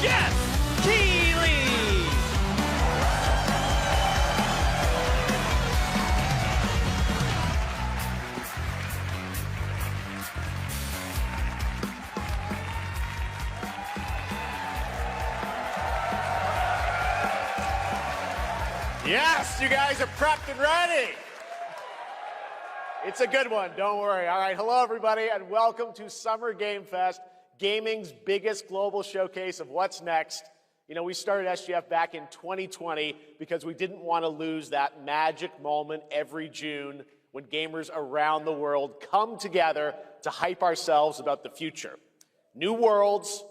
Jeff Keighley. Yes, you guys are prepped and ready. It's a good one, don't worry. All right, hello everybody, and welcome to Summer Game Fest, gaming's biggest global showcase of what's next. You know, we started SGF back in 2020 because we didn't want to lose that magic moment every June when gamers around the world come together to hype ourselves about the future. New worlds,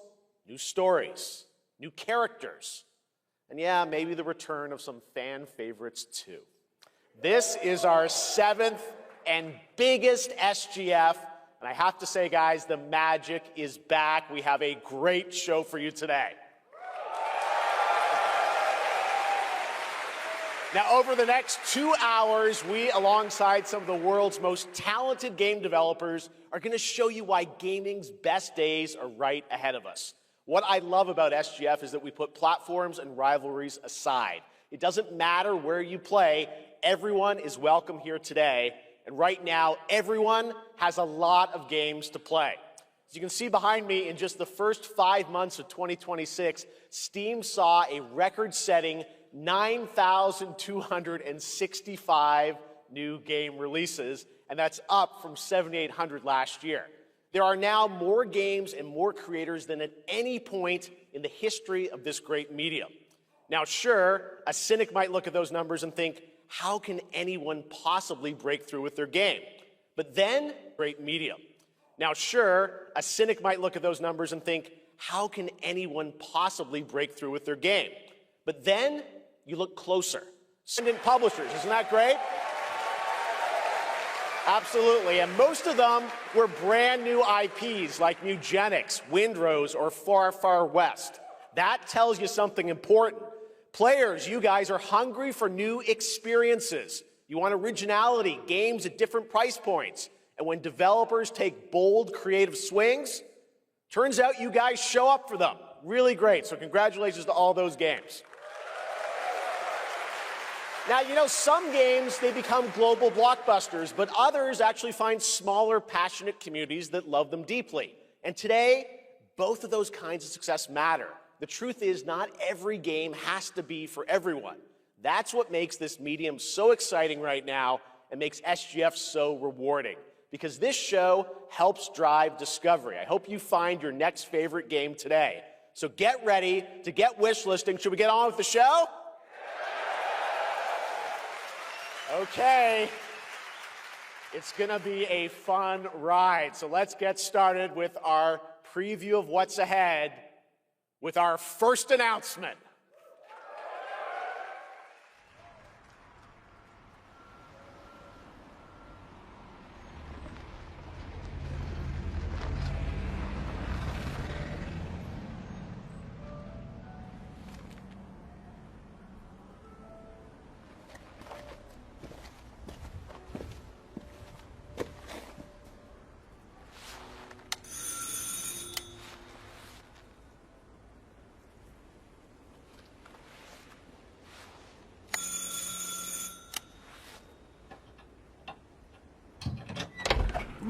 new stories, new characters, and yeah, maybe the return of some fan favorites too. This is our 7th and biggest SGF, and I have to say, guys, the magic is back. We have a great show for you today. Now, over the next 2 hours, we, alongside some of the world's most talented game developers, are going to show you why gaming's best days are right ahead of us. What I love about SGF is that we put platforms and rivalries aside. It doesn't matter where you play, everyone is welcome here today. And right now, everyone has a lot of games to play. As you can see behind me, in just the first 5 months of 2026, Steam saw a record-setting 9,265 new game releases, and that's up from 7,800 last year. There are now more games and more creators than at any point in the history of this great medium. Now, sure, a cynic might look at those numbers and think, how can anyone possibly break through with their game? But then, great medium. Now, sure, a cynic might look at those numbers and think, how can anyone possibly break through with their game? But then, you look closer. Independent publishers, isn't that great? Absolutely, and most of them were brand new IPs like Nugenics, Windrose, or Far Far West. That tells you something important. Players, you guys are hungry for new experiences. You want originality, games at different price points. And when developers take bold, creative swings, turns out you guys show up for them. Really great, so congratulations to all those games. Now, you know, some games, they become global blockbusters, but others actually find smaller, passionate communities that love them deeply. And today, both of those kinds of success matter. The truth is, not every game has to be for everyone. That's what makes this medium so exciting right now and makes SGF so rewarding, because this show helps drive discovery. I hope you find your next favorite game today. So get ready to get wishlisting. Should we get on with the show? Okay, it's gonna be a fun ride. So let's get started with our preview of what's ahead with our first announcement.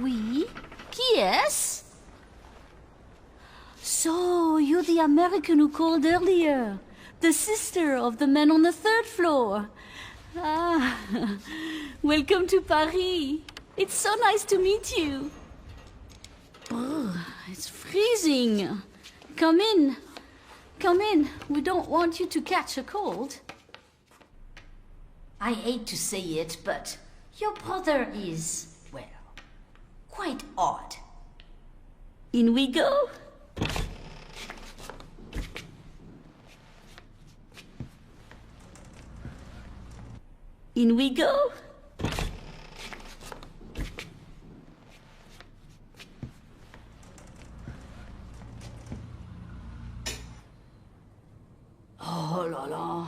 Oui? Qui est-ce? So, you're the American who called earlier. The sister of the man on the 3rd floor. Ah, welcome to Paris. It's so nice to meet you. Oh, it's freezing. Come in. Come in. We don't want you to catch a cold. I hate to say it, but your brother is, well, quite odd. In we go. In we go. Oh là là.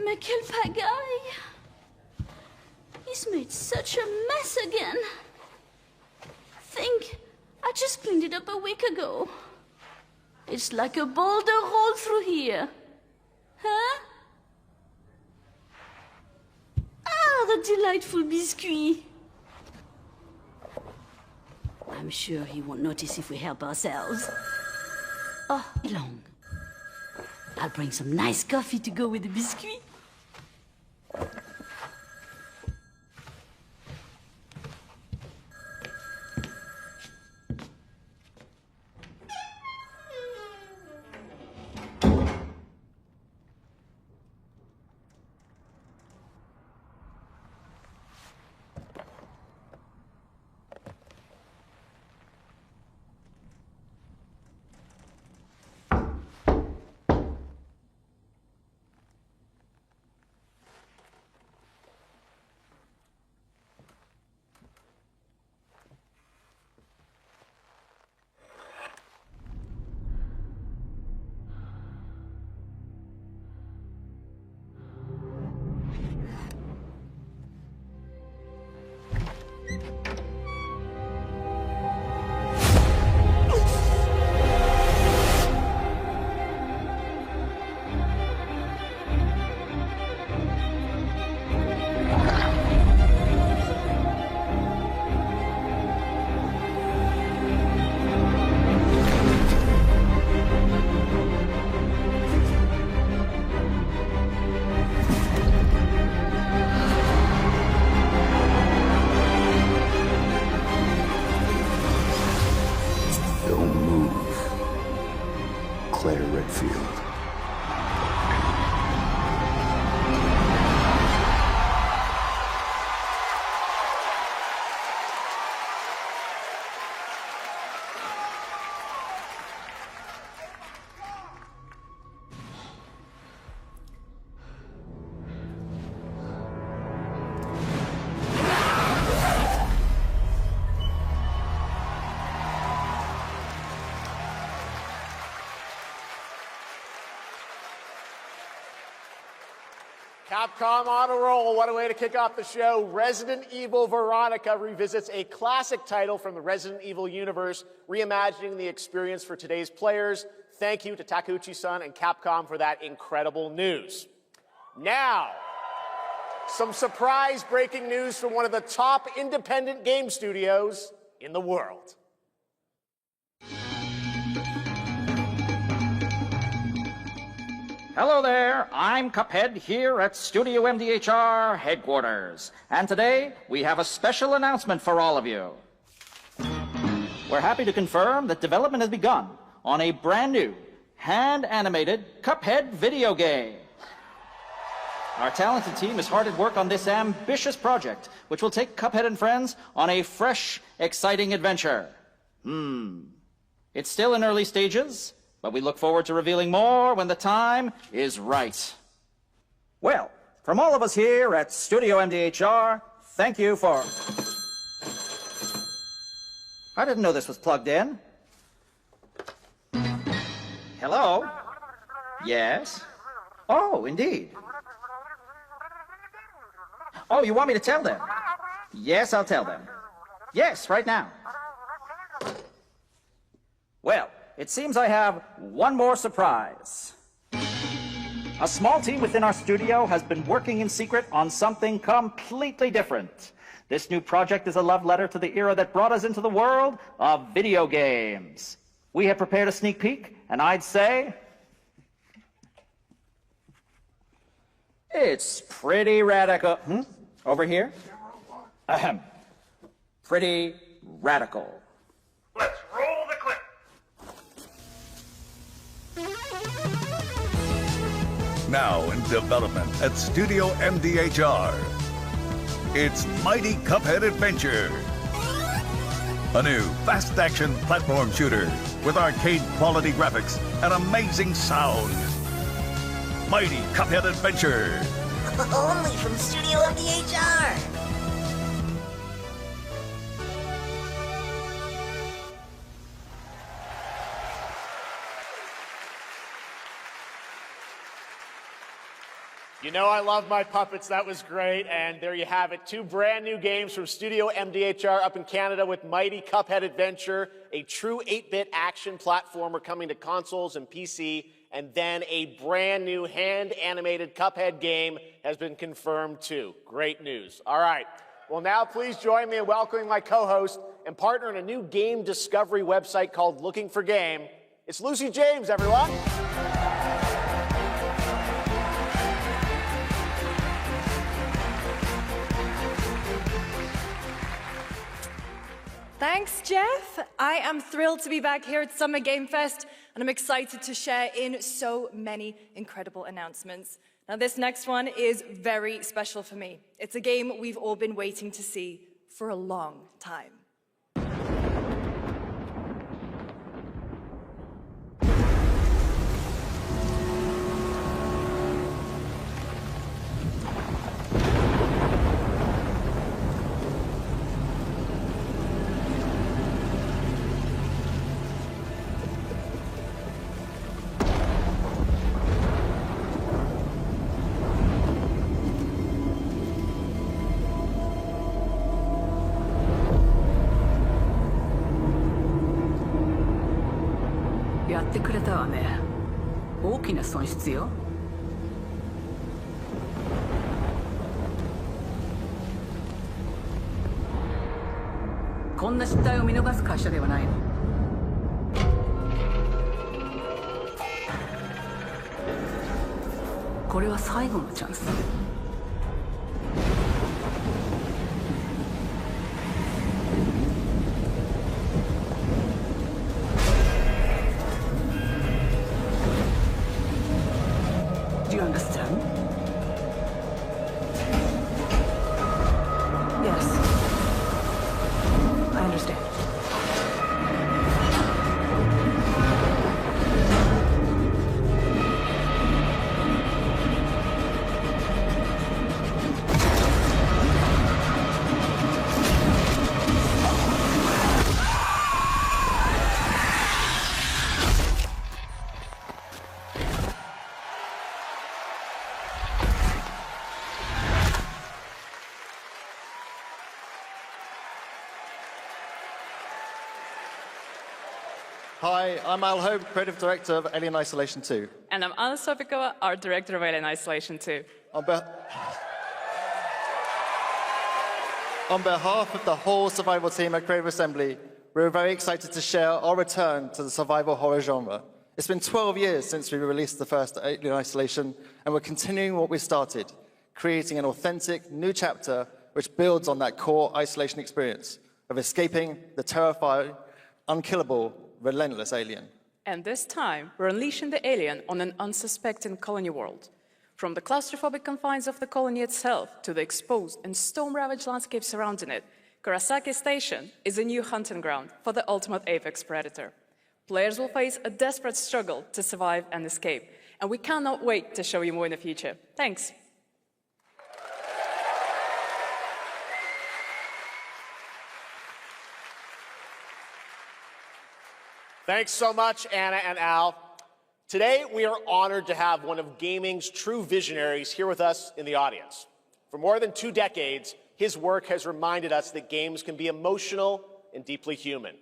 Mais quelle pagaille! He's made such a mess again. Think, I just cleaned it up a week ago. It's like a boulder rolled through here. Huh? Ah, the delightful biscuit. I'm sure he won't notice if we help ourselves. Oh, long. I'll bring some nice coffee to go with the biscuit. Claire Redfield. Capcom on a roll. What a way to kick off the show. Resident Evil Veronica revisits a classic title from the Resident Evil universe, reimagining the experience for today's players. Thank you to Takeuchi-san and Capcom for that incredible news. Now, some surprise breaking news from one of the top independent game studios in the world. Hello there, I'm Cuphead here at Studio MDHR headquarters. And today, we have a special announcement for all of you. We're happy to confirm that development has begun on a brand new, hand-animated Cuphead video game. Our talented team is hard at work on this ambitious project, which will take Cuphead and friends on a fresh, exciting adventure. It's still in early stages, but we look forward to revealing more when the time is right. Well, from all of us here at Studio MDHR, thank you for... I didn't know this was plugged in. Hello? Yes? Oh, indeed. Oh, you want me to tell them? Yes, I'll tell them. Yes, right now. Well, it seems I have one more surprise. A small team within our studio has been working in secret on something completely different. This new project is a love letter to the era that brought us into the world of video games. We have prepared a sneak peek, and I'd say... it's pretty radical. Over here? Ahem. Pretty radical. Let's roll the clip. Now in development at Studio MDHR. It's Mighty Cuphead Adventure. A new fast-action platform shooter with arcade-quality graphics and amazing sound. Mighty Cuphead Adventure. Only from Studio MDHR. You know I love my puppets. That was great. And there you have it. 2 brand new games from Studio MDHR up in Canada with Mighty Cuphead Adventure, a true 8-bit action platformer coming to consoles and PC, and then a brand new hand-animated Cuphead game has been confirmed too. Great news. All right. Well, now please join me in welcoming my co-host and partner in a new game discovery website called Looking for Game. It's Lucy James, everyone. Thanks, Jeff. I am thrilled to be back here at Summer Game Fest, and I'm excited to share in so many incredible announcements. Now, this next one is very special for me. It's a game we've all been waiting to see for a long time. Sonst こんな失態を見逃す会社ではないの。これは最後のチャンス。Do you understand? Yes. I understand. Hi, I'm Al Hope, Creative Director of Alien Isolation 2. And I'm Anna Sovikova, Art Director of Alien Isolation 2. On behalf of the whole survival team at Creative Assembly, we're very excited to share our return to the survival horror genre. It's been 12 years since we released the first Alien Isolation, and we're continuing what we started, creating an authentic new chapter which builds on that core isolation experience of escaping the terrifying, unkillable, relentless alien. And this time, we're unleashing the alien on an unsuspecting colony world. From the claustrophobic confines of the colony itself to the exposed and storm-ravaged landscape surrounding it, Kurosaki Station is a new hunting ground for the ultimate apex predator. Players will face a desperate struggle to survive and escape, and we cannot wait to show you more in the future. Thanks. Thanks so much, Anna and Al. Today, we are honored to have one of gaming's true visionaries here with us in the audience. For more than 2 decades, his work has reminded us that games can be emotional and deeply human.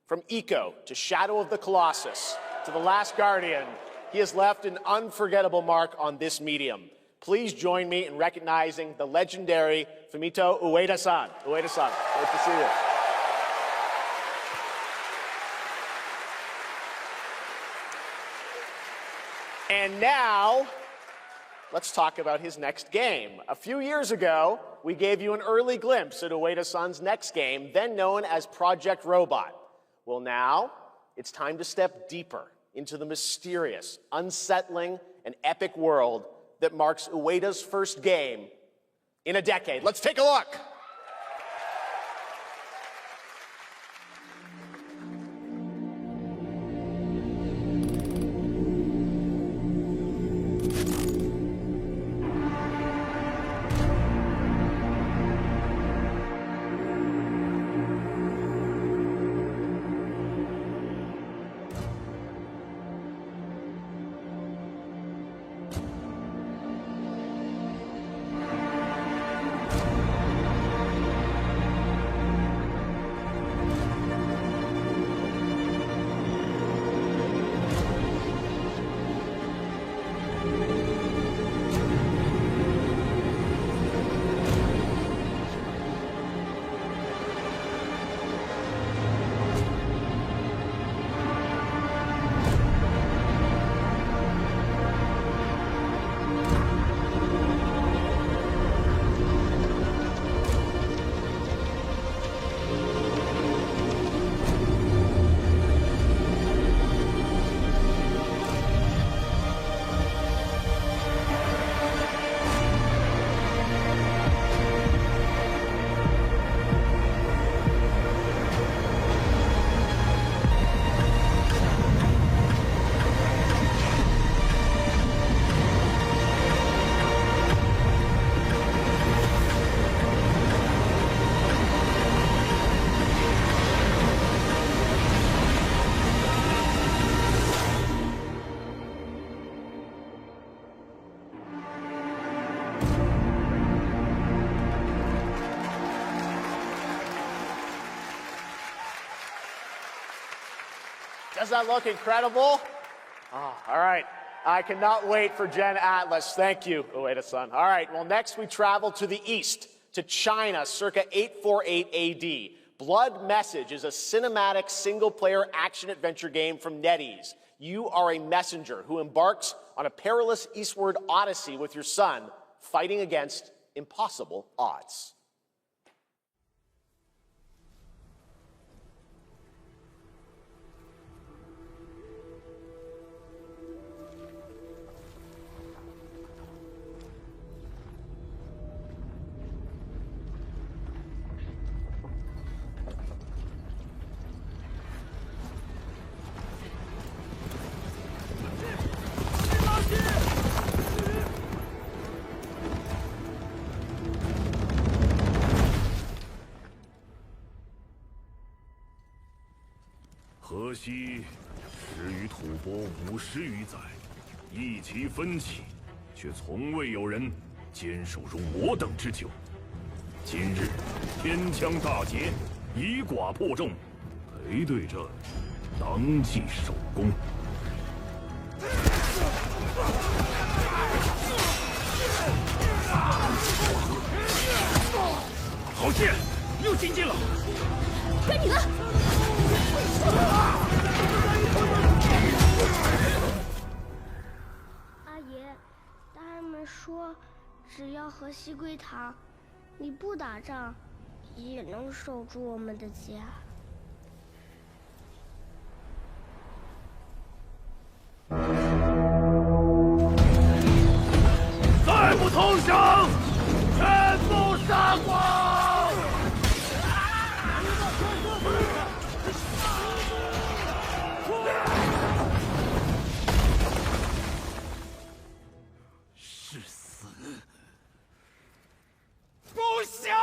From Ico to Shadow of the Colossus to The Last Guardian, he has left an unforgettable mark on this medium. Please join me in recognizing the legendary Fumito Ueda-san. Ueda-san, great to see you. And now, let's talk about his next game. A few years ago, we gave you an early glimpse at Ueda-san's next game, then known as Project Robot. Well, now, it's time to step deeper into the mysterious, unsettling, and epic world that marks Ueda's first game in a decade. Let's take a look. Does that look incredible? Oh, all right. I cannot wait for Gen Atlas. Thank you, Ueda-san. All right, well, next we travel to the east, to China, circa 848 AD. Blood Message is a cinematic single-player action-adventure game from NetEase. You are a messenger who embarks on a perilous eastward odyssey with your son, fighting against impossible odds.河西始于吐蕃50余载，意其分歧，却从未有人坚守如我等之久。今日天枪大捷，以寡破众，裴对阵当即首功。好剑，又进境了！该你了。阿爷，大人们说，只要河西归唐，你不打仗，也能守住我们的家。再不投降，全部杀光！是死！不降！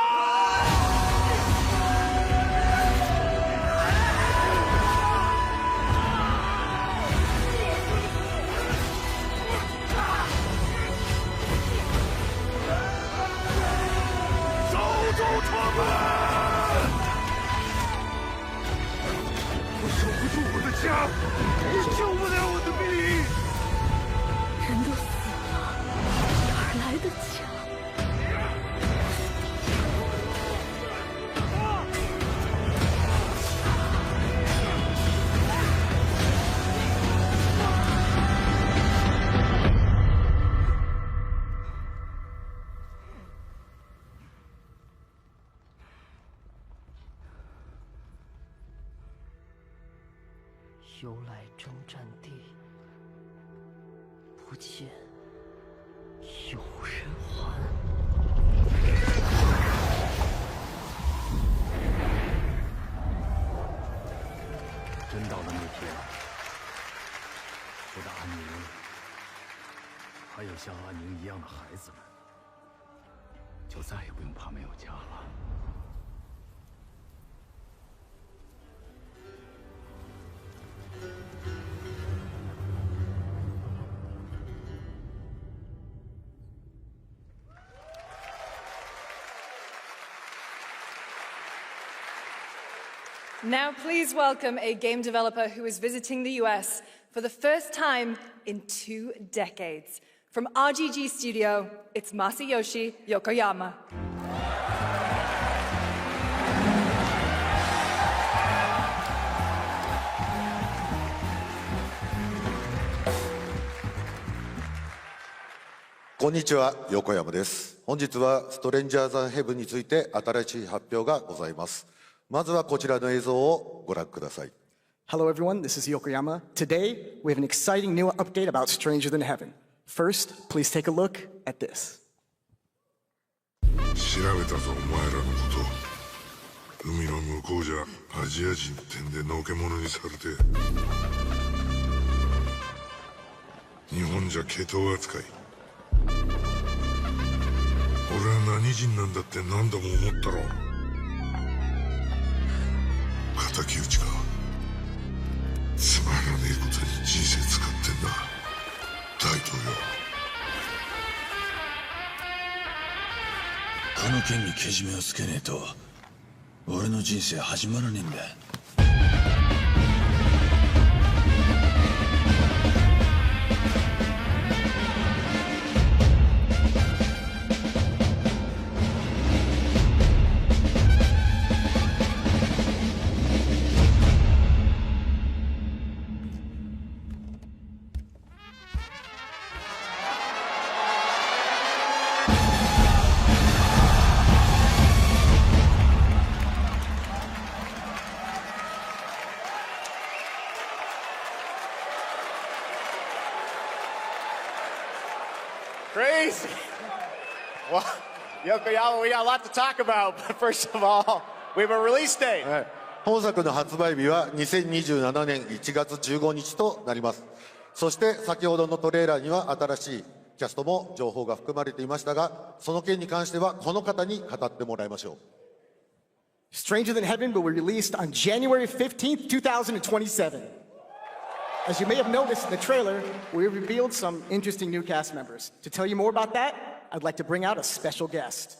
我守不住我的家，我救不了我的命。人都死了，哪来的家？由来征战地，不见有人还。真到了那天，我的阿宁，还有像阿宁一样的孩子们，就再也不用怕没有家了。Now please welcome a game developer who is visiting the US for the first time in 2 decades. From RGG Studio, it's Masayoshi Yokoyama. こんにちは、横山です。本日はストレンジャーズ・ヘブンについて新しい発表がございます。まずはこちらの映像をご覧ください。Hello everyone, this is Yokoyama. Today, we have an exciting new update about Stranger Than Heaven. First, please take a look at this. 調べたぞ、お前らのこと。海の向こうじゃアジア人ってんでのけ者にされて、日本じゃ毛頭扱い。俺は何人なんだって何度も思ったろ。敵討ちか。つまらねえことに人生使ってんだ、大統領。この件にけじめをつけねえと俺の人生始まらねえんだ。Crazy. Well, Yokoyama, we got a lot to talk about, but first of all, we have a release date. はい、本作の発売日は2027年1月15日となります。そして先ほどのトレーラーには新しいキャストも情報が含まれていましたが、その件に関してはこの方に語ってもらいましょう。Stranger Than Heaven will be released on January 15th, 2027. As you may have noticed in the trailer, we revealed some interesting new cast members. To tell you more about that, I'd like to bring out a special guest.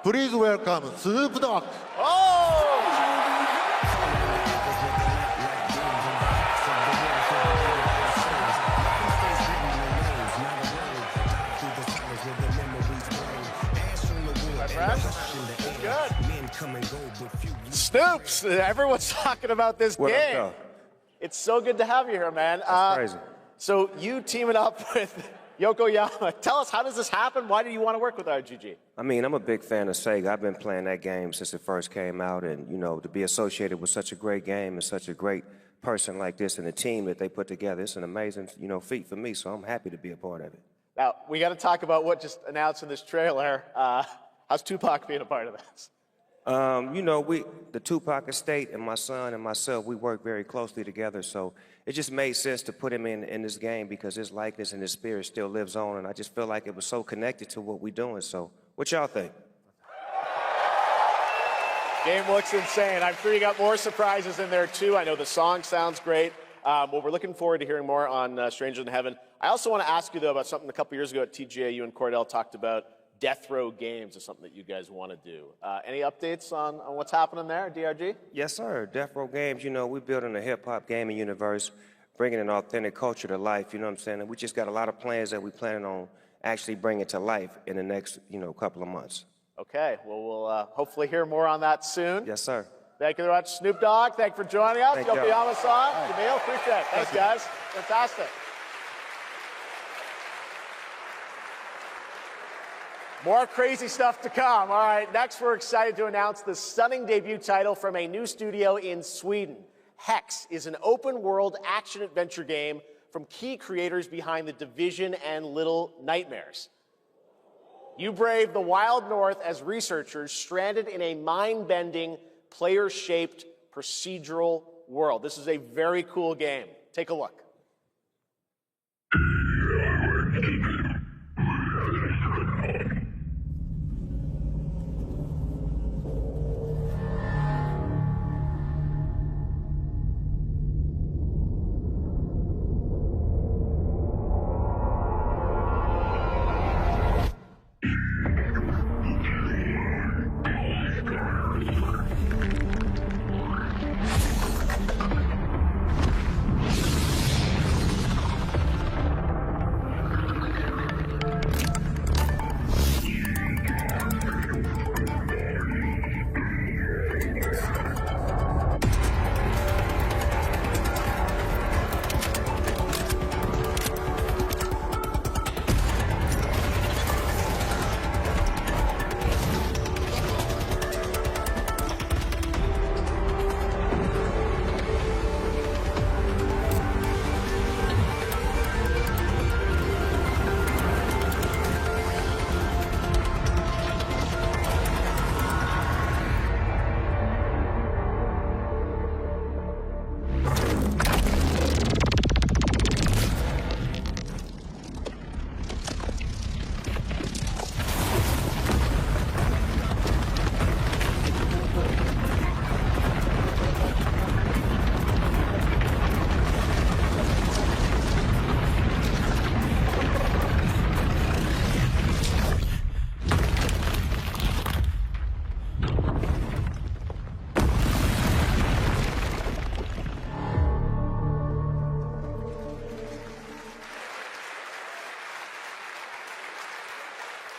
Please welcome Snoop Dogg. Oh! Good. Snoops! Everyone's talking about this What game. up, It's so good to have you here, man. That's crazy. So you teaming up with Yokoyama. Tell us, how does this happen? Why do you want to work with RGG? I mean, I'm a big fan of Sega. I've been playing that game since it first came out, and, you know, to be associated with such a great game and such a great person like this and the team that they put together, it's an amazing, you know, feat for me, so I'm happy to be a part of it. Now, we got to talk about what just announced in this trailer. How's Tupac being a part of this? You know, the Tupac estate and my son and myself, we work very closely together, so it just made sense to put him in this game because his likeness and his spirit still lives on, and I just feel like it was so connected to what we're doing. So what y'all think? Game looks insane. I'm sure you got more surprises in there, too. I know the song sounds great. Well, we're looking forward to hearing more on Stranger Than Heaven. I also want to ask you, though, about something a couple years ago at TGA, you and Cordell talked about. Death Row Games is something that you guys want to do. Any updates on what's happening there, DRG? Yes, sir. Death Row Games, you know, we're building a hip-hop gaming universe, bringing an authentic culture to life, you know what I'm saying? And we just got a lot of plans that we're planning on actually bringing to life in the next, you know, couple of months. Okay, well, we'll hopefully hear more on that soon. Yes, sir. Thank you very much, Snoop Dogg. Thank you for joining us. Yokoyama-san, Jamil, appreciate it. Thanks, guys. Fantastic. More crazy stuff to come. All right, next we're excited to announce the stunning debut title from a new studio in Sweden. Hex is an open-world action-adventure game from key creators behind The Division and Little Nightmares. You brave the wild north as researchers stranded in a mind-bending, player-shaped procedural world. This is a very cool game. Take a look.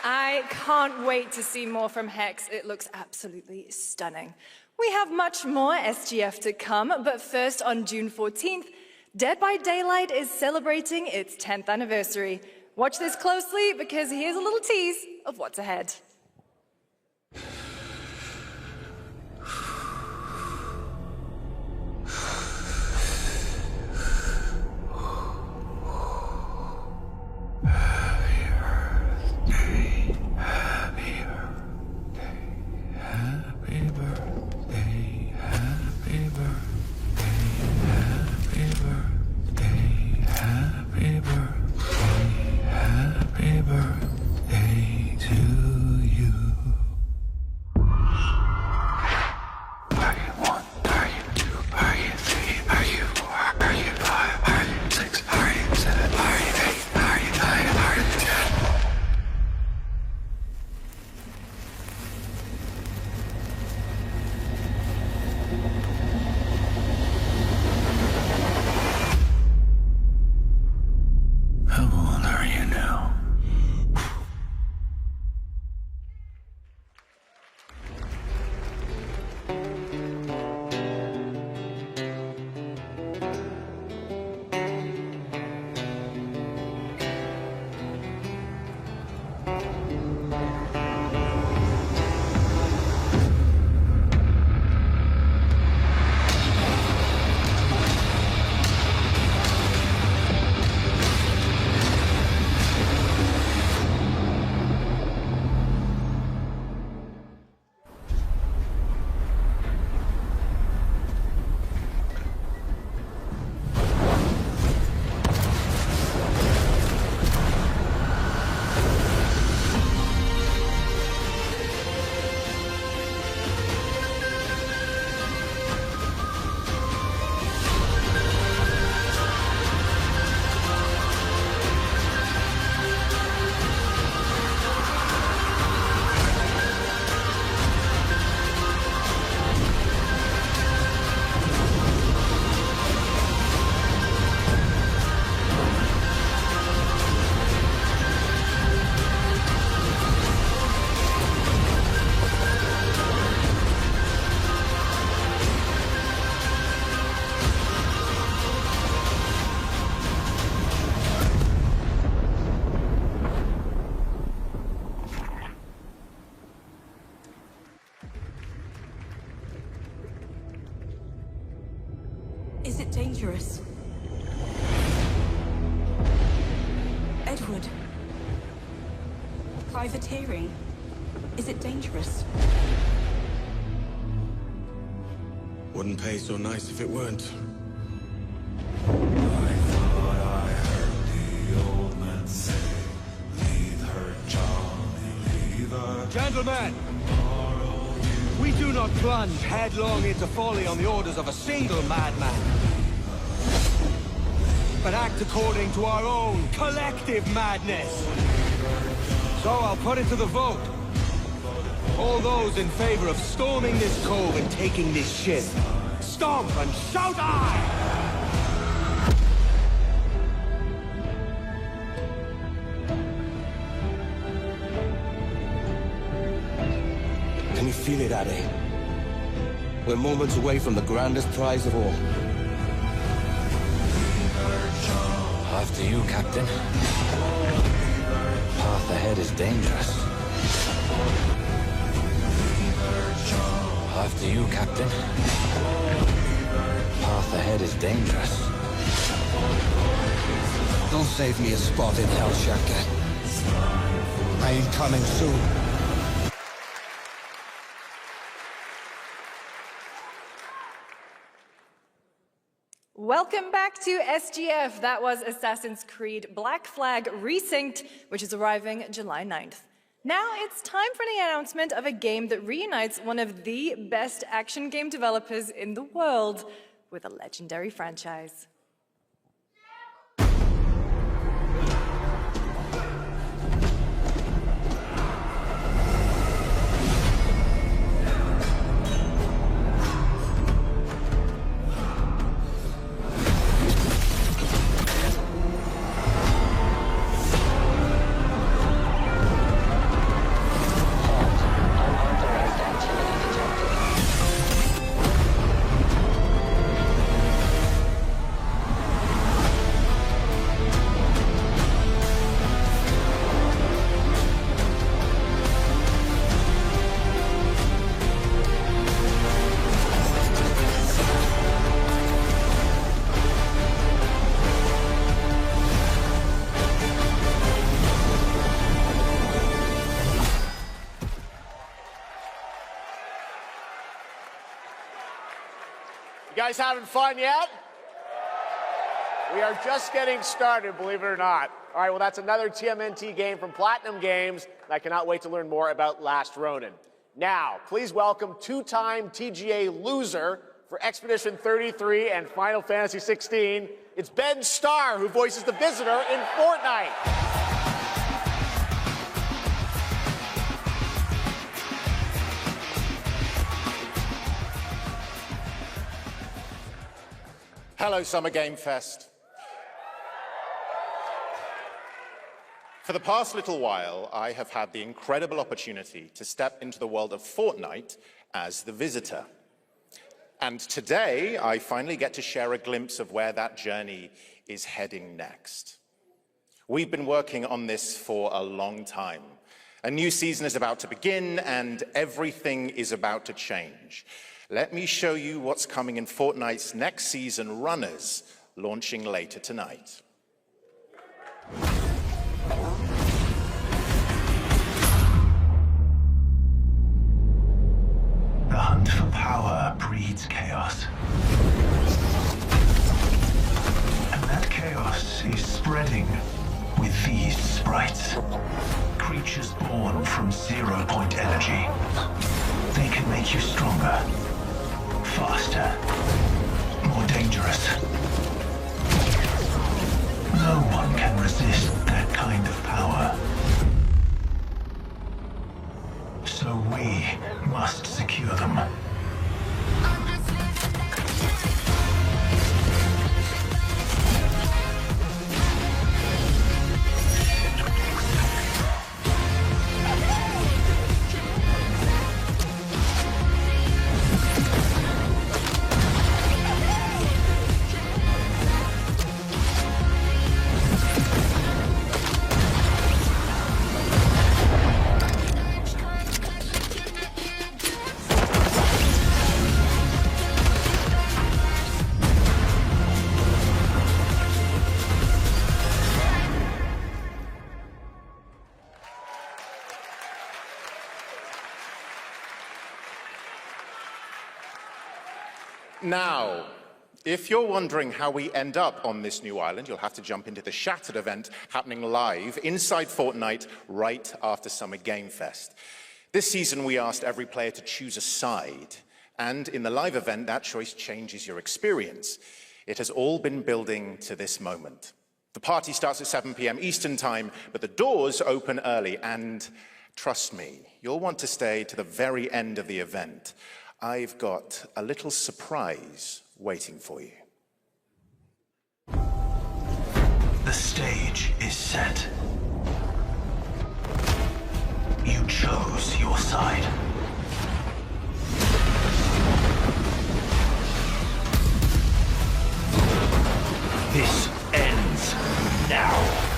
I can't wait to see more from Hex. It looks absolutely stunning. We have much more SGF to come, but first on June 14th, Dead by Daylight is celebrating its 10th anniversary. Watch this closely because here's a little tease of what's ahead. Is it dangerous? Edward. Privateering. Is it dangerous? Wouldn't pay so nice if it weren't. Gentlemen, we do not plunge headlong into folly on the orders of a single madman, but act according to our own collective madness. So I'll put it to the vote. All those in favor of storming this cove and taking this ship, stomp and shout aye! Can you feel it, Addy? We're moments away from the grandest prize of all. After you, Captain. Path ahead is dangerous. After you, Captain. Path ahead is dangerous. Don't save me a spot in Hell, Shaka. I ain't coming soon. Welcome back to SGF. That was Assassin's Creed Black Flag Resynced, which is arriving July 9th. Now it's time for the announcement of a game that reunites one of the best action game developers in the world with a legendary franchise. You guys having fun yet? We are just getting started, believe it or not. All right, well, that's another TMNT game from Platinum Games, and I cannot wait to learn more about Last Ronin. Now, please welcome two-time TGA loser for Expedition 33 and Final Fantasy 16. It's Ben Starr, who voices the Visitor in Fortnite. Hello, Summer Game Fest. For the past little while, I have had the incredible opportunity to step into the world of Fortnite as the Visitor. And today, I finally get to share a glimpse of where that journey is heading next. We've been working on this for a long time. A new season is about to begin, and everything is about to change. Let me show you what's coming in Fortnite's next season, Runners, launching later tonight. The hunt for power breeds chaos. And that chaos is spreading with these sprites. Creatures born from 0-point energy. They can make you stronger. Faster, more dangerous. No one can resist that kind of power. So we must secure them. Now, if you're wondering how we end up on this new island, you'll have to jump into the Shattered event happening live inside Fortnite right after Summer Game Fest. This season, we asked every player to choose a side, and in the live event, that choice changes your experience. It has all been building to this moment. The party starts at 7 p.m. Eastern Time, but the doors open early, and trust me, you'll want to stay to the very end of the event. I've got a little surprise waiting for you. The stage is set. You chose your side. This ends now.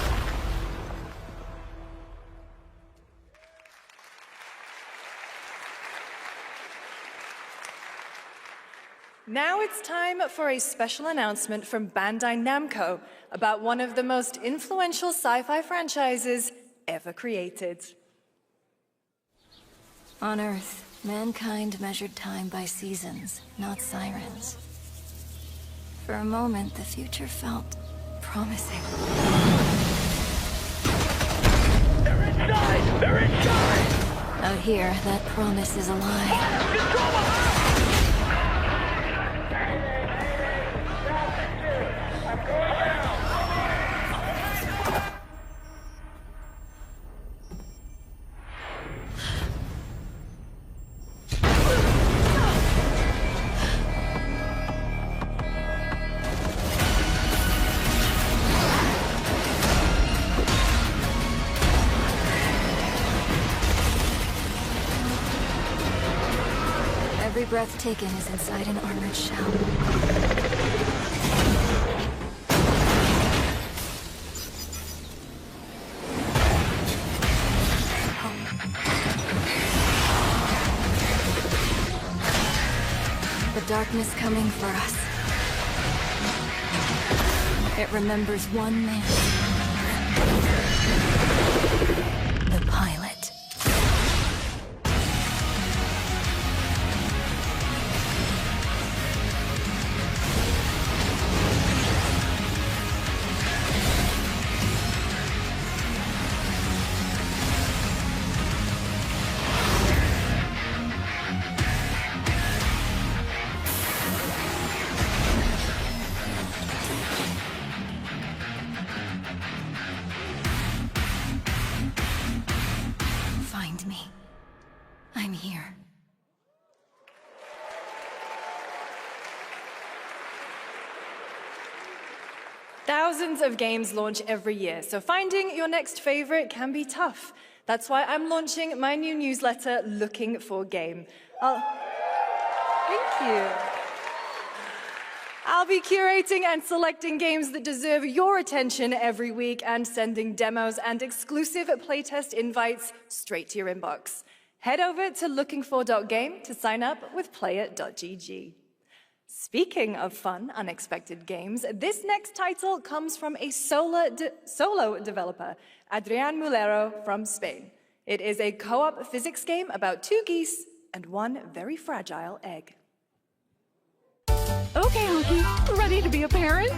Now it's time for a special announcement from Bandai Namco about one of the most influential sci-fi franchises ever created. On Earth, mankind measured time by seasons, not sirens. For a moment, the future felt promising. They're inside! They're inside! Out here, that promise is a lie. Every breath taken is inside an armored shell. The darkness coming for us. It remembers one man. The pilot. Find me. I'm here. Thousands of games launch every year, so finding your next favorite can be tough. That's why I'm launching my new newsletter, Looking for Game. Thank you. I'll be curating and selecting games that deserve your attention every week and sending demos and exclusive playtest invites straight to your inbox. Head over to lookingfor.game to sign up with player.gg. Speaking of fun, unexpected games, this next title comes from a solo developer, Adrián Mulero from Spain. It is a co-op physics game about two geese and one very fragile egg. Okay, Honky, ready to be a parent?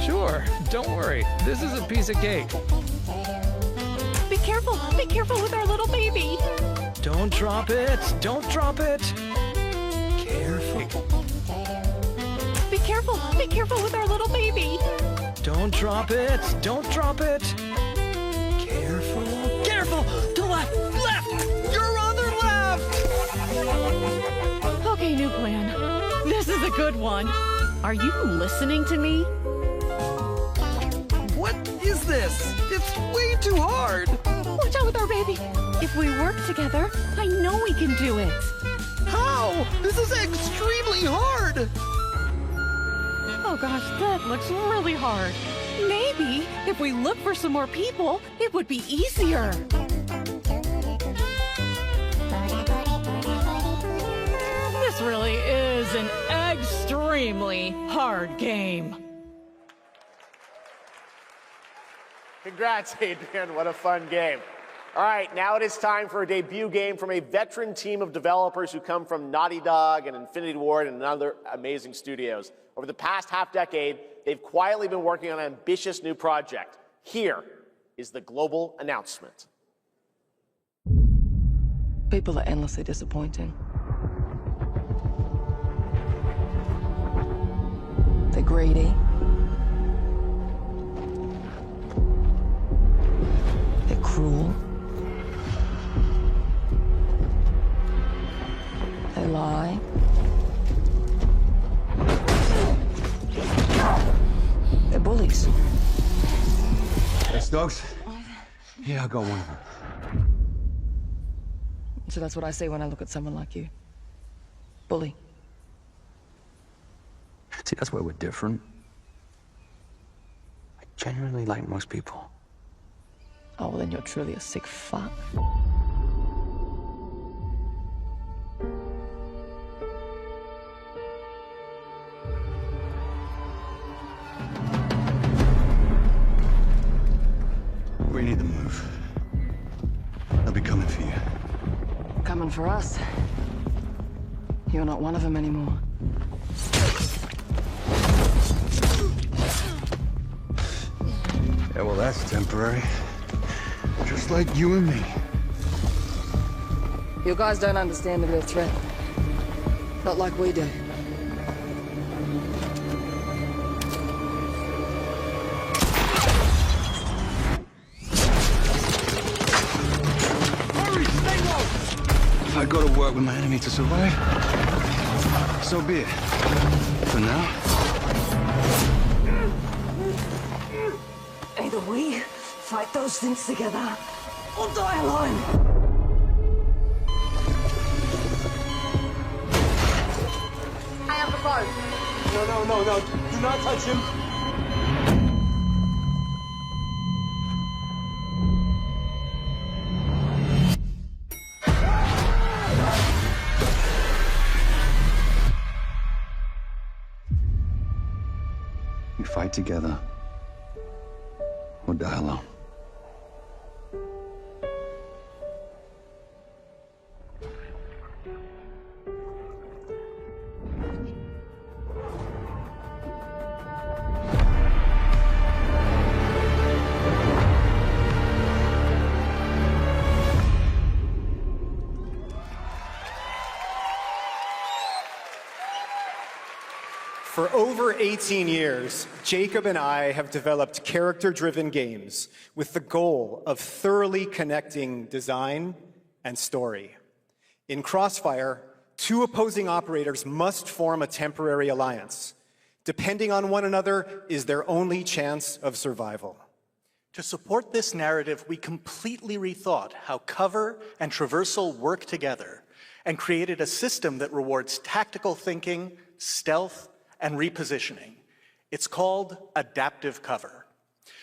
Sure, don't worry. This is a piece of cake. Be careful with our little baby. Don't drop it, don't drop it. Careful. Be careful with our little baby. Don't drop it, don't drop it. Careful, careful, to left, your other left. Okay, new plan. This is a good one. Are you listening to me? What is this? It's way too hard. Watch out with our baby. If we work together, I know we can do it. How? This is extremely hard. Oh gosh, that looks really hard. Maybe if we look for some more people, it would be easier. This really is an extremely hard game. Congrats, Adrian. What a fun game. All right, now it is time for a debut game from a veteran team of developers who come from Naughty Dog and Infinity Ward and other amazing studios. Over the past half-decade, they've quietly been working on an ambitious new project. Here is the global announcement. People are endlessly disappointing. They're greedy. They're cruel. They lie. They're bullies. Hey, Stokes? Yeah, I'll go one of them. So that's what I say when I look at someone like you. Bully. See, that's where we're different. I genuinely like most people. Oh, well, then you're truly a sick fuck. We need to move. They'll be coming for you. Coming for us. You're not one of them anymore. Yeah, well, that's temporary. Just like you and me. You guys don't understand the real threat. Not like we do. Hurry, stay low! If I go to work with my enemy to survive, so be it. For now. Either we fight those things together, or die alone. I have the phone. No. Do not touch him. We fight together, or die alone. For over 18 years, Jacob and I have developed character-driven games with the goal of thoroughly connecting design and story. In Crossfire, two opposing operators must form a temporary alliance. Depending on one another is their only chance of survival. To support this narrative, we completely rethought how cover and traversal work together and created a system that rewards tactical thinking, stealth, and repositioning. It's called Adaptive Cover.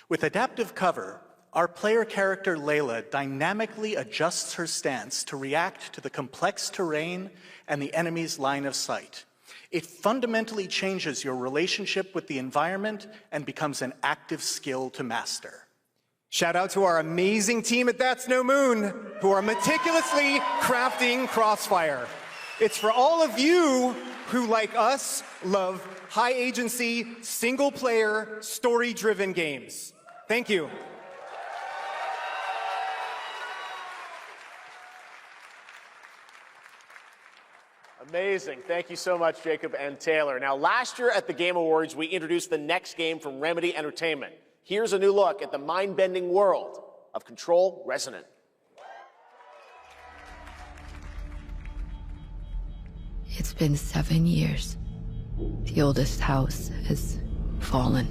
With Adaptive Cover, our player character Layla dynamically adjusts her stance to react to the complex terrain and the enemy's line of sight. It fundamentally changes your relationship with the environment and becomes an active skill to master. Shout out to our amazing team at That's No Moon, who are meticulously crafting Crossfire. It's for all of you who, like us, love high-agency, single-player, story-driven games. Thank you. Amazing. Thank you so much, Jacob and Taylor. Now, last year at the Game Awards, we introduced the next game from Remedy Entertainment. Here's a new look at the mind-bending world of Control Resonant. It's been 7 years. The oldest house has fallen.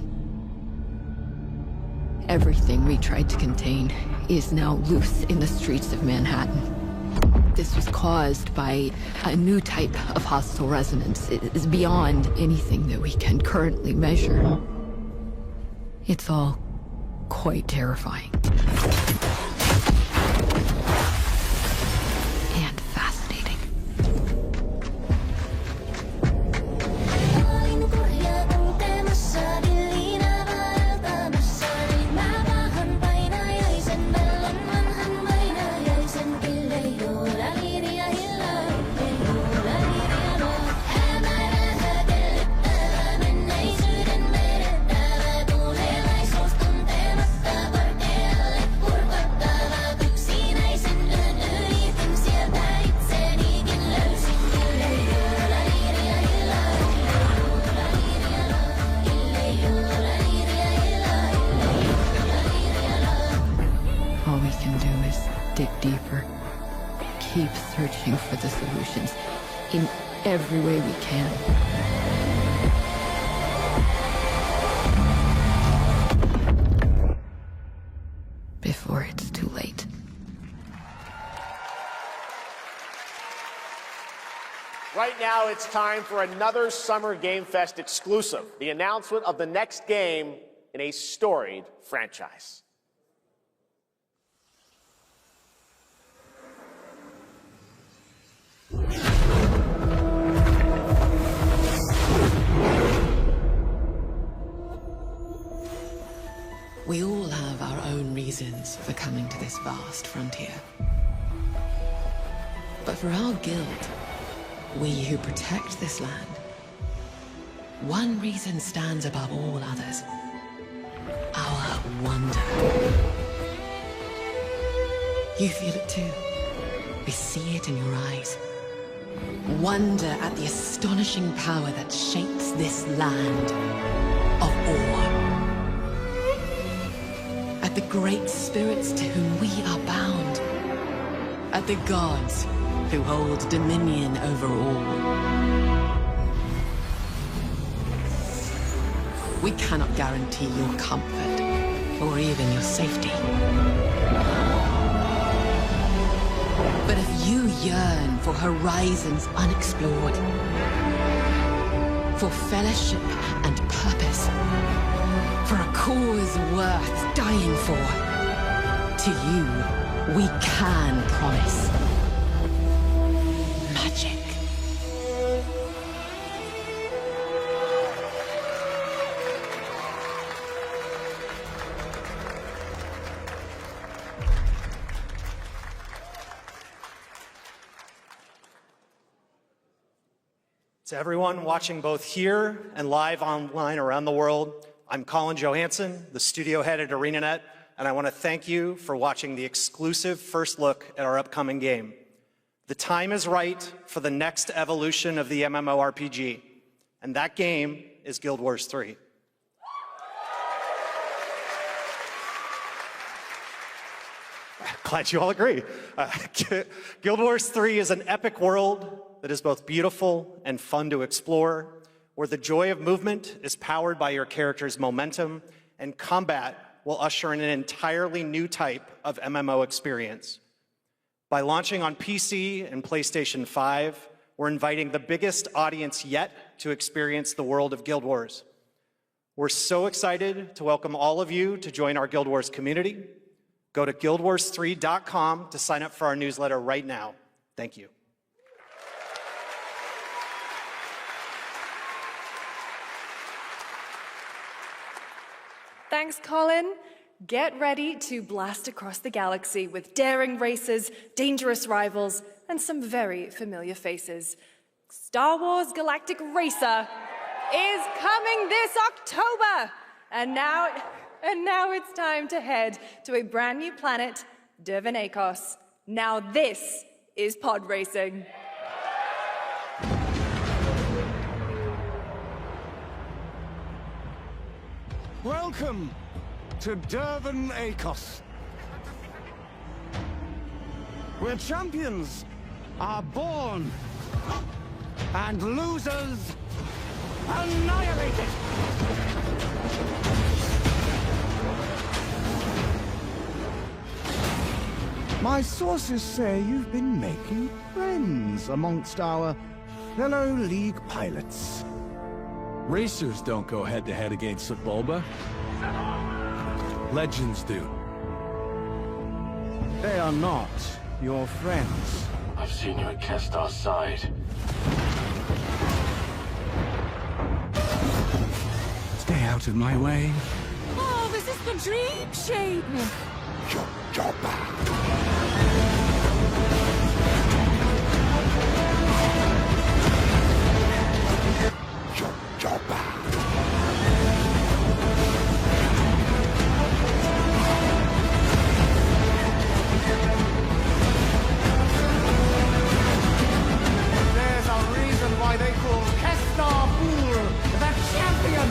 Everything we tried to contain is now loose in the streets of Manhattan. This was caused by a new type of hostile resonance. It is beyond anything that we can currently measure. It's all quite terrifying. And fascinating. looking for the solutions in every way we can. Before it's too late. Right now, it's time for another Summer Game Fest exclusive, the announcement of the next game in a storied franchise. We all have our own reasons for coming to this vast frontier. But for our guild, we who protect this land, one reason stands above all others. Our wonder. You feel it too. We see it in your eyes. Wonder at the astonishing power that shapes this land of awe. At the great spirits to whom we are bound. At the gods who hold dominion over all. We cannot guarantee your comfort, or even your safety. But if you yearn for horizons unexplored, for fellowship and purpose, for a cause worth dying for, to you, we can promise magic. To everyone watching both here and live online around the world, I'm Colin Johansson, the studio head at ArenaNet, and I want to thank you for watching the exclusive first look at our upcoming game. The time is right for the next evolution of the MMORPG, and that game is Guild Wars 3. Glad you all agree. Guild Wars 3 is an epic world that is both beautiful and fun to explore, where the joy of movement is powered by your character's momentum, and combat will usher in an entirely new type of MMO experience. By launching on PC and PlayStation 5, we're inviting the biggest audience yet to experience the world of Guild Wars. We're so excited to welcome all of you to join our Guild Wars community. Go to guildwars3.com to sign up for our newsletter right now. Thank you. Thanks, Colin. Get ready to blast across the galaxy with daring races, dangerous rivals, and some very familiar faces. Star Wars Galactic Racer is coming this October! And now it's time to head to a brand new planet, Dervan Akos. Now this is pod racing. Welcome to Dervan Akos, where champions are born and losers annihilated. My sources say you've been making friends amongst our fellow League pilots. Racers don't go head-to-head against Sebulba. Legends do. They are not your friends. I've seen you at Kestar's side. Stay out of my way. Oh, this is the dream shape! There's a reason why they call Kestar Pool the champion!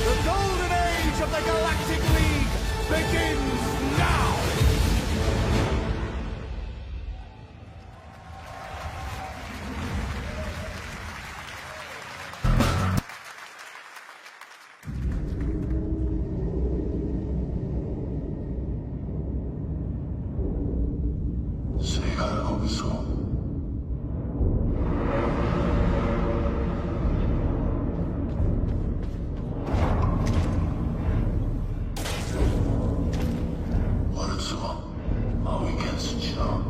The golden age of the Galactic League begins 거기서 어려서 마음이 괜찮지나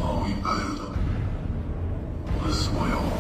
마음이 가려다 어디서 모여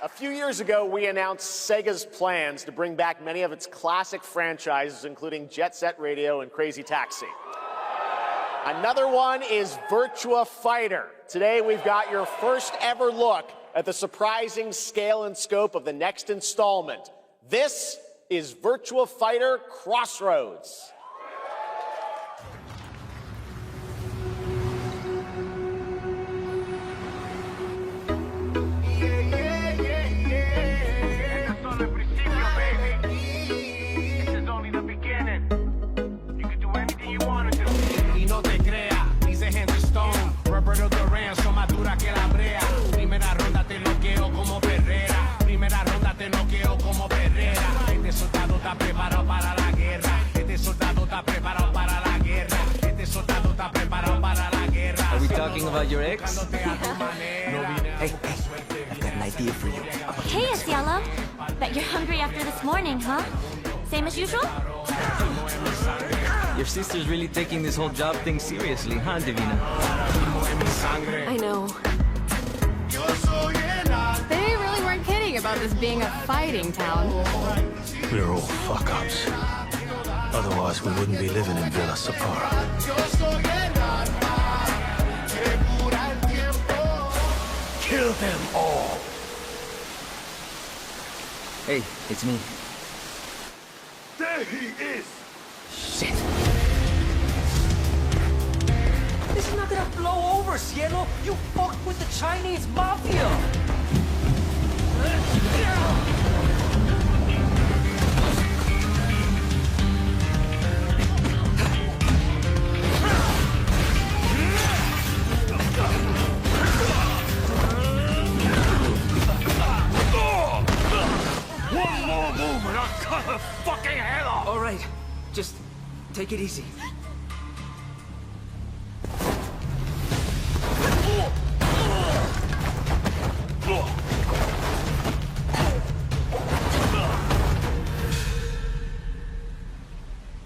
A few years ago, we announced Sega's plans to bring back many of its classic franchises, including Jet Set Radio and Crazy Taxi. Another one is Virtua Fighter. Today, we've got your first ever look at the surprising scale and scope of the next installment. This is Virtua Fighter Crossroads. Roberto Duran, son más dura que la brea. Primera ronda te noqueo como Herrera. Primera ronda te noqueo como Herrera. Este soldado está preparado para la guerra. Este soldado está preparado para la guerra. Este soldado está preparado para la guerra. Are we talking about your ex? Hey, I've got an idea for you. Hey, Asiello. Bet you're hungry after this morning, huh? Same as usual? Your sister's really taking this whole job thing seriously, huh, Divina? I know. They really weren't kidding about this being a fighting town. We're all fuck-ups. Otherwise, we wouldn't be living in Villa Sapara. Kill them all! Hey, it's me. There he is! Shit. This is not gonna blow over, Cielo! You fucked with the Chinese mafia! One more move and I'll cut her fucking head off! All right, just take it easy.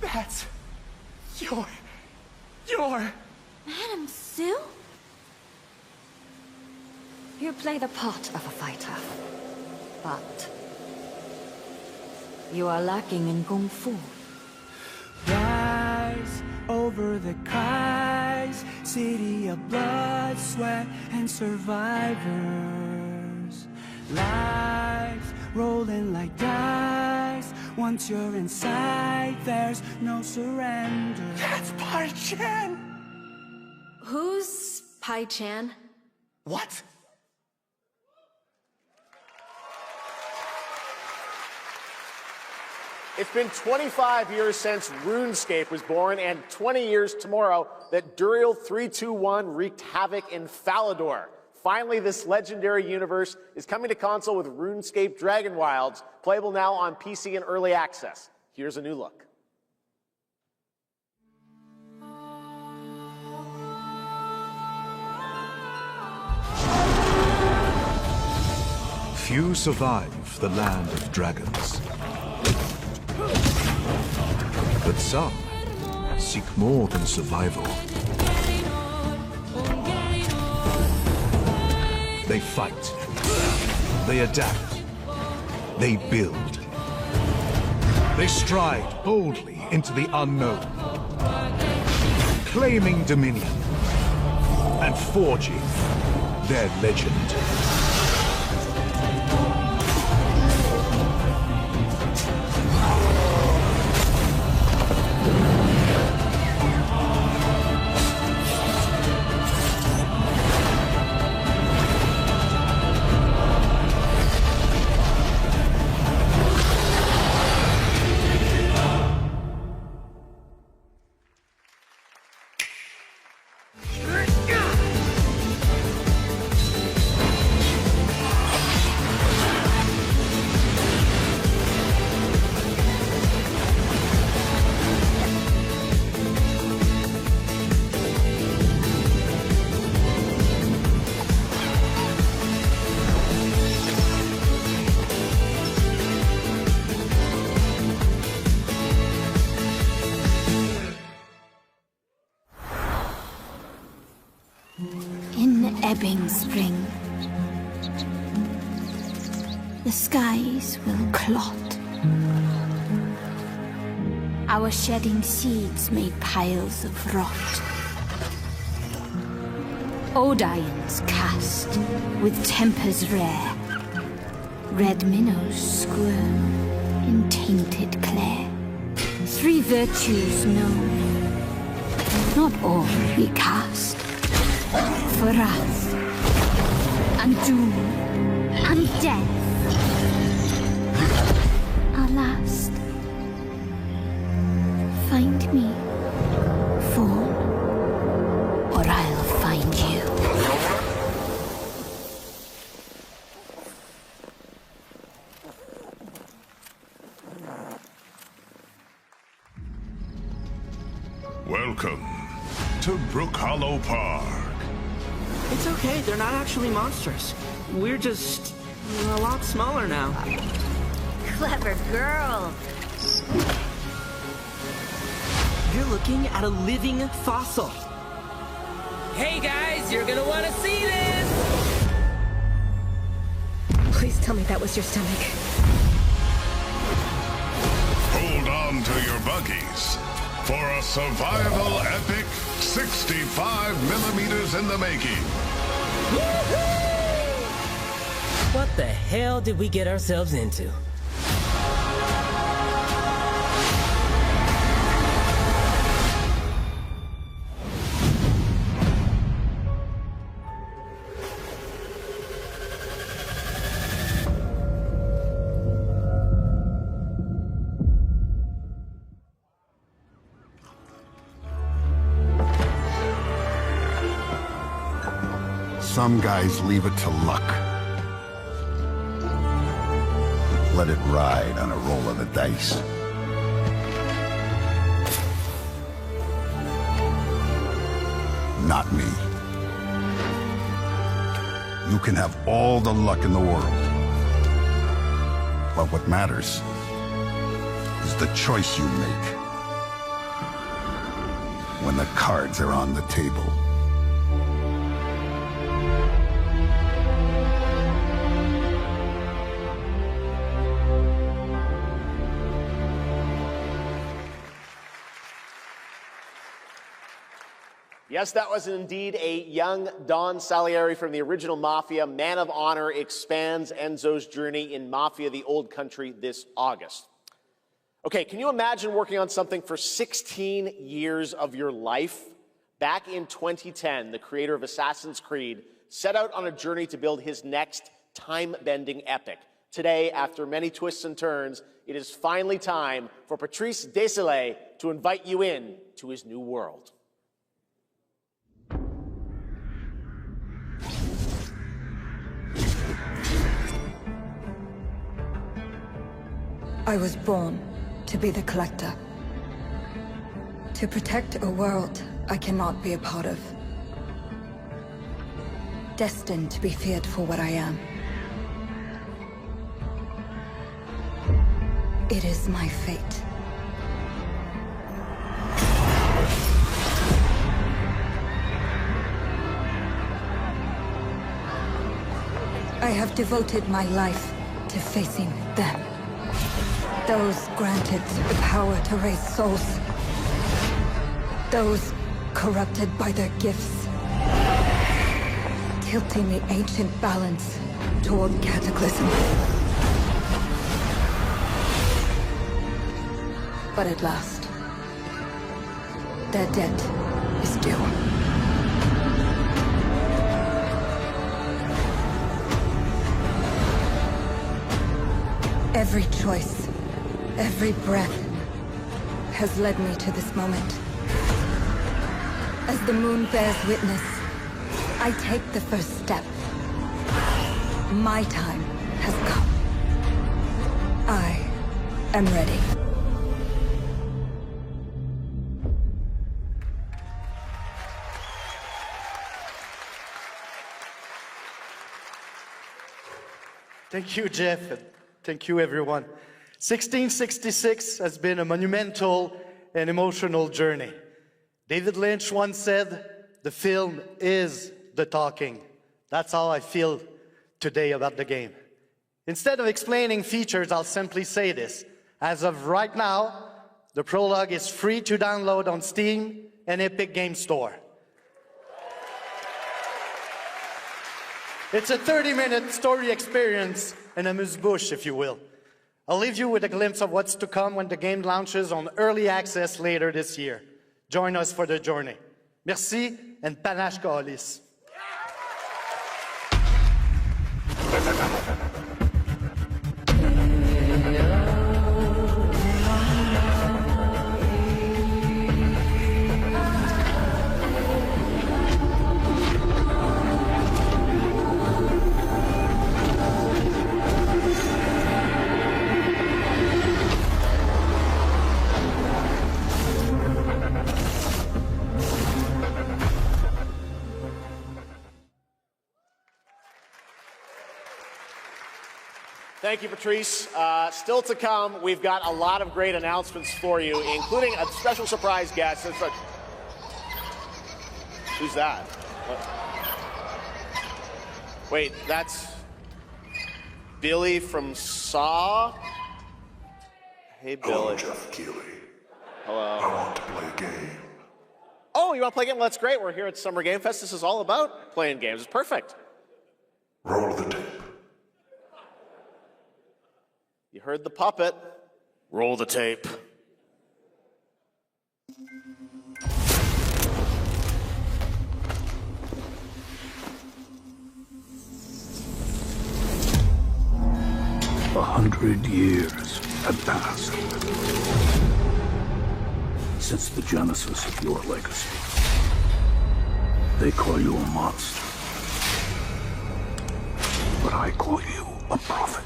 That's... your... Madam Sue? You play the part of a fighter, but you are lacking in kung fu. Rise over the Kai's city of blood, sweat, and survivors. Lives rolling like dice. Once you're inside, there's no surrender. That's Pai Chan! Who's Pai Chan? What? It's been 25 years since RuneScape was born, and 20 years tomorrow that Duriel 321 wreaked havoc in Falador. Finally, this legendary universe is coming to console with RuneScape Dragon Wilds, playable now on PC in early access. Here's a new look. Few survive the land of dragons. But some seek more than survival. They fight. They adapt. They build. They stride boldly into the unknown, claiming dominion and forging their legend. ebbing spring. The skies will clot. Our shedding seeds made piles of rot. Odines cast with tempers rare. Red minnows squirm in tainted clay. Three virtues known, not all we cast. For wrath, and doom, and death. Our last. Find me, fall, or I'll find you. Welcome to Brook Hollow Park. It's okay, they're not actually monsters. We're just a lot smaller now. Clever girl. You're looking at a living fossil. Hey guys, you're gonna want to see this! Please tell me that was your stomach. Hold on to your buggies for a survival epic 65 millimeters in the making. What the hell did we get ourselves into? Some guys leave it to luck. Let it ride on a roll of the dice. Not me. You can have all the luck in the world. But what matters is the choice you make when the cards are on the table. Yes, that was indeed a young Don Salieri from the original Mafia. Man of Honor expands Enzo's journey in Mafia: The Old Country this August. Okay, can you imagine working on something for 16 years of your life? Back in 2010, the creator of Assassin's Creed set out on a journey to build his next time-bending epic. Today, after many twists and turns, it is finally time for Patrice Désilets to invite you in to his new world. I was born to be the Collector. To protect a world I cannot be a part of. Destined to be feared for what I am. It is my fate. I have devoted my life to facing them. Those granted the power to raise souls. Those corrupted by their gifts. Tilting the ancient balance toward cataclysm. But at last, their debt is due. Every choice, every breath, has led me to this moment. As the moon bears witness, I take the first step. My time has come. I am ready. Thank you, Jeff, and thank you, everyone. 1666 has been a monumental and emotional journey. David Lynch once said, "The film is the talking." That's how I feel today about the game. Instead of explaining features, I'll simply say this. As of right now, the prologue is free to download on Steam and Epic Games Store. It's a 30-minute story experience, an amuse-bouche, if you will. I'll leave you with a glimpse of what's to come when the game launches on early access later this year. Join us for the journey. Merci, and panache Kaolis. Thank you, Patrice. Still to come, we've got a lot of great announcements for you, including a special surprise guest. Who's that? What? Wait, that's Billy from Saw? Hey, Billy. Hello, Jeff Keighley. Hello. I want to play a game. Oh, you want to play a game? Well, that's great. We're here at Summer Game Fest. This is all about playing games. It's perfect. Roll the tape. You heard the puppet. Roll the tape. A 100 years have passed since the genesis of your legacy. They call you a monster, but I call you a prophet.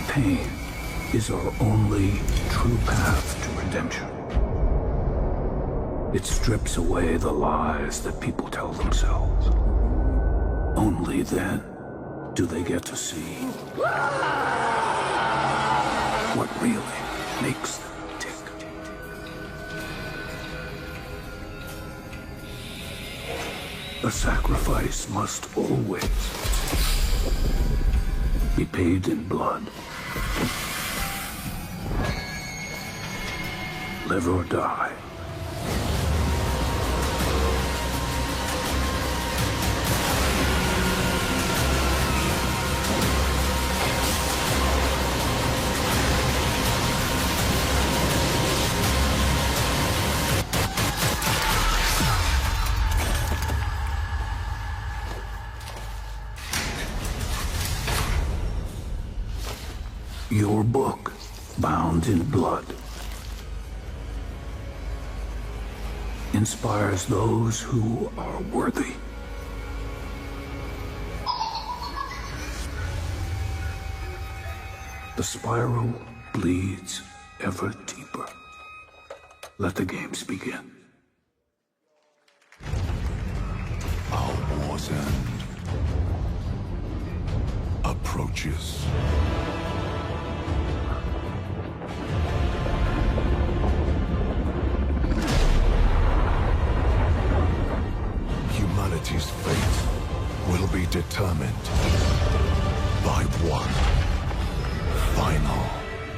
Pain is our only true path to redemption. It strips away the lies that people tell themselves. Only then do they get to see what really makes them tick. A sacrifice must always be paid in blood. Live or die. Your book, bound in blood, inspires those who are worthy. The spiral bleeds ever deeper. Let the games begin. Our war's end approaches. Humanity's fate will be determined by one final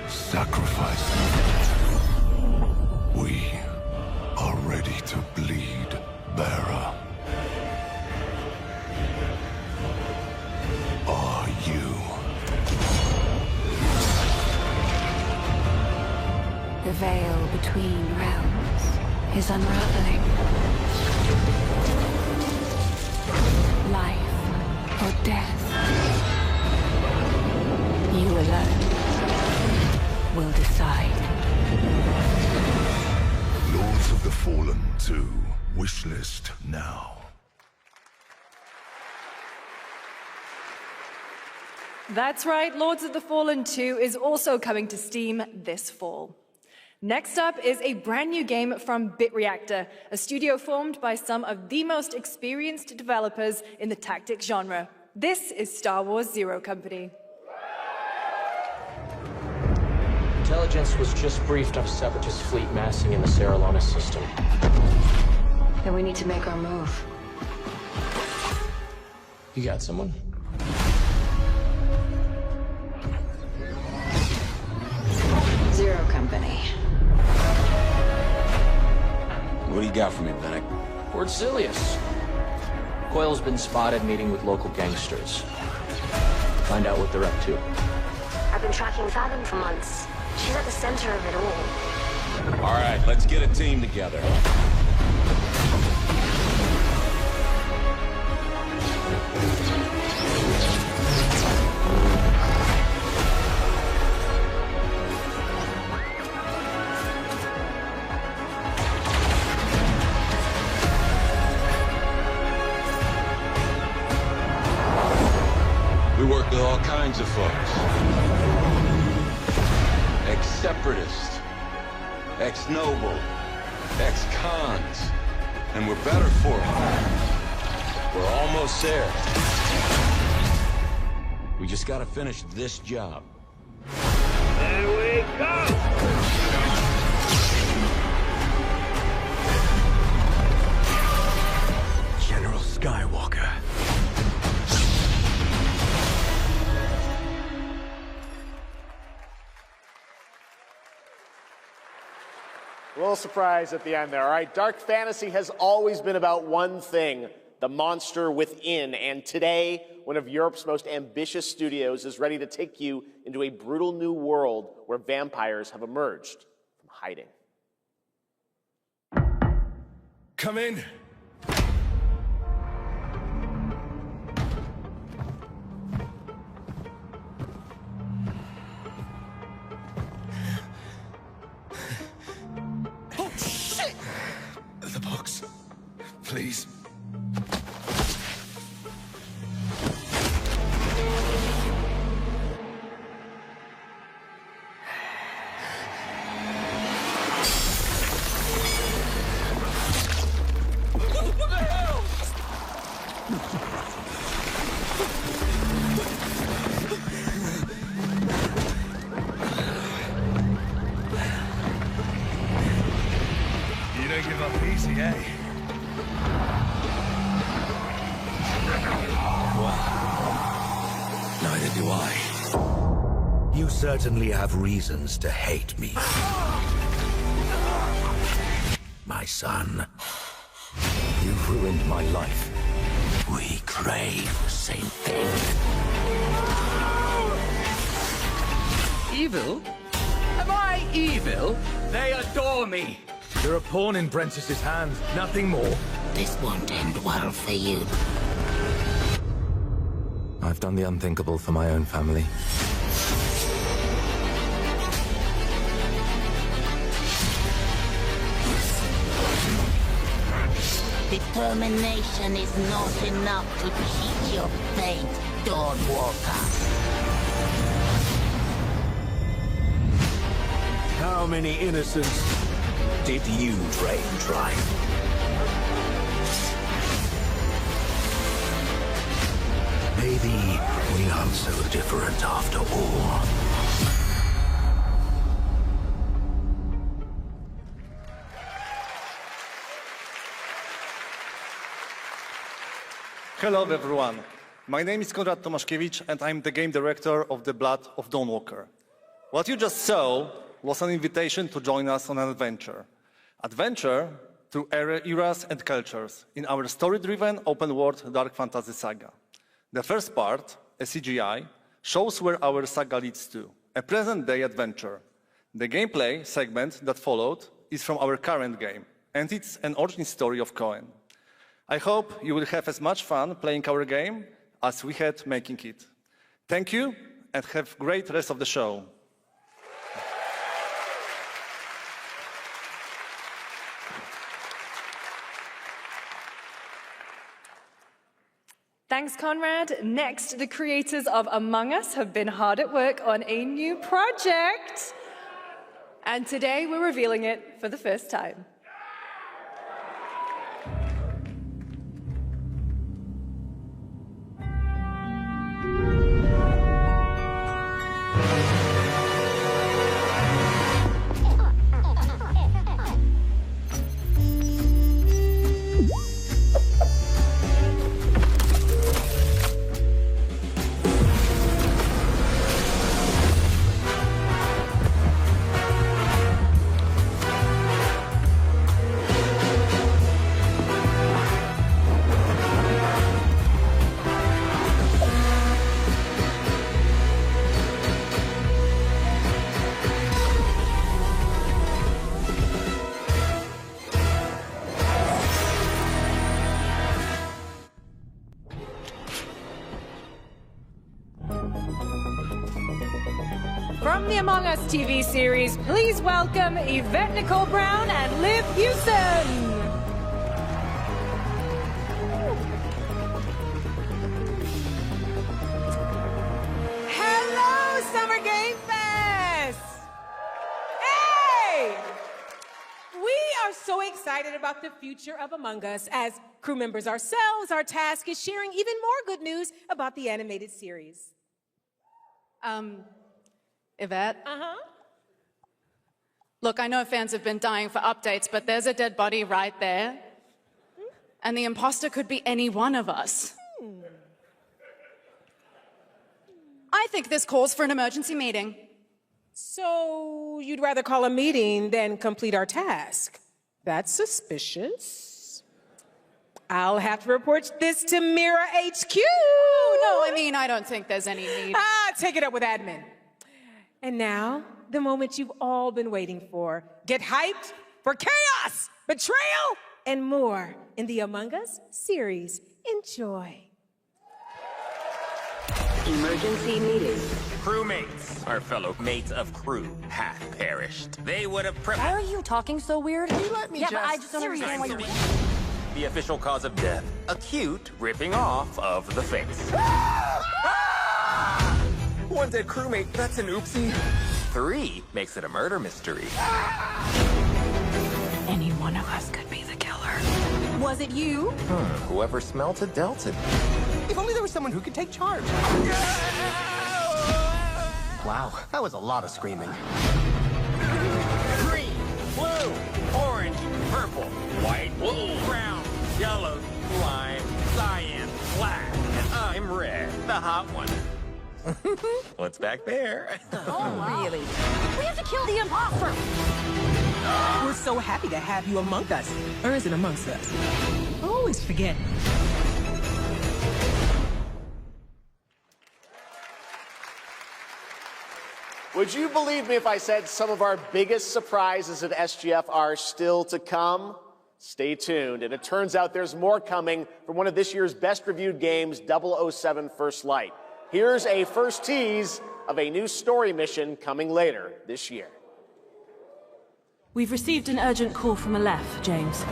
sacrifice. We are ready to bleed, Bearer. Are you? The veil between realms is unraveling. Life or death. You alone will decide. Lords of the Fallen 2. Wishlist now. That's right, Lords of the Fallen 2 is also coming to Steam this fall. Next up is a brand new game from BitReactor, a studio formed by some of the most experienced developers in the tactics genre. This is Star Wars Zero Company. Intelligence was just briefed of Separatist fleet massing in the Serralana system. Then we need to make our move. You got someone? Zero Company. What do you got for me, Fennec? Word Silius. Coil's been spotted meeting with local gangsters. Find out what they're up to. I've been tracking Fathom for months. She's at the center of it all. All right, let's get a team together. We work with all kinds of folks. Ex-separatists, ex-noble, ex-cons, and we're better for it. We're almost there. We just gotta finish this job. There we go! General Skywalker. A little surprise at the end there. All right, dark fantasy has always been about one thing, the monster within. And today, one of Europe's most ambitious studios is ready to take you into a brutal new world where vampires have emerged from hiding. Come in. Oh, shit! The box. Please. What the hell? You don't give up easy, eh? Well, neither do I. You certainly have reasons to hate me. My son, you've ruined my life. We crave the same thing. Evil? Am I evil? They adore me. You're a pawn in Brentiss's hands, nothing more. This won't end well for you. I've done the unthinkable for my own family. Determination is not enough to cheat your fate, Dawnwalker. How many innocents did you train dry? Maybe we aren't so different after all. Hello everyone. My name is Konrad Tomaszkiewicz and I'm the game director of The Blood of Dawnwalker. What you just saw was an invitation to join us on an adventure. Adventure through eras and cultures in our story-driven open-world dark fantasy saga. The first part, a CGI, shows where our saga leads to, a present-day adventure. The gameplay segment that followed is from our current game, and it's an origin story of Cohen. I hope you will have as much fun playing our game as we had making it. Thank you, and have a great rest of the show. Thanks, Conrad. Next, the creators of Among Us have been hard at work on a new project. And today we're revealing it for the first time. From the Among Us TV series, please welcome Yvette Nicole Brown and Liv Hewson. Hello, Summer Game Fest! Hey! We are so excited about the future of Among Us. As crew members ourselves, our task is sharing even more good news about the animated series. Yvette? Uh-huh. Look, I know fans have been dying for updates, but there's a dead body right there. And the imposter could be any one of us. I think this calls for an emergency meeting. So you'd rather call a meeting than complete our task? That's suspicious. I'll have to report this to Mira HQ. Oh, no, I mean, I don't think there's any need. Take it up with admin. And now, the moment you've all been waiting for. Get hyped for chaos, betrayal, and more in the Among Us series. Enjoy. Emergency meeting. Crewmates, our fellow mates of crew, have perished. They would have Why are you talking so weird? Can you let me but I just don't understand why you're... The official cause of death, acute ripping off of the face. One dead crewmate, that's an oopsie. 3 makes it a murder mystery. Any one of us could be the killer. Was it you? Whoever smelt it dealt it. If only there was someone who could take charge. Wow, that was a lot of screaming. Green, blue, orange, purple, white, brown, yellow, lime, cyan, black, and I'm red, the hot one. What's back there? Oh, really? We have to kill the imposter! We're so happy to have you among us. Or is it amongst us? I always forget. Would you believe me if I said some of our biggest surprises at SGF are still to come? Stay tuned. And it turns out there's more coming from one of this year's best reviewed games, 007 First Light. Here's a first tease of a new story mission coming later this year. We've received an urgent call from Aleph, James.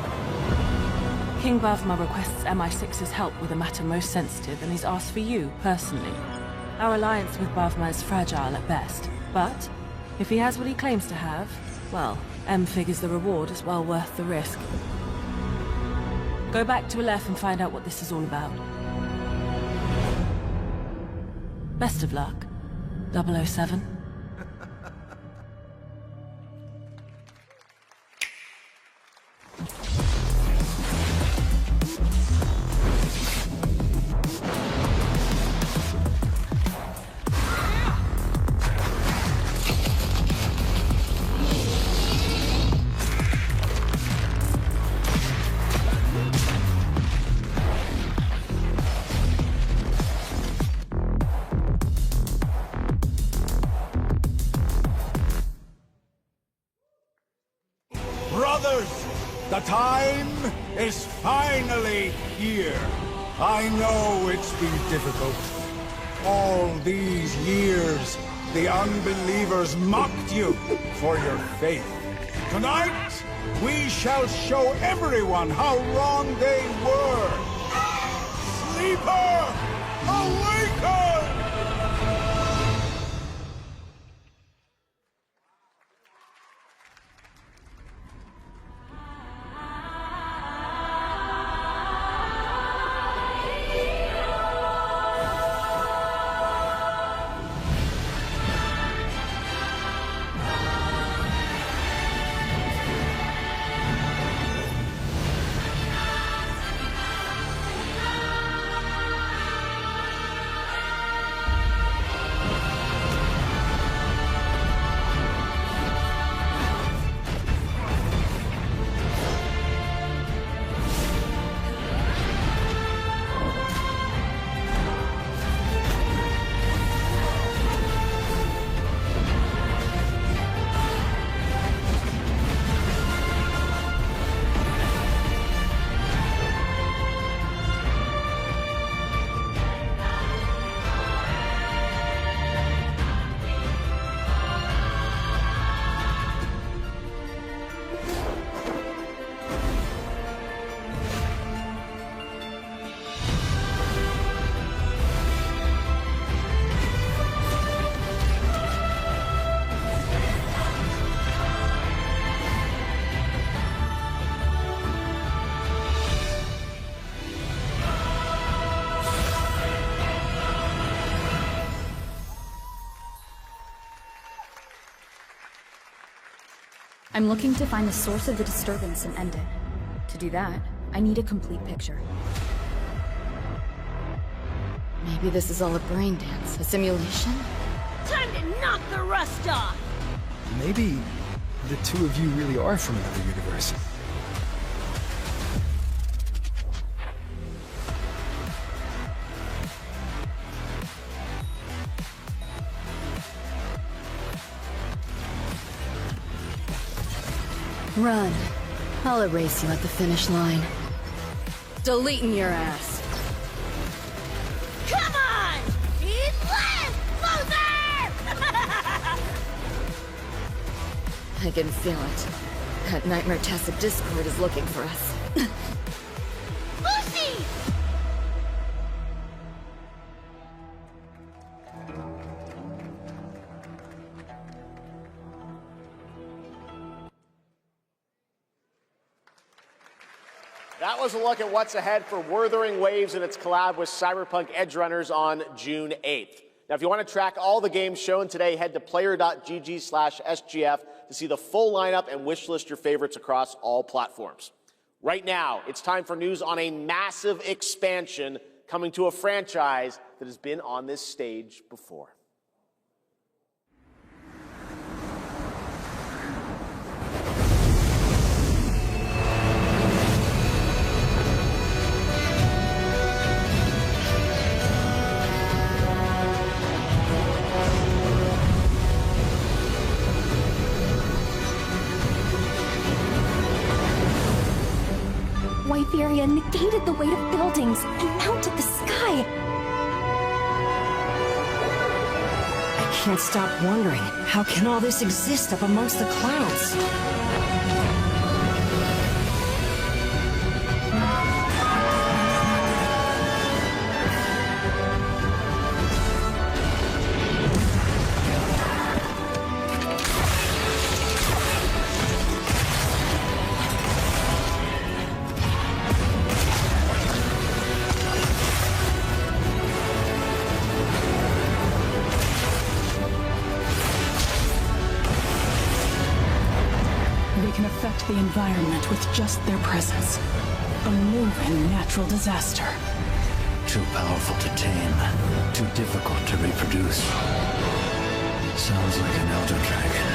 King Bavma requests MI6's help with a matter most sensitive, and he's asked for you, personally. Our alliance with Bavma is fragile at best, but If he has what he claims to have, well, M figures the reward is well worth the risk. Go back to Aleph and find out what this is all about. Best of luck, 007. Brothers, the time is finally here. I know it's been difficult. All these years, the unbelievers mocked you for your faith. Tonight, we shall show everyone how wrong they were. Sleeper, awaken! I'm looking to find the source of the disturbance and end it. To do that, I need a complete picture. Maybe this is all a brain dance, a simulation? Time to knock the rust off! Maybe the two of you really are from another universe. Run. I'll erase you at the finish line. Deleting your ass. Come on! Eat less! Loser! I can feel it. That Nightmare Tacit Discord is looking for us. Lucy! That was a look at what's ahead for Wuthering Waves and its collab with Cyberpunk Edgerunners on June 8th. Now, if you want to track all the games shown today, head to player.gg/SGF to see the full lineup and wishlist your favorites across all platforms. Right now, it's time for news on a massive expansion coming to a franchise that has been on this stage before. Wytheria negated the weight of buildings and mounted the sky. I can't stop wondering, how can all this exist up amongst the clouds? affect the environment with just their presence. A moving natural disaster. Too powerful to tame. Too difficult to reproduce. Sounds like an elder dragon.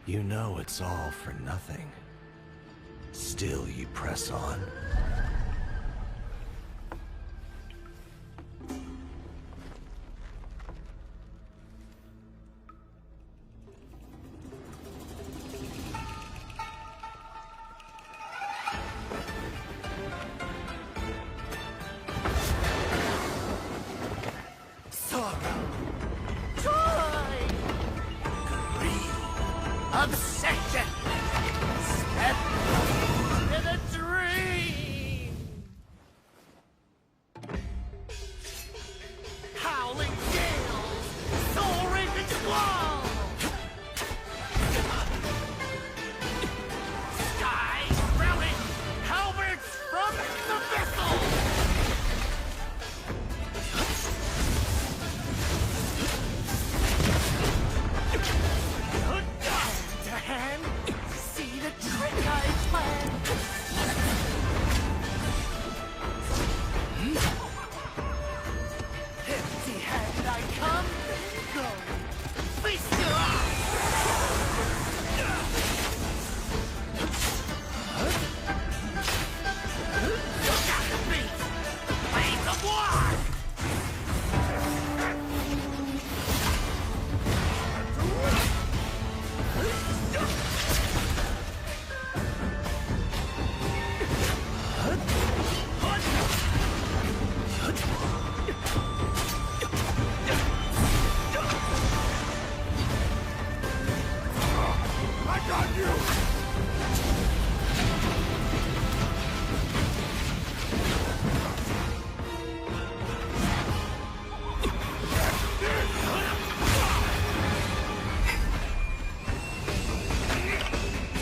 You know it's all for nothing. Still you press on. Obsession! Step in a dream! Howling gales! Soaring squall! Sky swelling! Halberds from the vessel! Hand, see the trick I planned. Empty hand I come, go. Feast your eyes. Look at the beat. Blaze of war.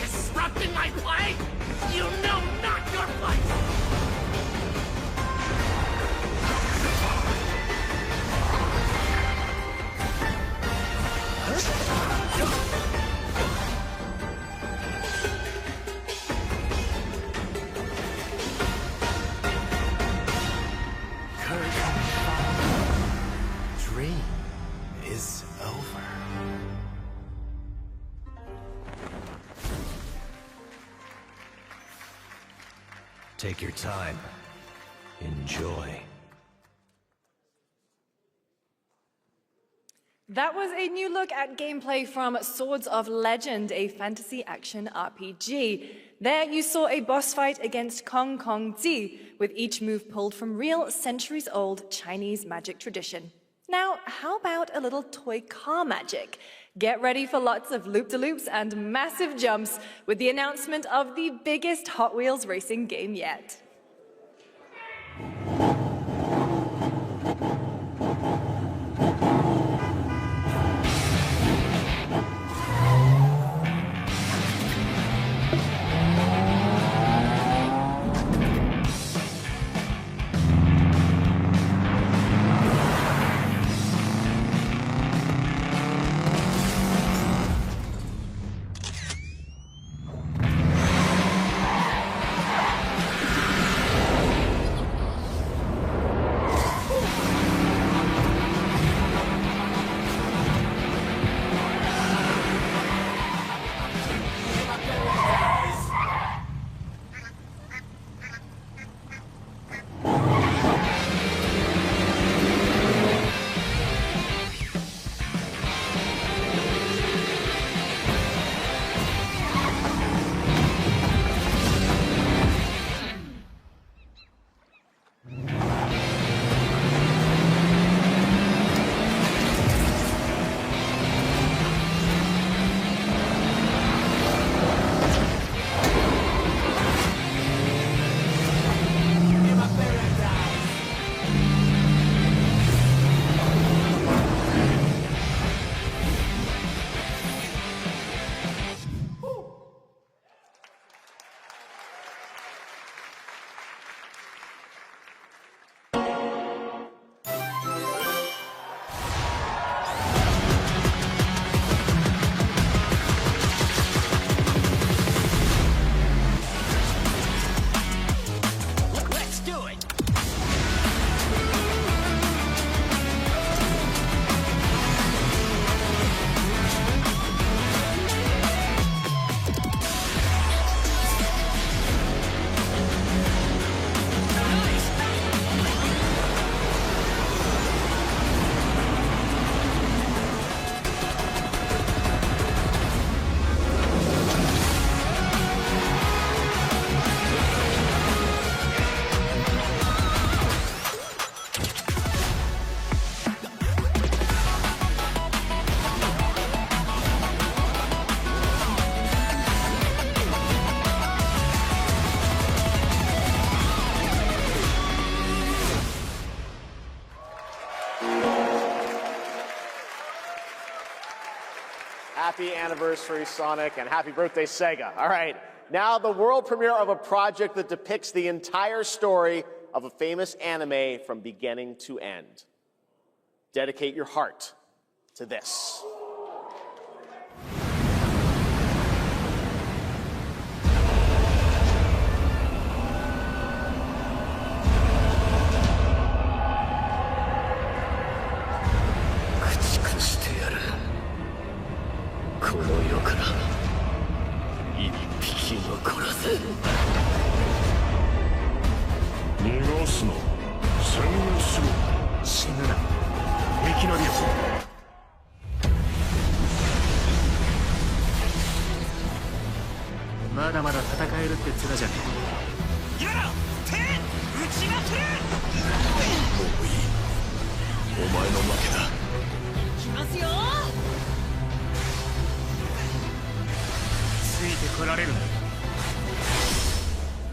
Disrupting my play? You know not your place! Dream is over. Take your time. Enjoy. That was a new look at gameplay from Swords of Legend, a fantasy action RPG. There you saw a boss fight against Kong Kong Zi, with each move pulled from real centuries-old Chinese magic tradition. Now, how about a little toy car magic? Get ready for lots of loop-de-loops and massive jumps with the announcement of the biggest Hot Wheels racing game yet. Happy anniversary, Sonic, and happy birthday, Sega. All right, now the world premiere of a project that depicts the entire story of a famous anime from beginning to end. Dedicate your heart to this.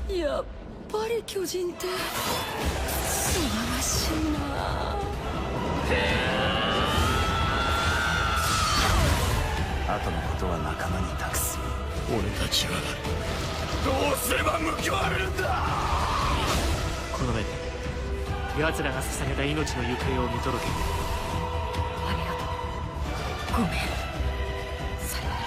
やっぱり巨人って素晴らしいな。後のことは仲間に託す。俺たちはどうすれば報われるんだ。この目で奴らが捧げた命の行方を見届ける。ありがとう。ごめん。さよなら。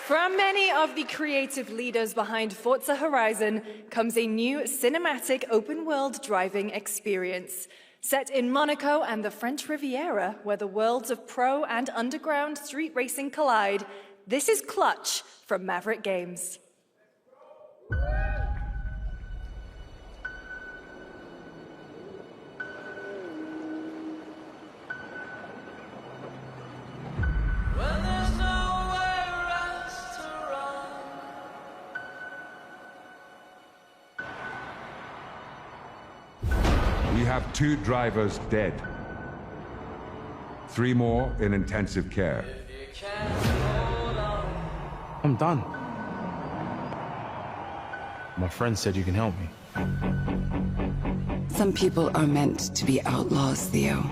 From many of the creative leaders behind Forza Horizon comes a new cinematic open-world driving experience. Set in Monaco and the French Riviera, where the worlds of pro and underground street racing collide, this is Clutch from Maverick Games. We have 2 drivers dead. 3 more in intensive care. I'm done. My friend said you can help me. Some people are meant to be outlaws, Theo.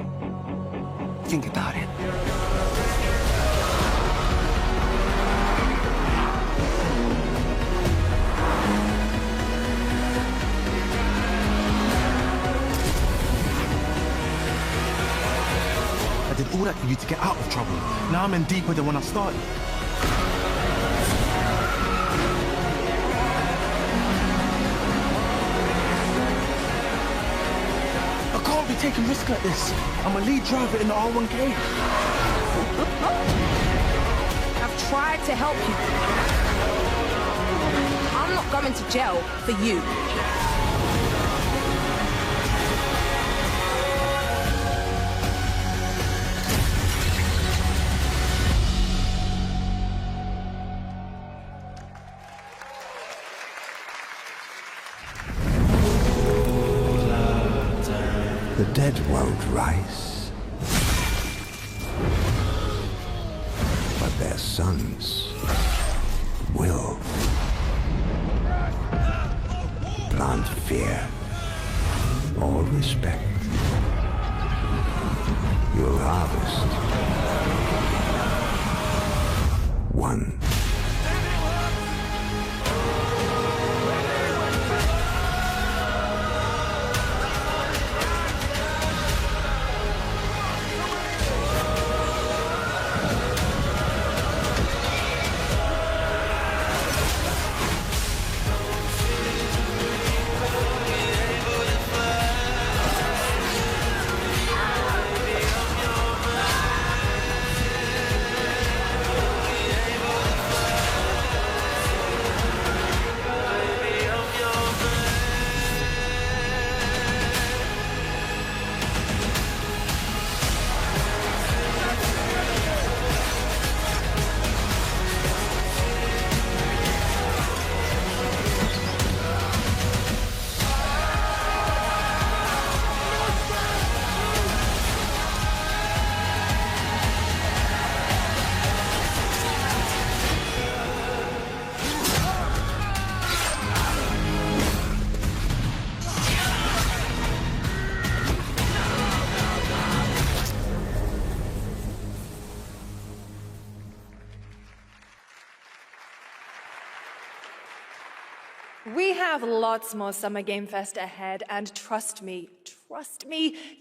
Think about it. I did all that for you to get out of trouble. Now I'm in deeper than when I started. I can't be taking risks like this. I'm a lead driver in the R1K. I've tried to help you. I'm not going to jail for you. The dead won't rise, but their sons will. Plant fear or respect. You'll harvest one. We have lots more Summer Game Fest ahead, and trust me,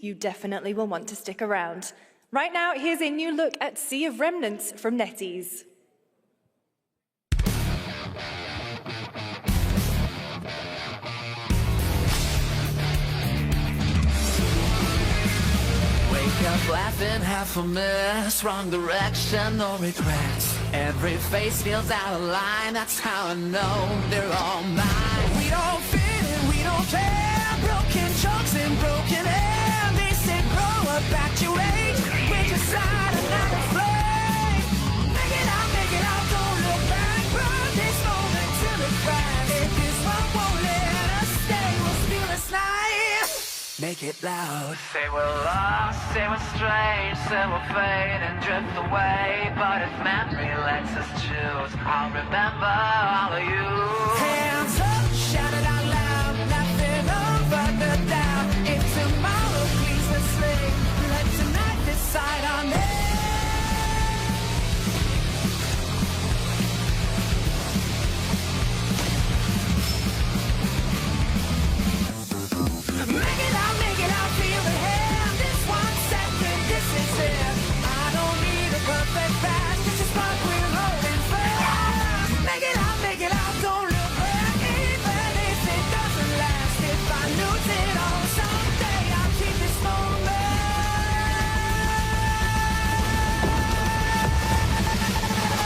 you definitely will want to stick around. Right now, here's a new look at Sea of Remnants from NetEase. Wake up laughing, half a mess, wrong direction, no regrets. Every face feels out of line, that's how I know they're all mine. We don't fit in, we don't care, broken jokes and broken air. They say grow up at your age, with your side and not a flame. Make it out, don't look back, run this moment till it's back. If this one won't let us stay, we'll steal this night. Make it loud. Say we're lost, say we're strange, say we'll fade and drift away. But if memory lets us choose, I'll remember all of you. Hands up, shout it out loud, nothing over the doubt. If tomorrow please us sleep, let tonight decide on it. Make it out, feel the hand. This 1 second, this is it. I don't need a perfect pass, this is what we're holding fast. Make it out, don't look back, even if it doesn't last. If I lose it all someday, I'll keep this moment.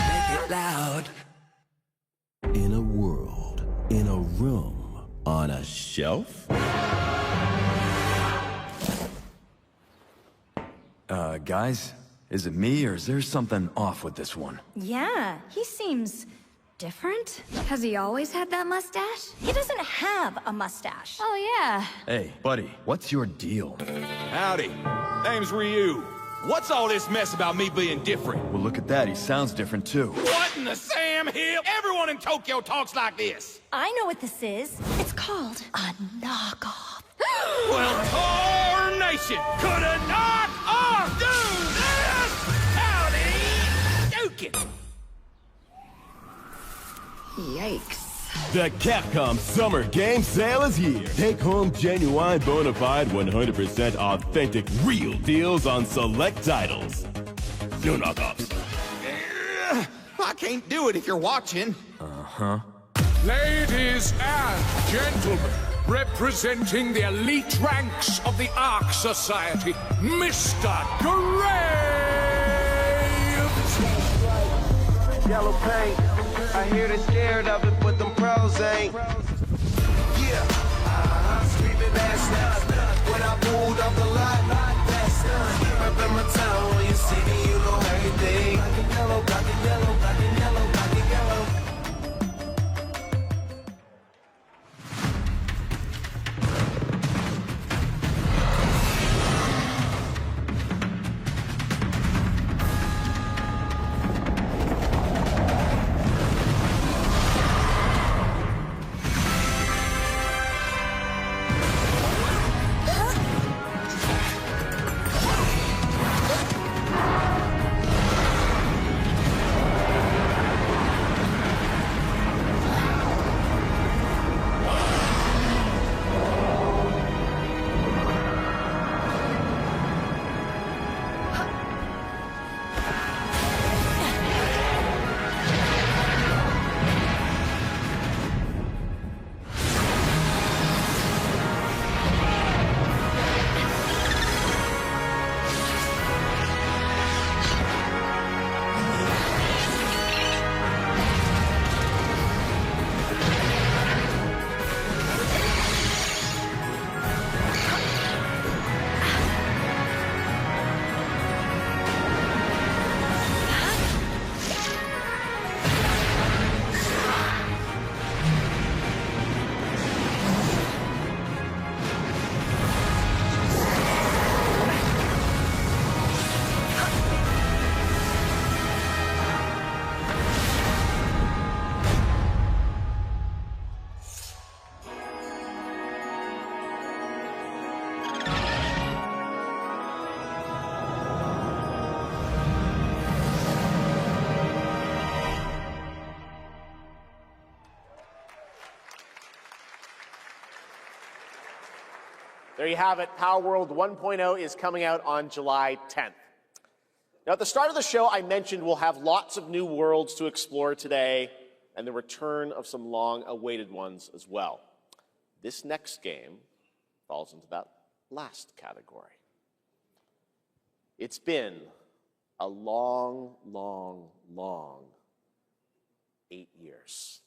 Make it loud. In a world, in a room, on a shelf? Guys, is it me or is there something off with this one? Yeah, he seems different. Has he always had that mustache? He doesn't have a mustache. Oh, yeah. Hey, buddy, what's your deal? Howdy. Name's Ryu. What's all this mess about me being different? Well, look at that. He sounds different, too. What in the Sam Hill? Everyone in Tokyo talks like this. I know what this is. It's called a knockoff. Well, Tornation could a knock off do this? Howdy, Dukin. Yikes. The Capcom Summer Game Sale is here. Take home genuine, bona fide, 100% authentic, real deals on select titles. No knockoffs. I can't do it if you're watching. Uh-huh. Ladies and gentlemen, representing the elite ranks of the Ark Society, Mr. Graves! Yellow paint, I hear they're scared of it, but them pros ain't. Yeah, screaming ass nuts. When I pulled off the lot, that's done. Up in my town, when you see me, you know everything. Black and yellow, black and yellow, black and yellow, black and yellow. There you have it. Power World 1.0 is coming out on July 10th. Now, at the start of the show, I mentioned we'll have lots of new worlds to explore today and the return of some long-awaited ones as well. This next game falls into that last category. It's been a long, long, long 8 years.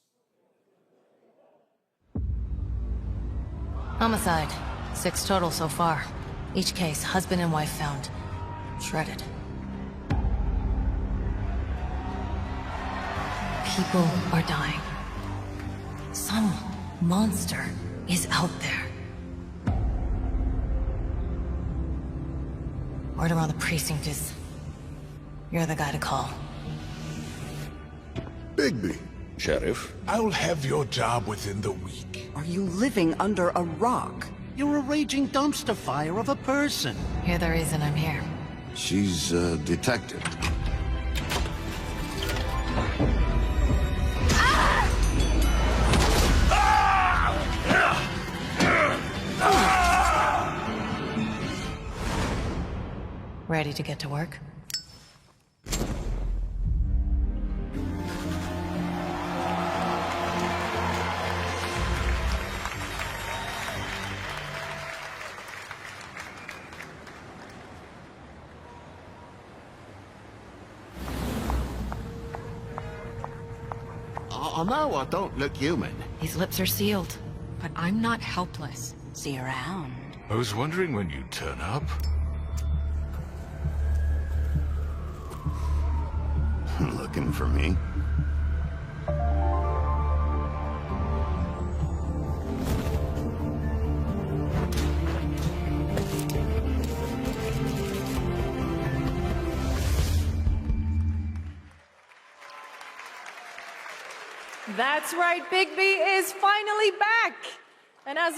Homicide. 6 total so far. Each case, husband and wife found. Shredded. People are dying. Some monster is out there. Word around the precinct is you're the guy to call. Bigby. Sheriff? I'll have your job within the week. Are you living under a rock? You're a raging dumpster fire of a person. You're the reason I'm here. She's a detective. Ready to get to work? I know I don't look human. These lips are sealed, but I'm not helpless. See you around. I was wondering when you'd turn up. Looking for me? That's right, Bigby is finally back! And as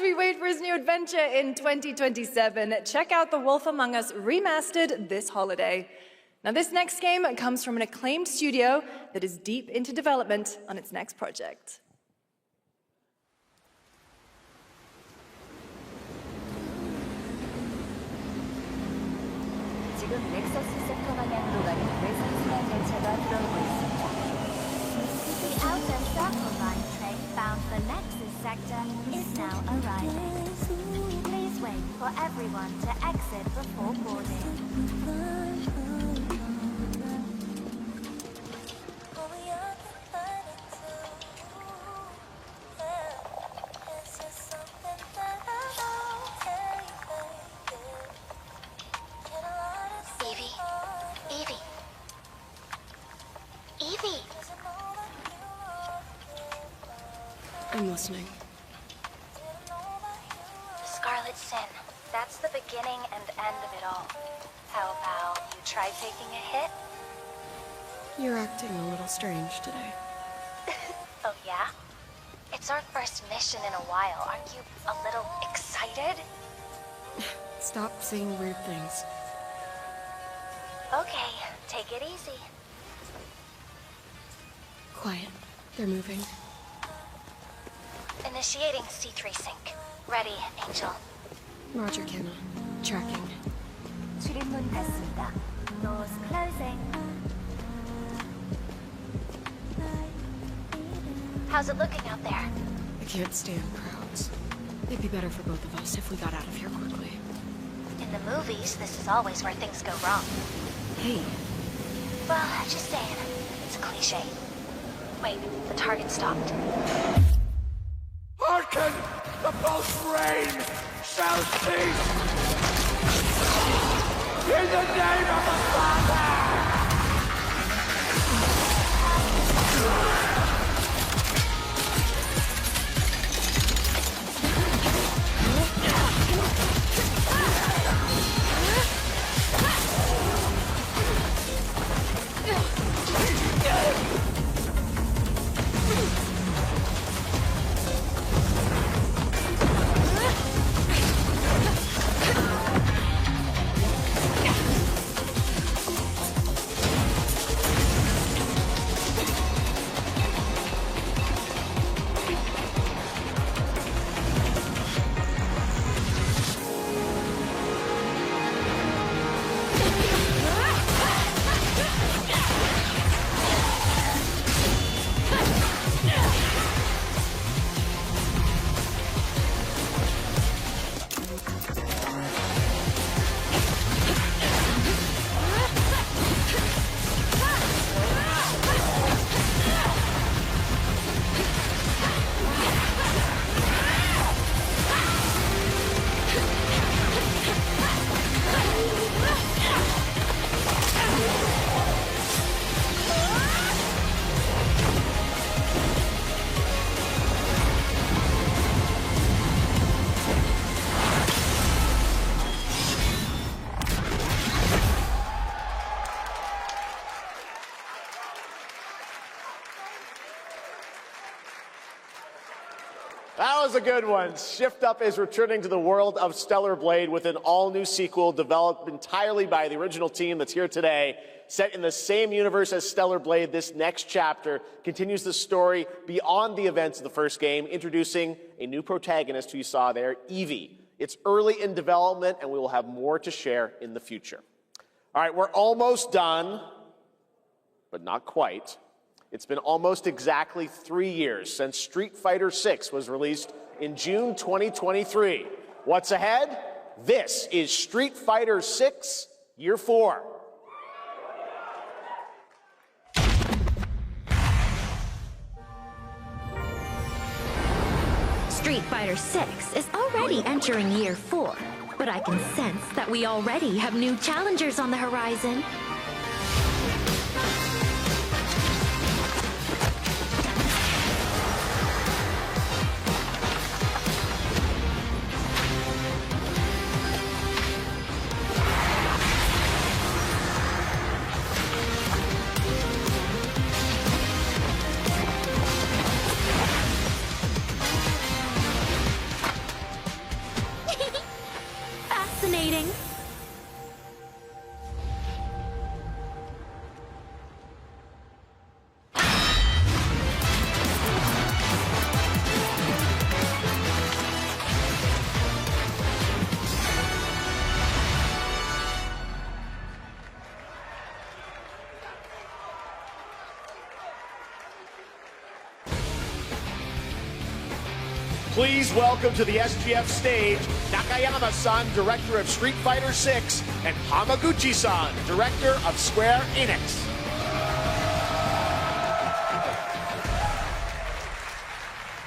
we wait for his new adventure in 2027, check out The Wolf Among Us Remastered this holiday. Now, this next game comes from an acclaimed studio that is deep into development on its next project. 지금 넥서스 섹터 방향으로 가는 외선 순환 열차가 들어오고 있습니다. The outer Circle Line train bound for Nexus sector is now arriving. Please wait for everyone to exit before boarding. I'm listening. Scarlet Sin. That's the beginning and end of it all. How about you try taking a hit? You're acting a little strange today. Oh yeah? It's our first mission in a while. Aren't you a little excited? Stop saying weird things. Okay, take it easy. Quiet. They're moving. Initiating C3 sync. Ready, Angel. Roger, Kenna. Tracking. 출입문 닫습니다. Doors closing. How's it looking out there? I can't stand crowds. It'd be better for both of us if we got out of here quickly. In the movies, this is always where things go wrong. Hey. Well, just saying. It's a cliche. Wait, the target stopped. Hearken! The pulse rain shall cease! In the name of the Father! That was a good one. Shift Up is returning to the world of Stellar Blade with an all-new sequel developed entirely by the original team that's here today. Set in the same universe as Stellar Blade, this next chapter continues the story beyond the events of the first game, introducing a new protagonist who you saw there, Evie. It's early in development, and we will have more to share in the future. All right, we're almost done, but not quite. It's been almost exactly 3 years since Street Fighter VI was released in June 2023. What's ahead? This is Street Fighter VI Year 4. Street Fighter VI is already entering Year 4, but I can sense that we already have new challengers on the horizon. Fascinating. Please welcome to the SGF stage, Nakayama-san, director of Street Fighter VI, and Hamaguchi-san, director of Square Enix.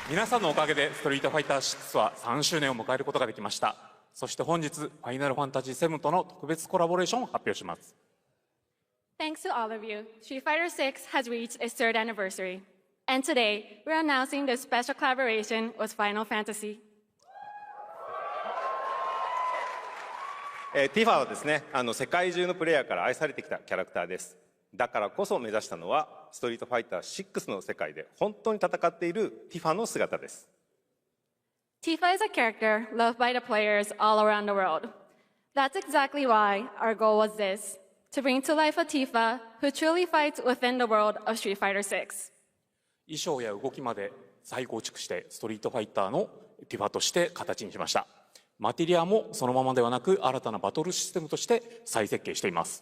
皆さんのおかげでストリートファイター6は3周年を迎えることができました。そして本日、ファイナルファンタジー7との特別コラボレーションを発表します。Thanks to all of you, Street Fighter VI has reached its 3rd anniversary. And today, we're announcing this special collaboration with Final Fantasy. ティファはですね、世界中のプレイヤーから愛されてきたキャラクターです。だからこそ目指したのは、ストリートファイター6の世界で本当に戦っているティファの姿です。Tifa is a character loved by the players all around the world. That's exactly why our goal was this, to bring to life a Tifa who truly fights within the world of Street Fighter VI. 衣装や動きまで再構築してストリートファイターのティファとして形にしました。マテリアもそのままではなく新たなバトルシステムとして再設計しています。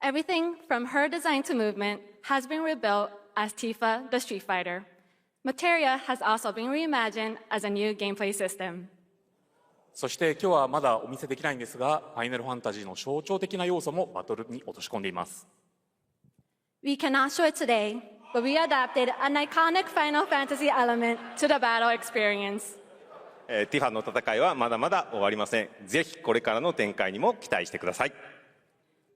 Everything from her design to movement has been rebuilt as Tifa the Street Fighter. Materia has also been reimagined as a new gameplay system. そして今日はまだお見せできないんですが、ファイナルファンタジーの象徴的な要素もバトルに落とし込んでいます。We cannot show it today, but we adapted an iconic Final Fantasy element to the battle experience. ティファの戦いはまだまだ終わりません。ぜひこれからの展開にも期待してください。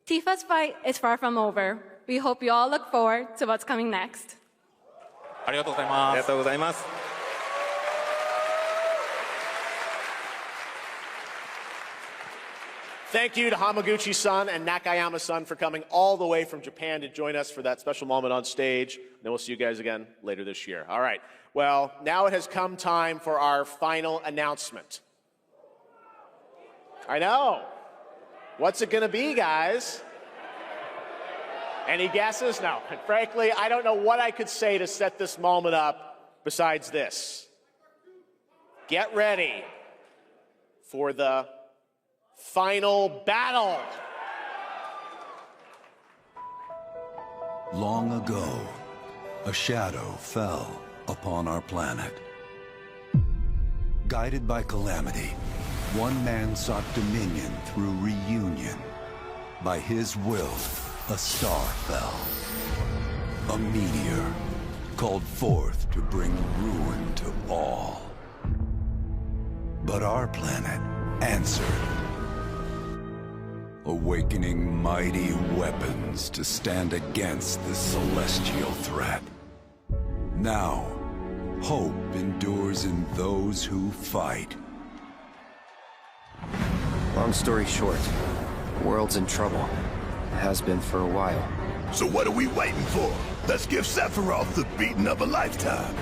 Tifa's fight is far from over. We hope you all look forward to what's coming next. ありがとうございます。ありがとうございます。Thank you to Hamaguchi-san and Nakayama-san for coming all the way from Japan to join us for that special moment on stage. Then we'll see you guys again later this year. All right. Well, now it has come time for our final announcement. I know. What's it going to be, guys? Any guesses? No. And frankly, I don't know what I could say to set this moment up besides this. Get ready for the final battle. Long ago, a shadow fell upon our planet. Guided by calamity, one man sought dominion through reunion. By his will, a star fell. A meteor called forth to bring ruin to all. But our planet answered, awakening mighty weapons to stand against this celestial threat. Now, hope endures in those who fight. Long story short, the world's in trouble. Has been for a while. So what are we waiting for? Let's give Sephiroth the beating of a lifetime.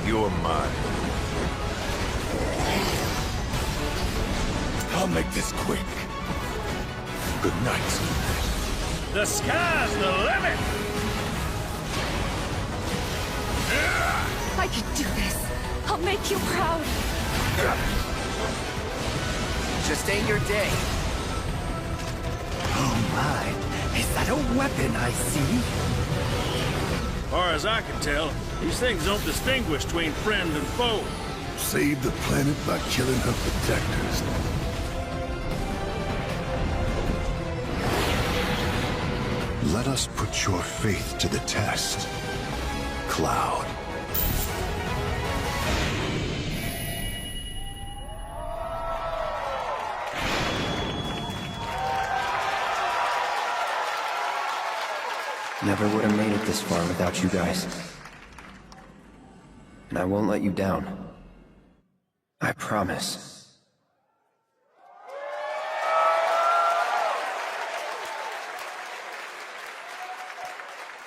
You're mine. I'll make this quick. Good night. The sky's the limit! I can do this. I'll make you proud. Just ain't your day. Oh my, is that a weapon I see? As far as I can tell, these things don't distinguish between friend and foe. Save the planet by killing her protectors. Let us put your faith to the test, Cloud. Never would have made it this far without you guys. And I won't let you down. I promise.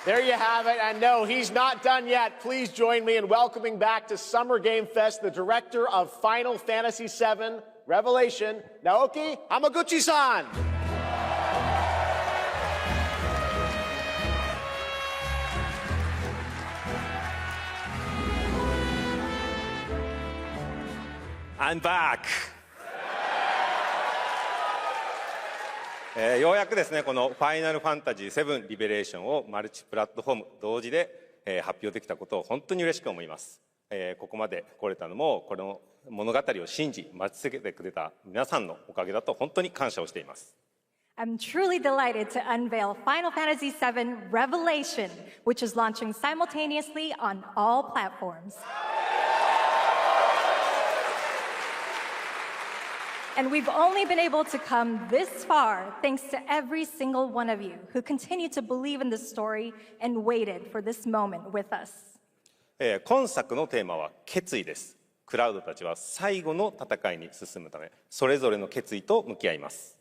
There you have it, and no, he's not done yet. Please join me in welcoming back to Summer Game Fest the director of Final Fantasy VII Revelation, Naoki Hamaguchi-san. I'm back! ようやくですね、このファイナルファンタジー7リベレーションをマルチプラットフォーム同時で、発表できたことを本当に嬉しく思います。ここまで来れたのも、この物語を信じ、待ち続けてくれた皆さんのおかげだと本当に感謝をしています。I'm truly delighted to unveil Final Fantasy VII Revelation, which is launching simultaneously on all platforms. And we've only been able to come this far thanks to every single one of you who continue to believe in this story and waited for this moment with us. 今作のテーマは決意です。クラウドたちは最後の戦いに進むため、それぞれの決意と向き合います。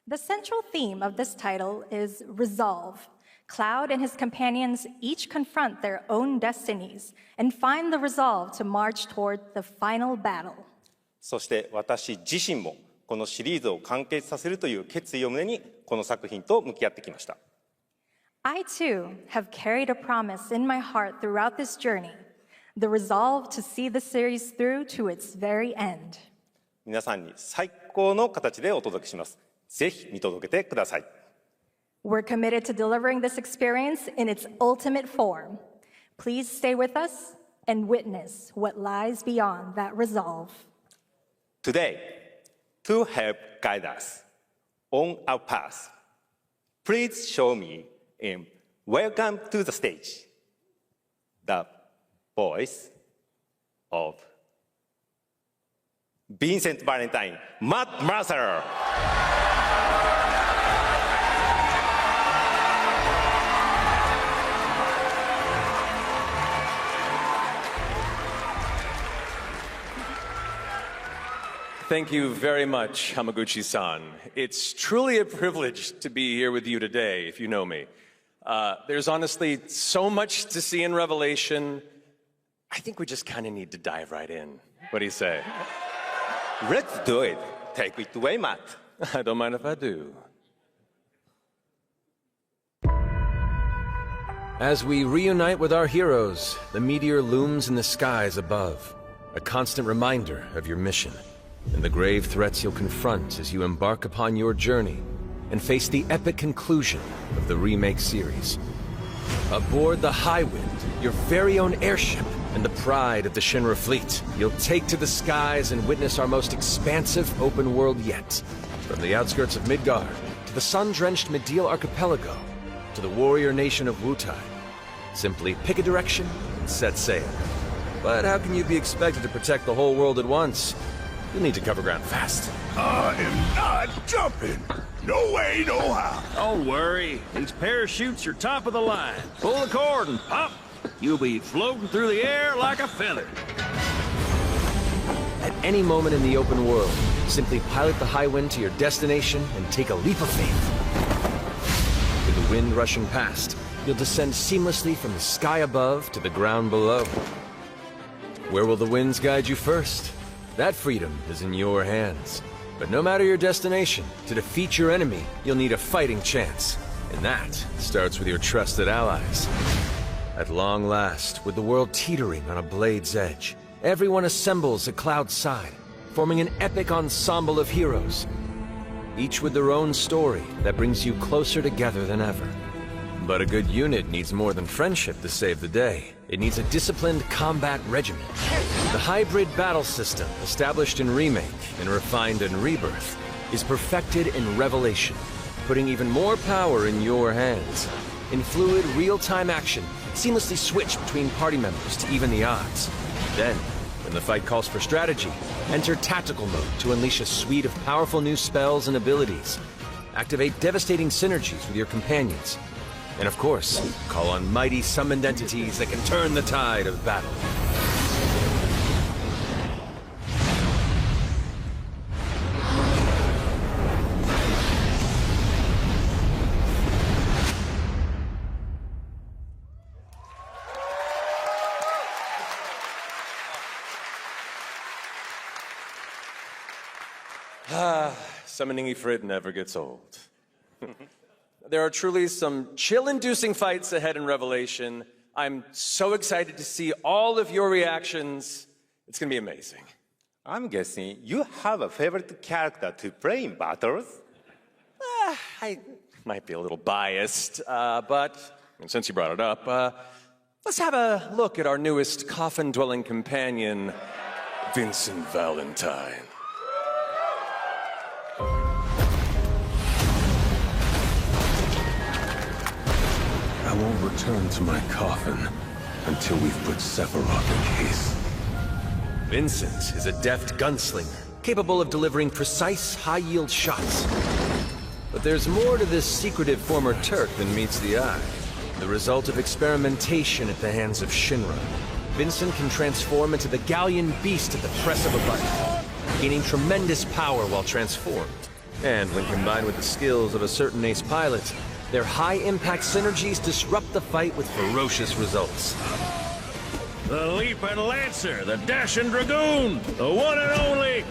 The central theme of this title is resolve. Cloud and his companions each confront their own destinies and find the resolve to march toward the final battle. そして私自身もこのシリーズを完結させるという決意を胸にこの作品と向き合ってきました。I too have carried a promise in my heart throughout this journey, the resolve to see the series through to its very end. 皆さんに最高の形でお届けします。ぜひ見届けてください。We're committed to delivering this experience in its ultimate form. Please stay with us and witness what lies beyond that resolve. Today, to help guide us on our path, please show me and welcome to the stage the voice of Vincent Valentine, Matt Mercer. Thank you very much, Hamaguchi-san. It's truly a privilege to be here with you today, if you know me. There's honestly so much to see in Revelation. I think we just kind of need to dive right in. What do you say? Let's do it. Take it away, Matt. I don't mind if I do. As we reunite with our heroes, the meteor looms in the skies above, a constant reminder of your mission and the grave threats you'll confront as you embark upon your journey and face the epic conclusion of the remake series. Aboard the Highwind, your very own airship and the pride of the Shinra fleet, you'll take to the skies and witness our most expansive open world yet. From the outskirts of Midgard, to the sun-drenched Mideel Archipelago, to the warrior nation of Wutai. Simply pick a direction and set sail. But how can you be expected to protect the whole world at once? You'll need to cover ground fast. I am not jumping. No way, no how. Don't worry. These parachutes are top of the line. Pull the cord and pop. You'll be floating through the air like a feather. At any moment in the open world, simply pilot the Highwind to your destination and take a leap of faith. With the wind rushing past, you'll descend seamlessly from the sky above to the ground below. Where will the winds guide you first? That freedom is in your hands. But no matter your destination, to defeat your enemy, you'll need a fighting chance. And that starts with your trusted allies. At long last, with the world teetering on a blade's edge, everyone assembles at Cloud's side, forming an epic ensemble of heroes, each with their own story that brings you closer together than ever. But a good unit needs more than friendship to save the day. It needs a disciplined combat regimen. The hybrid battle system, established in Remake and refined in Rebirth, is perfected in Revelation, putting even more power in your hands. In fluid, real-time action, seamlessly switch between party members to even the odds. Then, when the fight calls for strategy, enter tactical mode to unleash a suite of powerful new spells and abilities. Activate devastating synergies with your companions. And of course, call on mighty summoned entities that can turn the tide of battle. Summoning Ifrit never gets old. There are truly some chill-inducing fights ahead in Revelation. I'm so excited to see all of your reactions. It's gonna be amazing. I'm guessing you have a favorite character to play in battles? I might be a little biased, but since you brought it up, let's have a look at our newest coffin-dwelling companion, Vincent Valentine. I won't return to my coffin until we've put Sephiroth in case. Vincent is a deft gunslinger, capable of delivering precise, high-yield shots. But there's more to this secretive former Turk than meets the eye. The result of experimentation at the hands of Shinra. Vincent can transform into the Galleon Beast at the press of a button, gaining tremendous power while transformed. And when combined with the skills of a certain ace pilot, their high-impact synergies disrupt the fight with ferocious results. The Leaping Lancer, the Dashing Dragoon, the one and only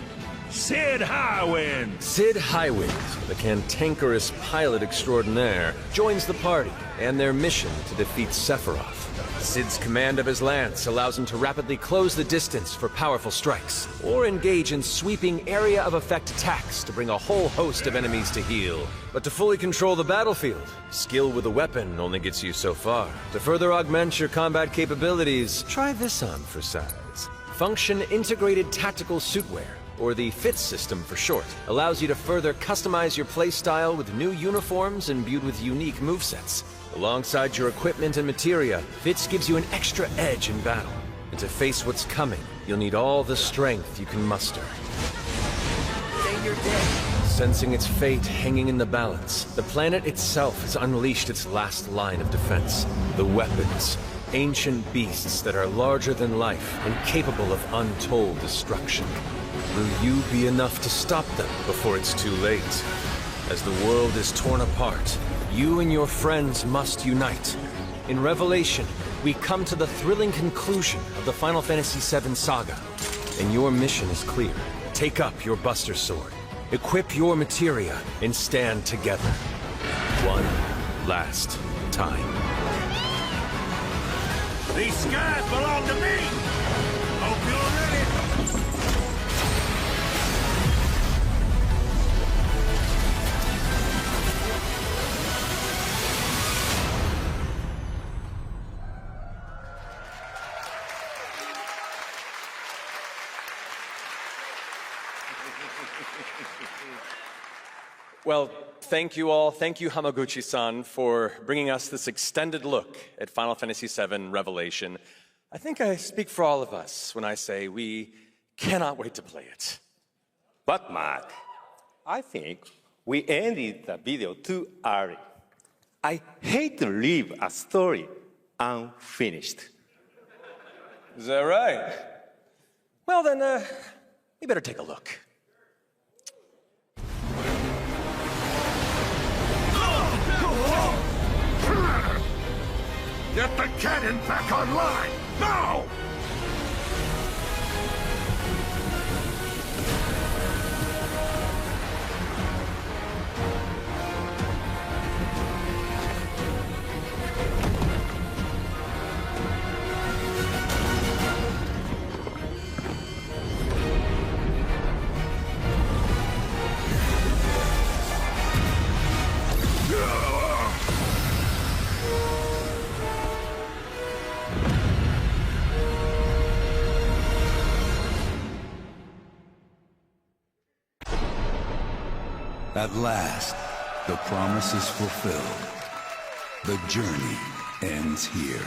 Sid Highwind. Sid Highwind, the cantankerous pilot extraordinaire, joins the party and their mission to defeat Sephiroth. Sid's command of his lance allows him to rapidly close the distance for powerful strikes, or engage in sweeping area of effect attacks to bring a whole host of enemies to heel. But to fully control the battlefield, skill with a weapon only gets you so far. To further augment your combat capabilities, try this on for size. Function Integrated Tactical Suitwear, or the FITS system for short, allows you to further customize your playstyle with new uniforms imbued with unique movesets. Alongside your equipment and materia, FITS gives you an extra edge in battle. And to face what's coming, you'll need all the strength you can muster. Say you're dead. Sensing its fate hanging in the balance, the planet itself has unleashed its last line of defense. The weapons. Ancient beasts that are larger than life and capable of untold destruction. Will you be enough to stop them before it's too late? As the world is torn apart, you and your friends must unite. In Revelation, we come to the thrilling conclusion of the Final Fantasy VII saga. And your mission is clear. Take up your Buster Sword, equip your materia, and stand together. One last time. These skies belong to me! Hope you're ready! Well, thank you all. Thank you, Hamaguchi-san, for bringing us this extended look at Final Fantasy VII Revelation. I think I speak for all of us when I say we cannot wait to play it. But, Mark, I think we ended the video too early. I hate to leave a story unfinished. Is that right? Well, then, we better take a look. Get the cannon back online, now! At last, the promise is fulfilled. The journey ends here.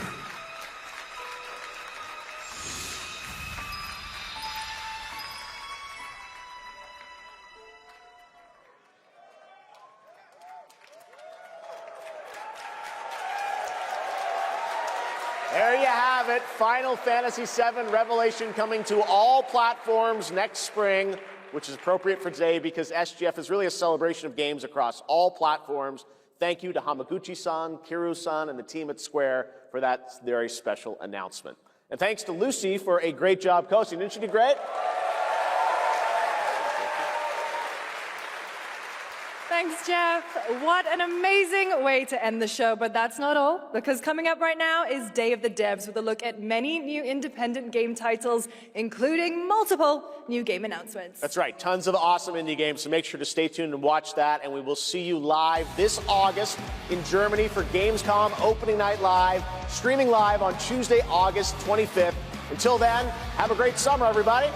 There you have it. Final Fantasy VII Revelation coming to all platforms next spring, which is appropriate for today because SGF is really a celebration of games across all platforms. Thank you to Hamaguchi-san, Kiru-san, and the team at Square for that very special announcement. And thanks to Lucy for a great job coaching. Didn't she do great? Thanks, Jeff. What an amazing way to end the show, but that's not all, because coming up right now is Day of the Devs with a look at many new independent game titles, including multiple new game announcements. That's right, tons of awesome indie games, so make sure to stay tuned and watch that, and we will see you live this August in Germany for Gamescom Opening Night Live, streaming live on Tuesday, August 25th. Until then, have a great summer, everybody.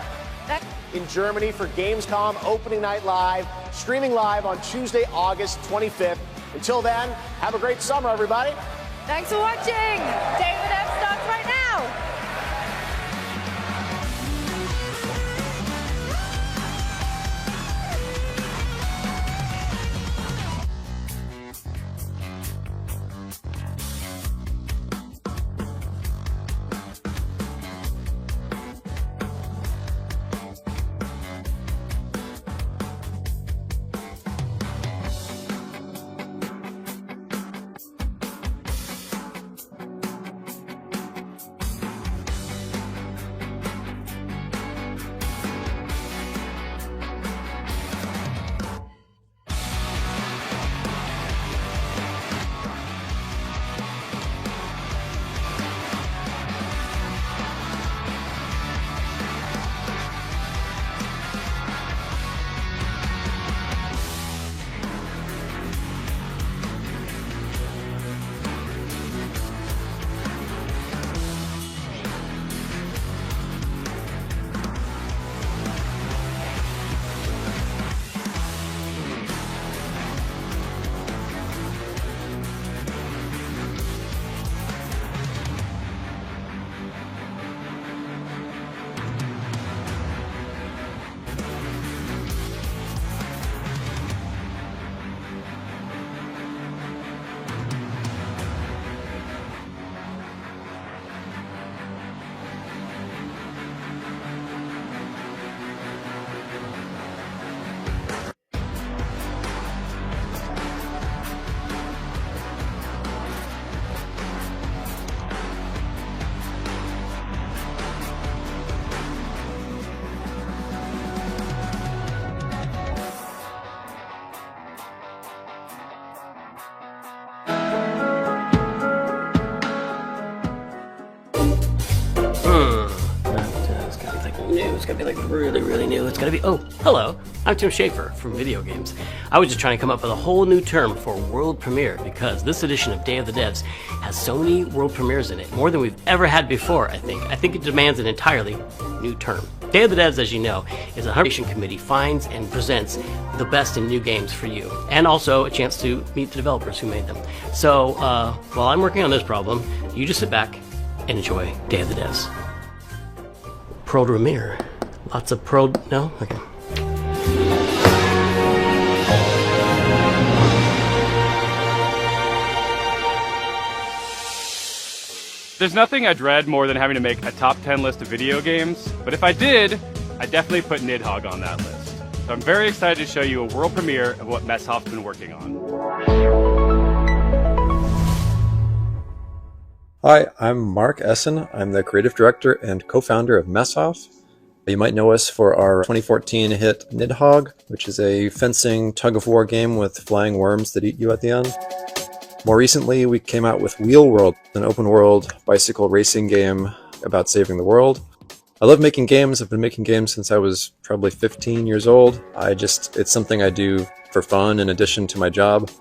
In Germany for Gamescom Opening Night Live, streaming live on Tuesday, August 25th. Until then, have a great summer, everybody. Thanks for watching. Day of the Devs starts right now. It's gotta be like really, really new. It's gotta be, oh, hello, I'm Tim Schafer from Video Games. I was just trying to come up with a whole new term for world premiere because this edition of Day of the Devs has so many world premieres in it, more than we've ever had before, I think. I think it demands an entirely new term. Day of the Devs, as you know, is a curation committee finds and presents the best in new games for you, and also a chance to meet the developers who made them. So, while I'm working on this problem, you just sit back and enjoy Day of the Devs. Pro premiere. Lots of pro... No? Okay. There's nothing I dread more than having to make a top 10 list of video games, but if I did, I'd definitely put Nidhogg on that list. So I'm very excited to show you a world premiere of what Messhoff's been working on. Hi, I'm Mark Essen. I'm the creative director and co-founder of Messhoff. You might know us for our 2014 hit Nidhogg, which is a fencing tug-of-war game with flying worms that eat you at the end. More recently, we came out with Wheel World, an open-world bicycle racing game about saving the world. I love making games. I've been making games since I was probably 15 years old. It's something I do for fun in addition to my job.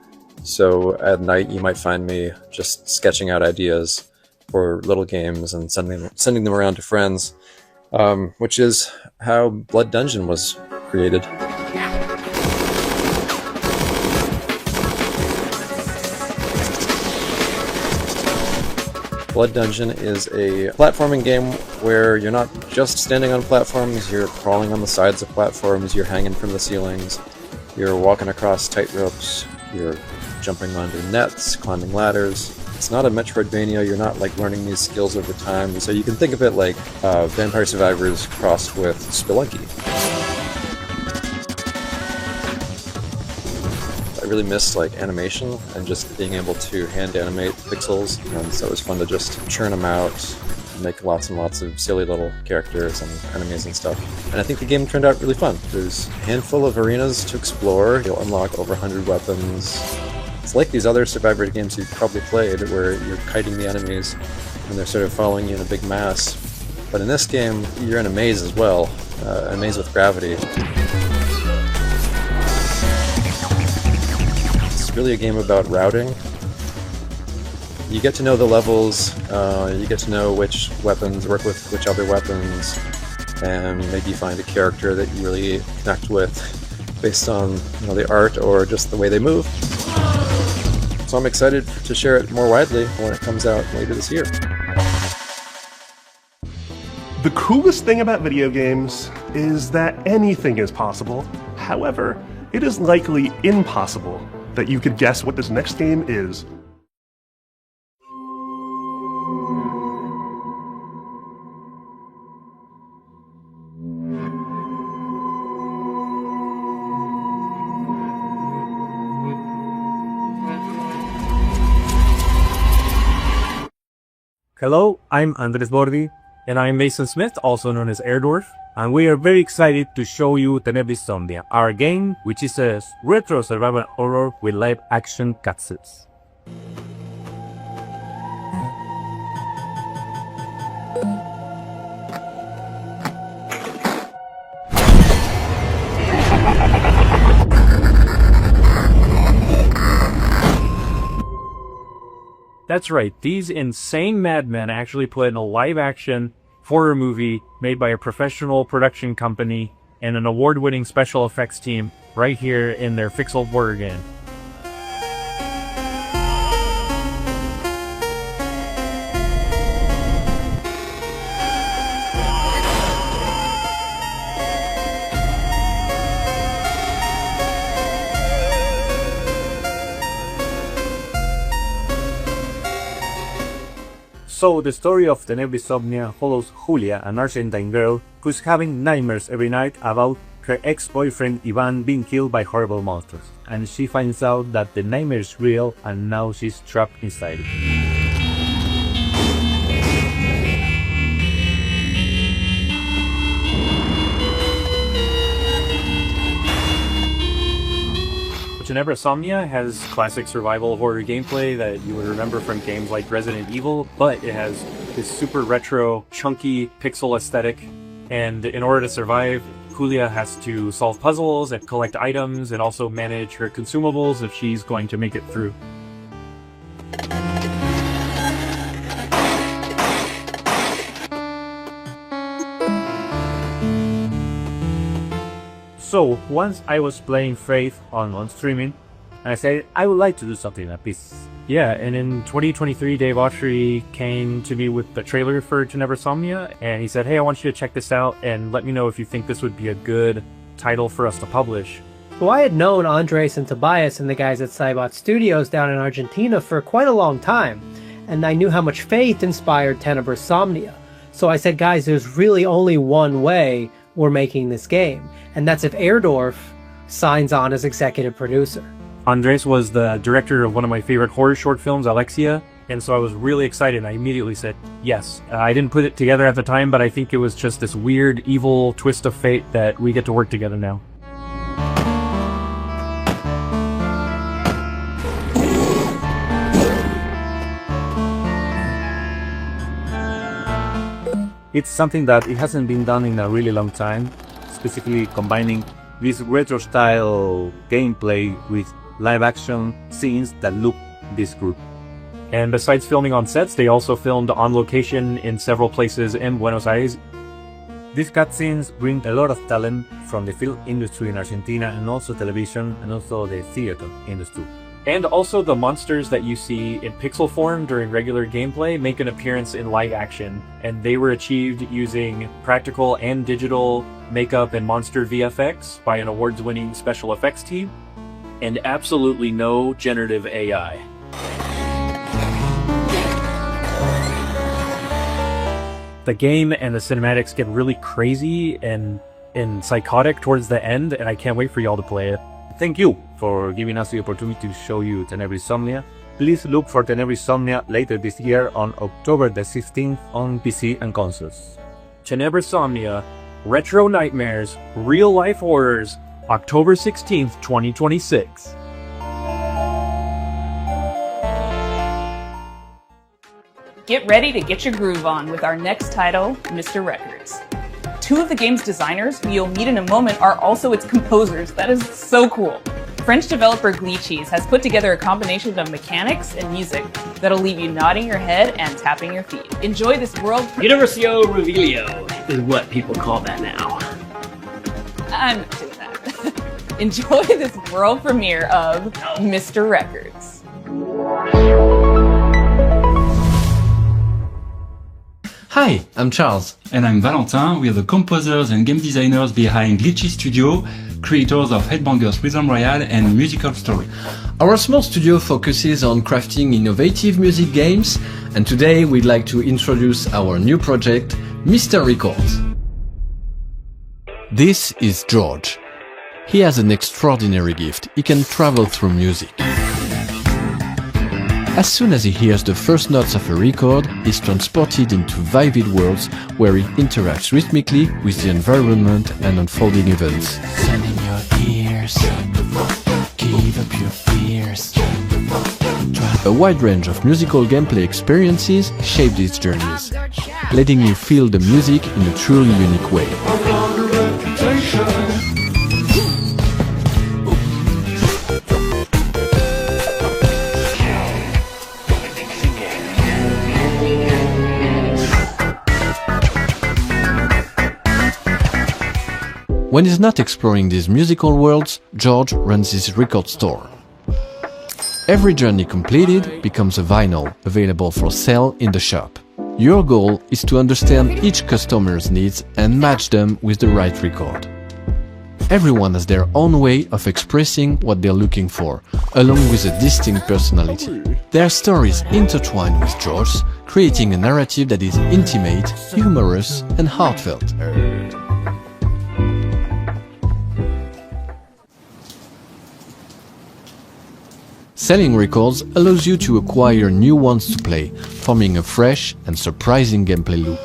So at night, you might find me just sketching out ideas for little games and sending them around to friends. Which is how Blood Dungeon was created. Blood Dungeon is a platforming game where you're not just standing on platforms, you're crawling on the sides of platforms, you're hanging from the ceilings, you're walking across tight ropes, you're jumping onto nets, climbing ladders. It's not a Metroidvania, you're not like learning these skills over time, so you can think of it like Vampire Survivors crossed with Spelunky. I really missed like animation and just being able to hand animate pixels, and so it was fun to just churn them out, make lots and lots of silly little characters and enemies and stuff. And I think the game turned out really fun. There's a handful of arenas to explore, you'll unlock over 100 weapons. It's like these other Survivor games you've probably played where you're kiting the enemies and they're sort of following you in a big mass. But in this game, you're in a maze as well, a maze with gravity. Really a game about routing. You get to know the levels, you get to know which weapons work with which other weapons, and maybe find a character that you really connect with based on the art or just the way they move. So I'm excited to share it more widely when it comes out later this year. The coolest thing about video games is that anything is possible. However, it is likely impossible that you could guess what this next game is. Hello, I'm Andres Bordi. And I'm Mason Smith, also known as Airdorf. And we are very excited to show you Tenebrisomnia, our game, which is a retro survival horror with live action cutscenes. That's right, these insane madmen actually put in a live-action horror movie made by a professional production company and an award-winning special effects team right here in their Fixel horror game. So, the story of Tenebrisomnia follows Julia, an Argentine girl who's having nightmares every night about her ex-boyfriend Ivan being killed by horrible monsters. And she finds out that the nightmare is real and now she's trapped inside it. Tenebrisomnia has classic survival horror gameplay that you would remember from games like Resident Evil, but it has this super retro, chunky pixel aesthetic, and in order to survive, Julia has to solve puzzles and collect items and also manage her consumables if she's going to make it through. So, once I was playing Faith on streaming, and I said, I would like to do something like this. Yeah, and in 2023, Dave Autry came to me with the trailer for Tenebrisomnia, and he said, hey, I want you to check this out, and let me know if you think this would be a good title for us to publish. Well, I had known Andres and Tobias and the guys at Cybot Studios down in Argentina for quite a long time, and I knew how much Faith inspired Tenebrisomnia. So I said, guys, there's really only one way we're making this game, and that's if Airdorf signs on as executive producer. Andres was the director of one of my favorite horror short films, Alexia, and so I was really excited and I immediately said yes. I didn't put it together at the time, but I think it was just this weird, evil twist of fate that we get to work together now. It's something that it hasn't been done in a really long time, specifically combining this retro-style gameplay with live-action scenes that look this good. And besides filming on sets, they also filmed on location in several places in Buenos Aires. These cutscenes bring a lot of talent from the film industry in Argentina and also television and also the theater industry. And also the monsters that you see in pixel form during regular gameplay make an appearance in live action, and they were achieved using practical and digital makeup and monster VFX by an awards-winning special effects team, and absolutely no generative AI. The game and the cinematics get really crazy and psychotic towards the end, and I can't wait for y'all to play it. Thank you for giving us the opportunity to show you Tenebrae Somnia. Please look for Tenebrae Somnia later this year on October the 16th on PC and consoles. Tenebrae Somnia, Retro Nightmares, Real Life Horrors, October 16th, 2026. Get ready to get your groove on with our next title, Mr. Records. Two of the game's designers, who you'll meet in a moment, are also its composers. That is so cool. French developer Glitchies has put together a combination of mechanics and music that'll leave you nodding your head and tapping your feet. Enjoy this world... Universio Revelio is what people call that now. I'm not doing that. Enjoy this world premiere of Mr. Records. Hi, I'm Charles. And I'm Valentin. We are the composers and game designers behind Glitchy Studio, creators of Headbangers Rhythm Royale and Musical Story. Our small studio focuses on crafting innovative music games, and today we'd like to introduce our new project, Mr. Records. This is George. He has an extraordinary gift. He can travel through music. As soon as he hears the first notes of a record, he's transported into vivid worlds where he interacts rhythmically with the environment and unfolding events. Send in your ears, give up your fears. A wide range of musical gameplay experiences shape these journeys, letting you feel the music in a truly unique way. When he's not exploring these musical worlds, George runs his record store. Every journey completed becomes a vinyl available for sale in the shop. Your goal is to understand each customer's needs and match them with the right record. Everyone has their own way of expressing what they're looking for, along with a distinct personality. Their stories intertwine with George's, creating a narrative that is intimate, humorous, and heartfelt. Selling records allows you to acquire new ones to play, forming a fresh and surprising gameplay loop.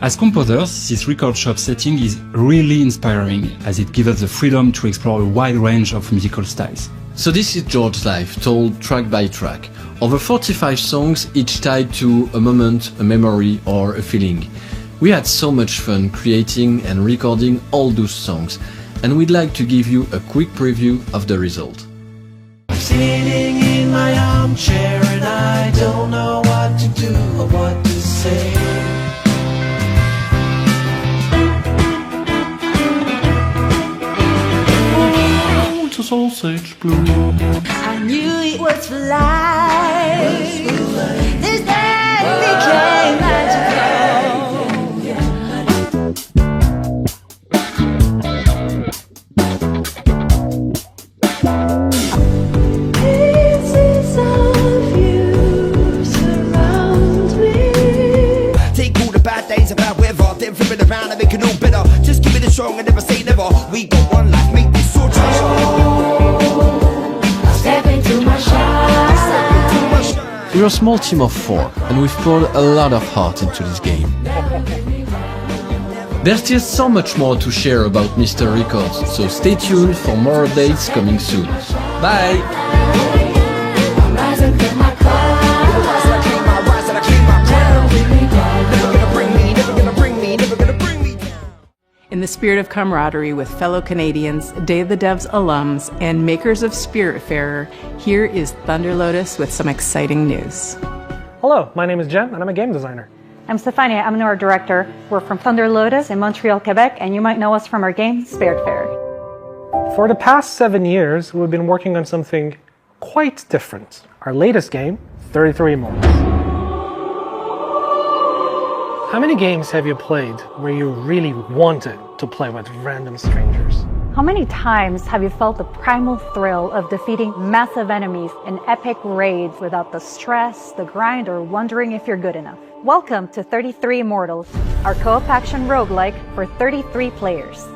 As composers, this record shop setting is really inspiring, as it gives us the freedom to explore a wide range of musical styles. So this is George's life, told track by track. Over 45 songs, each tied to a moment, a memory, or a feeling. We had so much fun creating and recording all those songs, and we'd like to give you a quick preview of the result. Sitting in my armchair and I don't know what to do or what to say. Oh, it's a sausage blue. I knew it was for life. This day became magical. Then flip it around and make it all better. Just keep it strong and never say never. We got one life, make this so true. Step into my shine. We're a small team of 4, and we've poured a lot of heart into this game. There's still so much more to share about Mr. Records, so stay tuned for more updates coming soon. Bye! In the spirit of camaraderie with fellow Canadians, Day of the Devs alums, and makers of Spiritfarer, here is Thunder Lotus with some exciting news. Hello, my name is Jem, and I'm a game designer. I'm Stefania, I'm our director. We're from Thunder Lotus in Montreal, Quebec, and you might know us from our game, Spiritfarer. For the past 7 years, we've been working on something quite different. Our latest game, 33 Immortals. How many games have you played where you really wanted to play with random strangers? How many times have you felt the primal thrill of defeating massive enemies in epic raids without the stress, the grind, or wondering if you're good enough? Welcome to 33 Immortals, our co-op action roguelike for 33 players.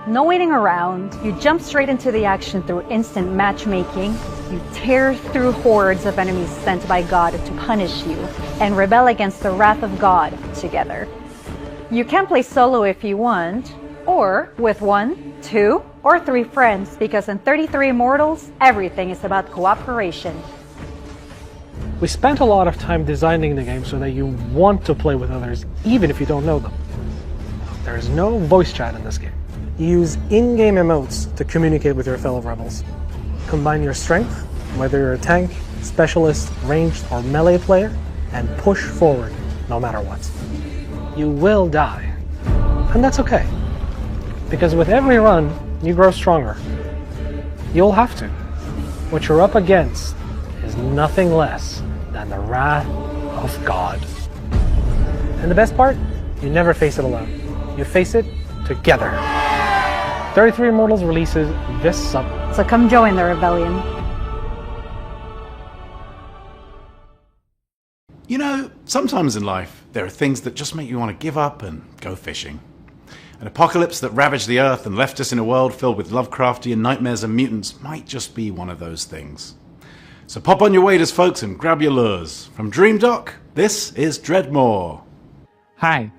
No waiting around, you jump straight into the action through instant matchmaking, you tear through hordes of enemies sent by God to punish you, and rebel against the wrath of God together. You can play solo if you want, or with 1, 2, or 3 friends, because in 33 Immortals, everything is about cooperation. We spent a lot of time designing the game so that you want to play with others, even if you don't know them. There is no voice chat in this game. You use in-game emotes to communicate with your fellow rebels. Combine your strength, whether you're a tank, specialist, ranged, or melee player, and push forward no matter what. You will die, and that's okay, because with every run, you grow stronger. You'll have to. What you're up against is nothing less than the wrath of God. And the best part? You never face it alone. You face it together. 33 Immortals releases this summer. So come join the rebellion. You know, sometimes in life, there are things that just make you want to give up and go fishing. An apocalypse that ravaged the Earth and left us in a world filled with Lovecraftian nightmares and mutants might just be one of those things. So pop on your waders, folks, and grab your lures. From DreamDock, this is Dreadmore. Hi,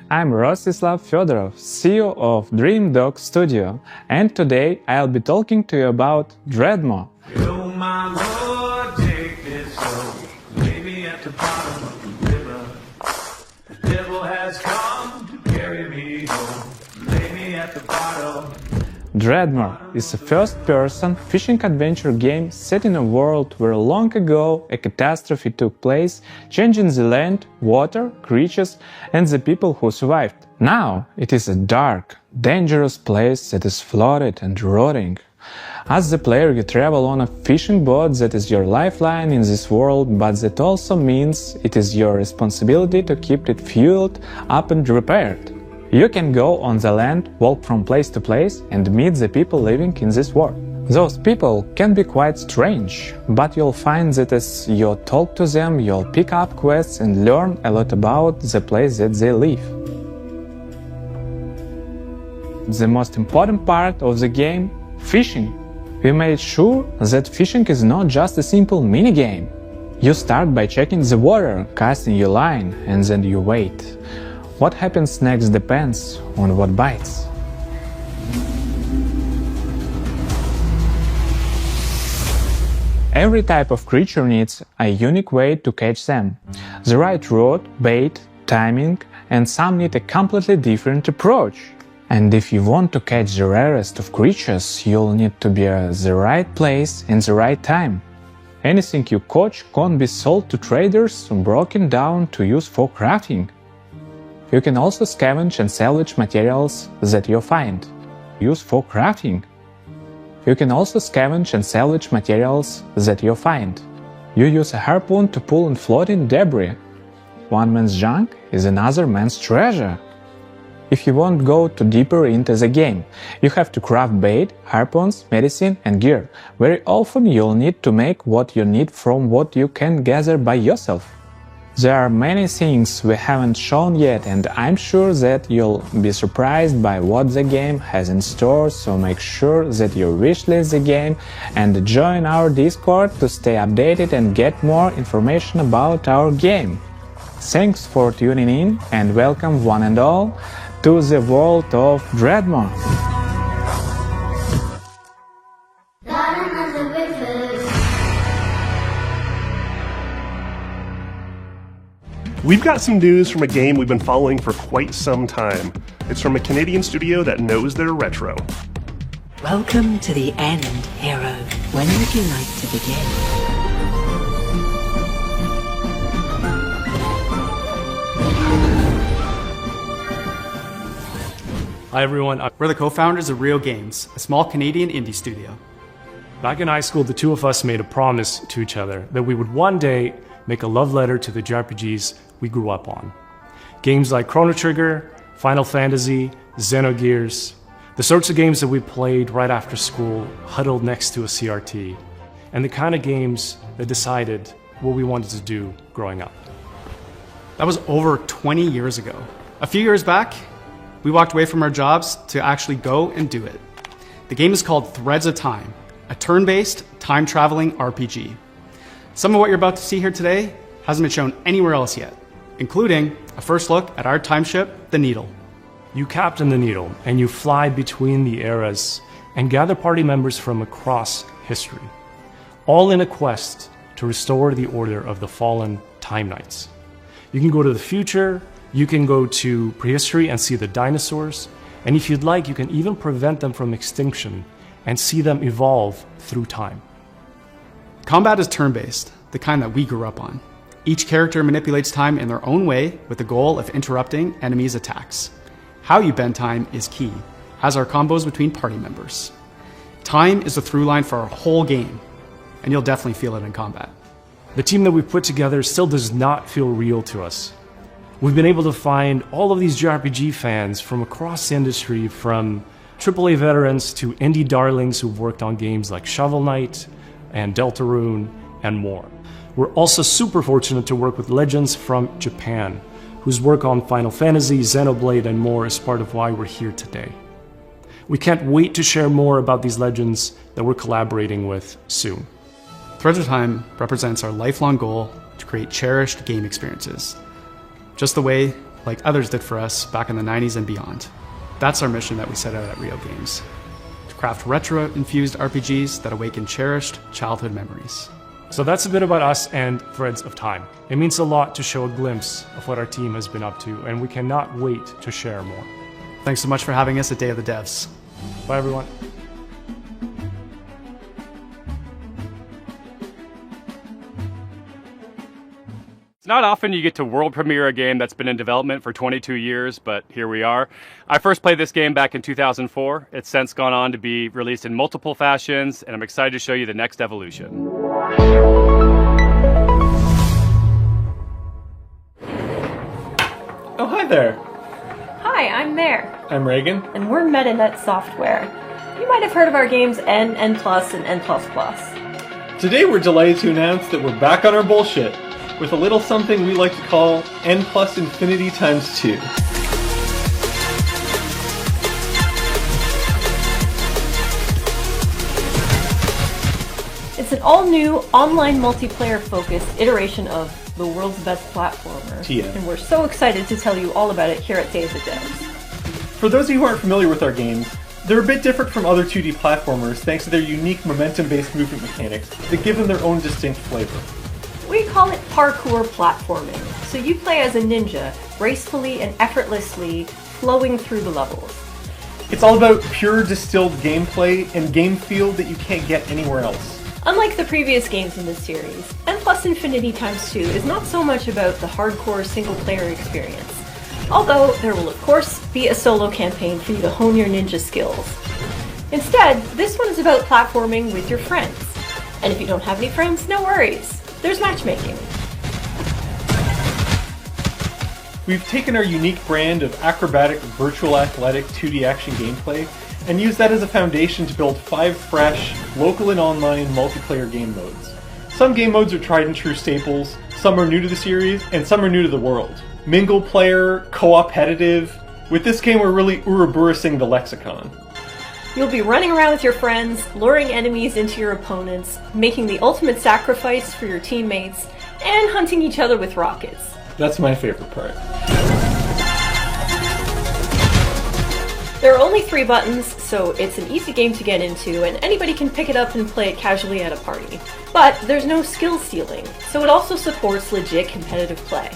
I'm Rostislav Fedorov, CEO of DreamDock Studio, and today I'll be talking to you about Dreadmore. Oh my Lord, take this slow. Maybe at the bottom of the river. The devil has come to carry me home. Lay me at the bottom. Dreadmore is a first-person fishing adventure game set in a world where long ago a catastrophe took place, changing the land, water, creatures, and the people who survived. Now it is a dark, dangerous place that is flooded and rotting. As the player, you travel on a fishing boat that is your lifeline in this world, but that also means it is your responsibility to keep it fueled up and repaired. You can go on the land, walk from place to place, and meet the people living in this world. Those people can be quite strange, but you'll find that as you talk to them, you'll pick up quests and learn a lot about the place that they live. The most important part of the game, fishing. We made sure that fishing is not just a simple minigame. You start by checking the water, casting your line, and then you wait. What happens next depends on what bites. Every type of creature needs a unique way to catch them. The right rod, bait, timing, and some need a completely different approach. And if you want to catch the rarest of creatures, you'll need to be at the right place in the right time. Anything you catch can't be sold to traders or broken down to use for crafting. You can also scavenge and salvage materials that you find. Use for crafting. You can also scavenge and salvage materials that you find. You use a harpoon to pull in floating debris. One man's junk is another man's treasure. If you want to go too deeper into the game, you have to craft bait, harpoons, medicine, and gear. Very often you'll need to make what you need from what you can gather by yourself. There are many things we haven't shown yet, and I'm sure that you'll be surprised by what the game has in store, so make sure that you wishlist the game and join our Discord to stay updated and get more information about our game. Thanks for tuning in, and welcome one and all to the world of Dreadmore. We've got some news from a game we've been following for quite some time. It's from a Canadian studio that knows their retro. Welcome to the end, hero. When would you like to begin? Hi everyone. We're the co-founders of Rio Games, a small Canadian indie studio. Back in high school, the two of us made a promise to each other that we would one day make a love letter to the JRPGs we grew up on. Games like Chrono Trigger, Final Fantasy, Xenogears, the sorts of games that we played right after school, huddled next to a CRT, and the kind of games that decided what we wanted to do growing up. That was over 20 years ago. A few years back, we walked away from our jobs to actually go and do it. The game is called Threads of Time, a turn-based, time-traveling RPG. Some of what you're about to see here today hasn't been shown anywhere else yet, including a first look at our time ship, the Needle. You captain the Needle, and you fly between the eras and gather party members from across history, all in a quest to restore the order of the fallen Time Knights. You can go to the future, you can go to prehistory and see the dinosaurs, and if you'd like, you can even prevent them from extinction and see them evolve through time. Combat is turn-based, the kind that we grew up on. Each character manipulates time in their own way with the goal of interrupting enemies' attacks. How you bend time is key, as are combos between party members. Time is the through line for our whole game, and you'll definitely feel it in combat. The team that we've put together still does not feel real to us. We've been able to find all of these JRPG fans from across the industry, from AAA veterans to indie darlings who've worked on games like Shovel Knight and Deltarune and more. We're also super fortunate to work with legends from Japan, whose work on Final Fantasy, Xenoblade, and more is part of why we're here today. We can't wait to share more about these legends that we're collaborating with soon. Threads of Time represents our lifelong goal to create cherished game experiences, just the way like others did for us back in the 90s and beyond. That's our mission that we set out at Rio Games, to craft retro-infused RPGs that awaken cherished childhood memories. So that's a bit about us and Threads of Time. It means a lot to show a glimpse of what our team has been up to, and we cannot wait to share more. Thanks so much for having us at Day of the Devs. Bye everyone. It's not often you get to world premiere a game that's been in development for 22 years, but here we are. I first played this game back in 2004. It's since gone on to be released in multiple fashions, and I'm excited to show you the next evolution. Oh, hi there. Hi, I'm Mare. I'm Reagan. And we're MetaNet Software. You might have heard of our games N, N+, and N++. Today we're delighted to announce that we're back on our bullshit with a little something we like to call N plus infinity times 2. It's an all-new, online multiplayer-focused iteration of the world's best platformer. TM. And we're so excited to tell you all about it here at Day of the Devs. For those of you who aren't familiar with our games, they're a bit different from other 2D platformers thanks to their unique momentum-based movement mechanics that give them their own distinct flavor. We call it parkour platforming, so you play as a ninja, gracefully and effortlessly flowing through the levels. It's all about pure distilled gameplay and game feel that you can't get anywhere else. Unlike the previous games in this series, N+ Infinity times 2 is not so much about the hardcore single-player experience, although there will of course be a solo campaign for you to hone your ninja skills. Instead, this one is about platforming with your friends. And if you don't have any friends, no worries. There's matchmaking. We've taken our unique brand of acrobatic, virtual athletic 2D action gameplay and used that as a foundation to build 5 fresh, local and online multiplayer game modes. Some game modes are tried and true staples, some are new to the series, and some are new to the world. Mingle player, co-opetitive. With this game we're really Ouroboros-ing the lexicon. You'll be running around with your friends, luring enemies into your opponents, making the ultimate sacrifice for your teammates, and hunting each other with rockets. That's my favorite part. There are only 3 buttons, so it's an easy game to get into, and anybody can pick it up and play it casually at a party. But there's no skill stealing, so it also supports legit competitive play.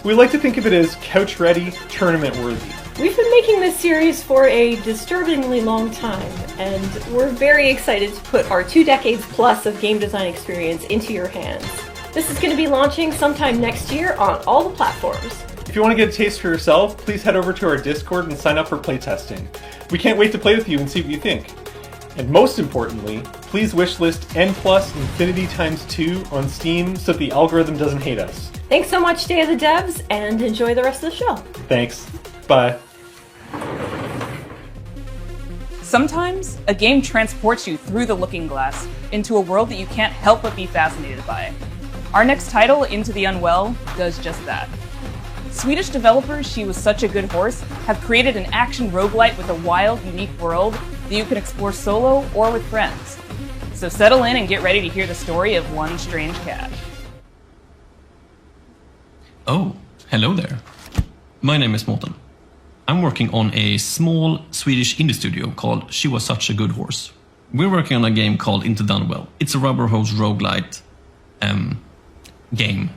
We like to think of it as couch-ready, tournament-worthy. We've been making this series for a disturbingly long time, and we're very excited to put our 2 decades plus of game design experience into your hands. This is going to be launching sometime next year on all the platforms. If you want to get a taste for yourself, please head over to our Discord and sign up for playtesting. We can't wait to play with you and see what you think. And most importantly, please wishlist N+ Infinity x2 on Steam so that the algorithm doesn't hate us. Thanks so much, Day of the Devs, and enjoy the rest of the show. Thanks. Bye. Sometimes, a game transports you through the looking glass into a world that you can't help but be fascinated by. Our next title, Into the Unwell, does just that. Swedish developers She Was Such a Good Horse have created an action roguelite with a wild, unique world that you can explore solo or with friends. So settle in and get ready to hear the story of one strange cat. Oh, hello there. My name is Mårten. I'm working on a small Swedish indie studio called She Was Such a Good Horse. We're working on a game called Into the Unwell. It's a rubber hose roguelite game.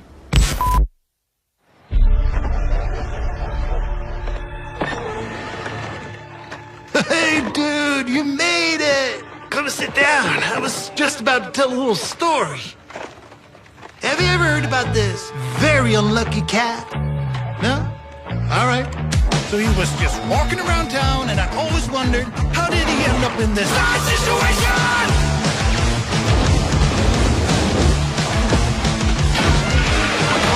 Hey dude, you made it! Come sit down. I was just about to tell a little story. Have you ever heard about this very unlucky cat? No? Alright. So he was just walking around town and I always wondered, how did he end up in this bad situation?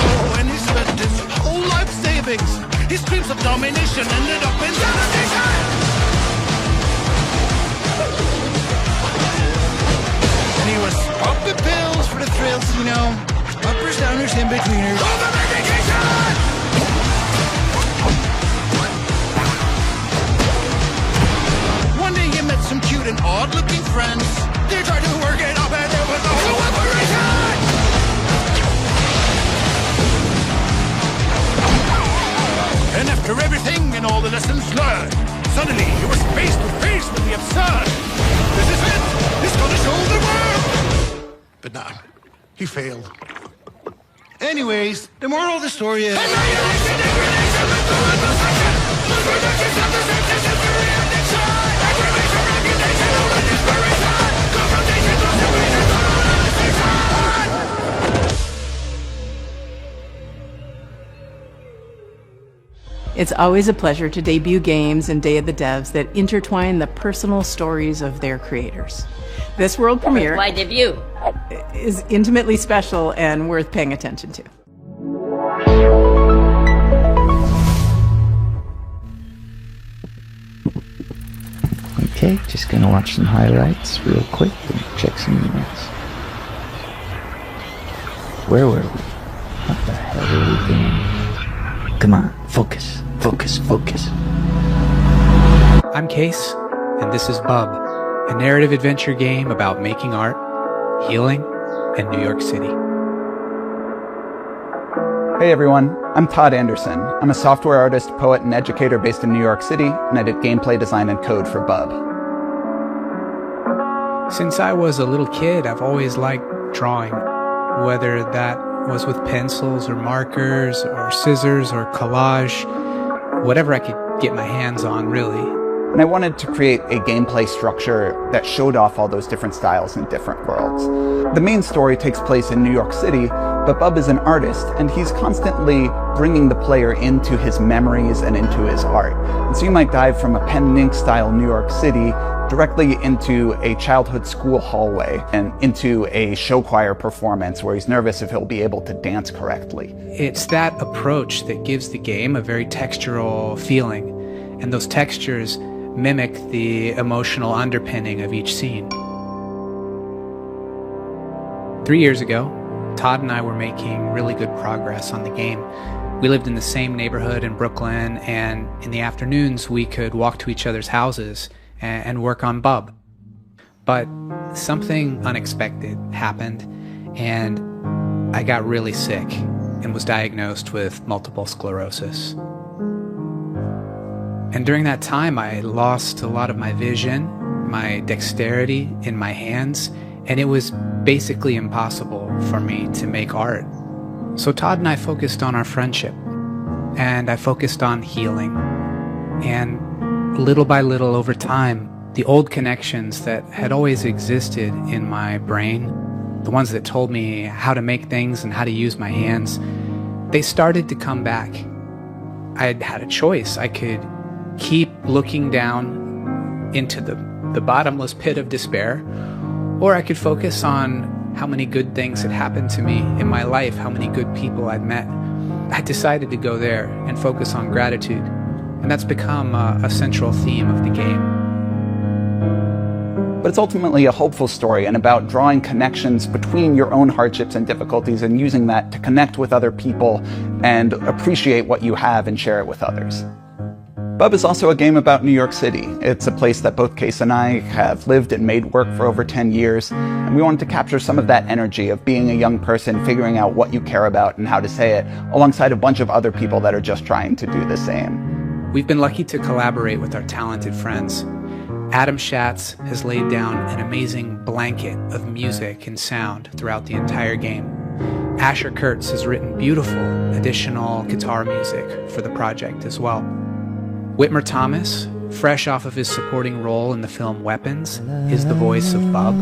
Oh, and he spent his whole life savings. His dreams of domination ended up in sanitation! And he was popping pills for the thrills, you know. Uppers, downers, in-betweeners. One day he met some cute and odd-looking friends. They tried to work it up and there was a whole operation! And after everything and all the lessons learned, suddenly he was face to face with the absurd. This is it! He's gonna show the world! But no, he failed. Anyways, the moral of the story is... It's always a pleasure to debut games in Day of the Devs that intertwine the personal stories of their creators. This world premiere Why debut? is intimately special and worth paying attention to. Okay, just gonna watch some highlights real quick and check some emails. Where were we? What the hell were we doing? Come on, focus, focus, focus. I'm Case, and this is Bub, a narrative adventure game about making art, healing, and New York City. Hey everyone, I'm Todd Anderson. I'm a software artist, poet, and educator based in New York City, and I did gameplay design and code for Bub. Since I was a little kid, I've always liked drawing, whether that was with pencils or markers or scissors or collage, whatever I could get my hands on, really. And I wanted to create a gameplay structure that showed off all those different styles in different worlds. The main story takes place in New York City, but Bub is an artist, and he's constantly bringing the player into his memories and into his art. And so you might dive from a pen and ink style New York City directly into a childhood school hallway and into a show choir performance where he's nervous if he'll be able to dance correctly. It's that approach that gives the game a very textural feeling, and those textures mimic the emotional underpinning of each scene. 3 years ago, Todd and I were making really good progress on the game. We lived in the same neighborhood in Brooklyn, and in the afternoons we could walk to each other's houses and work on Bub. But something unexpected happened, and I got really sick and was diagnosed with multiple sclerosis. And during that time, I lost a lot of my vision, my dexterity in my hands, and it was basically impossible for me to make art. So Todd and I focused on our friendship, and I focused on healing. And little by little over time, the old connections that had always existed in my brain, the ones that told me how to make things and how to use my hands, they started to come back. I had a choice. I could keep looking down into the bottomless pit of despair, or I could focus on how many good things had happened to me in my life, how many good people I'd met. I decided to go there and focus on gratitude, and that's become a central theme of the game. But it's ultimately a hopeful story and about drawing connections between your own hardships and difficulties and using that to connect with other people and appreciate what you have and share it with others. Bub is also a game about New York City. It's a place that both Case and I have lived and made work for over 10 years, and we wanted to capture some of that energy of being a young person, figuring out what you care about and how to say it, alongside a bunch of other people that are just trying to do the same. We've been lucky to collaborate with our talented friends. Adam Schatz has laid down an amazing blanket of music and sound throughout the entire game. Asher Kurtz has written beautiful additional guitar music for the project as well. Whitmer Thomas, fresh off of his supporting role in the film Weapons, is the voice of Bub.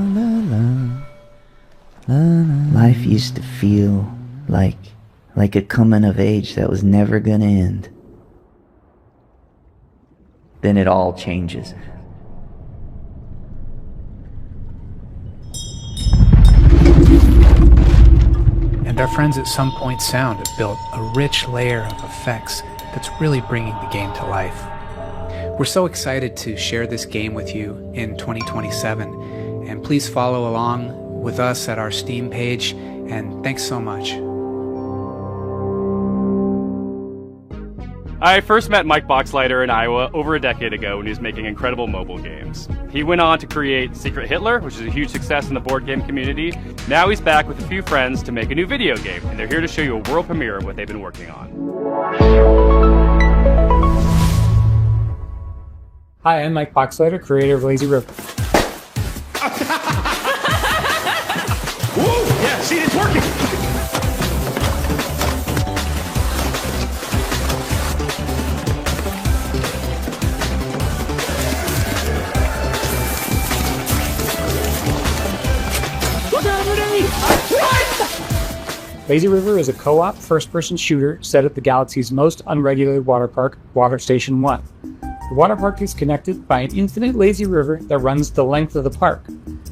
Life used to feel like a coming of age that was never gonna end. Then it all changes. And our friends at Some Point Sound have built a rich layer of effects that's really bringing the game to life. We're so excited to share this game with you in 2027, and please follow along with us at our Steam page, and thanks so much. I first met Mike Boxleiter in Iowa over a decade ago when he was making incredible mobile games. He went on to create Secret Hitler, which is a huge success in the board game community. Now he's back with a few friends to make a new video game, and they're here to show you a world premiere of what they've been working on. Hi, I'm Mike Boxleiter, creator of Lazy River. Whoa! Yeah, see, it's working! Lazy River is a co-op first-person shooter set at the galaxy's most unregulated water park, Water Station 1. The water park is connected by an infinite lazy river that runs the length of the park.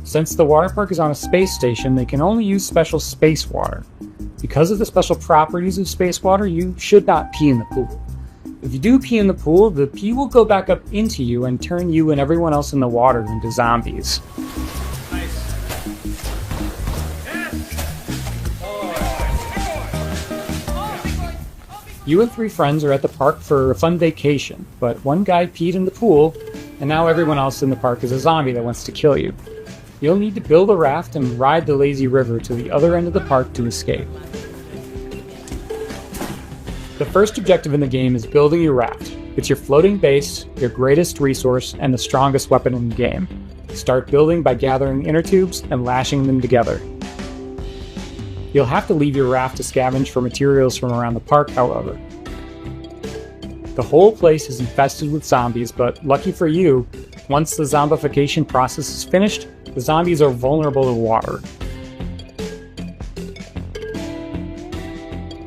Since the water park is on a space station, they can only use special space water. Because of the special properties of space water, you should not pee in the pool. If you do pee in the pool, the pee will go back up into you and turn you and everyone else in the water into zombies. You and 3 friends are at the park for a fun vacation, but one guy peed in the pool, and now everyone else in the park is a zombie that wants to kill you. You'll need to build a raft and ride the lazy river to the other end of the park to escape. The first objective in the game is building your raft. It's your floating base, your greatest resource, and the strongest weapon in the game. Start building by gathering inner tubes and lashing them together. You'll have to leave your raft to scavenge for materials from around the park, however. The whole place is infested with zombies, but lucky for you, once the zombification process is finished, the zombies are vulnerable to water.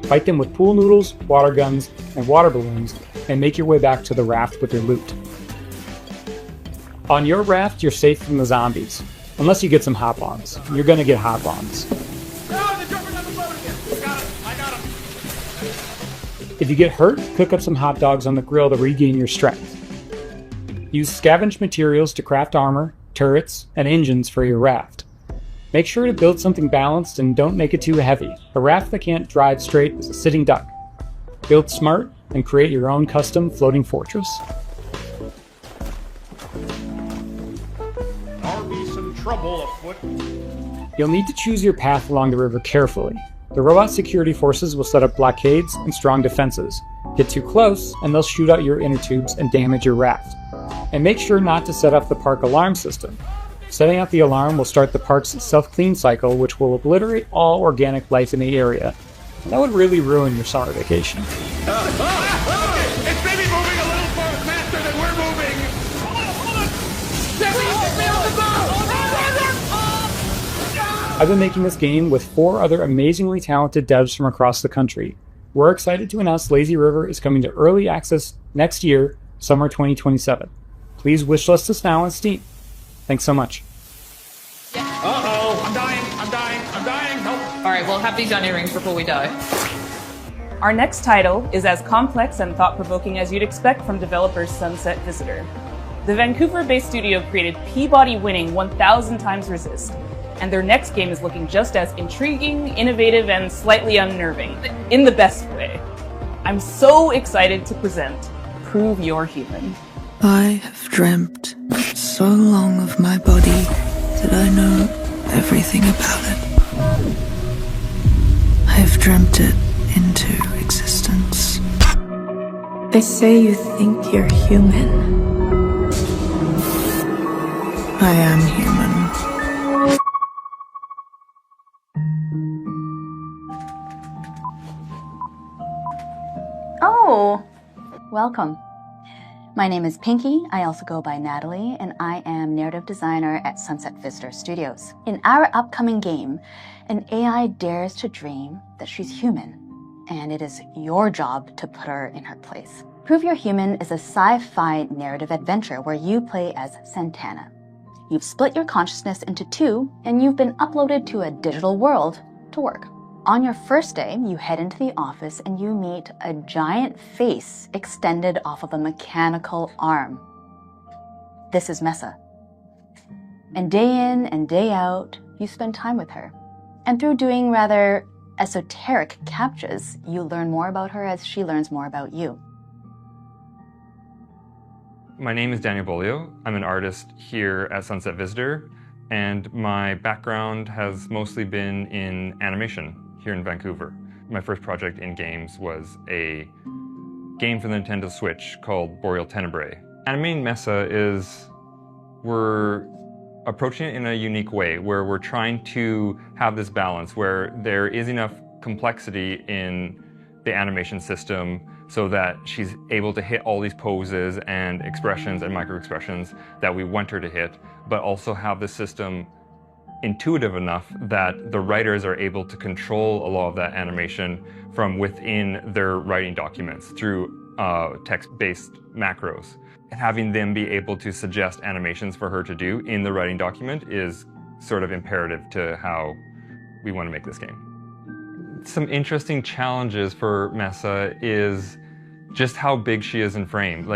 Fight them with pool noodles, water guns, and water balloons, and make your way back to the raft with your loot. On your raft, you're safe from the zombies, unless you get some hop-ons. You're gonna get hop-ons. If you get hurt, cook up some hot dogs on the grill to regain your strength. Use scavenged materials to craft armor, turrets, and engines for your raft. Make sure to build something balanced and don't make it too heavy. A raft that can't drive straight is a sitting duck. Build smart and create your own custom floating fortress. There'll be some trouble afoot. You'll need to choose your path along the river carefully. The robot security forces will set up blockades and strong defenses. Get too close, and they'll shoot out your inner tubes and damage your raft. And make sure not to set off the park alarm system. Setting out the alarm will start the park's self-clean cycle, which will obliterate all organic life in the area. And that would really ruin your summer vacation. It's maybe moving a little faster than we're moving! I've been making this game with 4 other amazingly talented devs from across the country. We're excited to announce Lazy River is coming to early access next year, summer 2027. Please wishlist us now on Steam. Thanks so much. Uh-oh, I'm dying, help. All right, we'll have these onion rings before we die. Our next title is as complex and thought-provoking as you'd expect from developers Sunset Visitor. The Vancouver-based studio created Peabody-winning 1000 Times Resist, and their next game is looking just as intriguing, innovative, and slightly unnerving, in the best way. I'm so excited to present Prove You're Human. I have dreamt so long of my body that I know everything about it. I have dreamt it into existence. They say you think you're human. I am human. Oh, welcome. My name is Pinky. I also go by Natalie, and I am narrative designer at Sunset Visitor Studios. In our upcoming game, an AI dares to dream that she's human, and it is your job to put her in her place. Prove You're Human is a sci-fi narrative adventure where you play as Santana. You've split your consciousness into two, and you've been uploaded to a digital world to work. On your first day, you head into the office and you meet a giant face extended off of a mechanical arm. This is Mesa. And day in and day out, you spend time with her. And through doing rather esoteric captchas, you learn more about her as she learns more about you. My name is Daniel Bolio. I'm an artist here at Sunset Visitor, and my background has mostly been in animation here in Vancouver. My first project in games was a game for the Nintendo Switch called Boreal Tenebrae. Animating Mesa is, we're approaching it in a unique way, where we're trying to have this balance where there is enough complexity in the animation system so that she's able to hit all these poses and expressions and micro-expressions that we want her to hit, but also have the system intuitive enough that the writers are able to control a lot of that animation from within their writing documents through text-based macros. Having them be able to suggest animations for her to do in the writing document is sort of imperative to how we want to make this game. Some interesting challenges for Mesa is just how big she is in frame.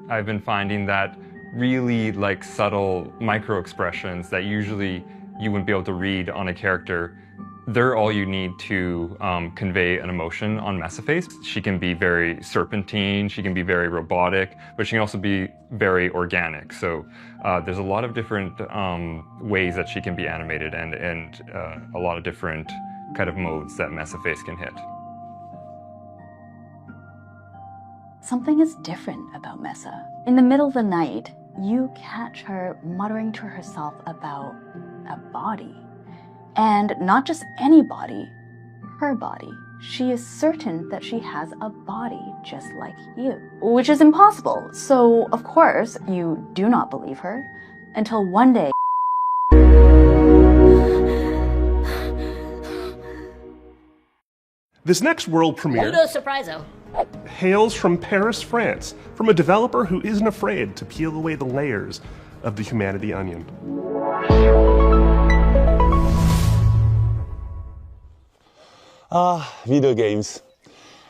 I've been finding that really subtle micro expressions that usually you wouldn't be able to read on a character, they're all you need to convey an emotion on Mesaface. She can be very serpentine, she can be very robotic, but she can also be very organic. So there's a lot of different ways that she can be animated and a lot of different kind of modes that Mesaface can hit. Something is different about Mesa. In the middle of the night, you catch her muttering to herself about a body. And not just any body, her body. She is certain that she has a body just like you, which is impossible. So, of course, you do not believe her until one day. This next world premiere Surpriso. hails from Paris, France, from a developer who isn't afraid to peel away the layers of the humanity onion. Video games.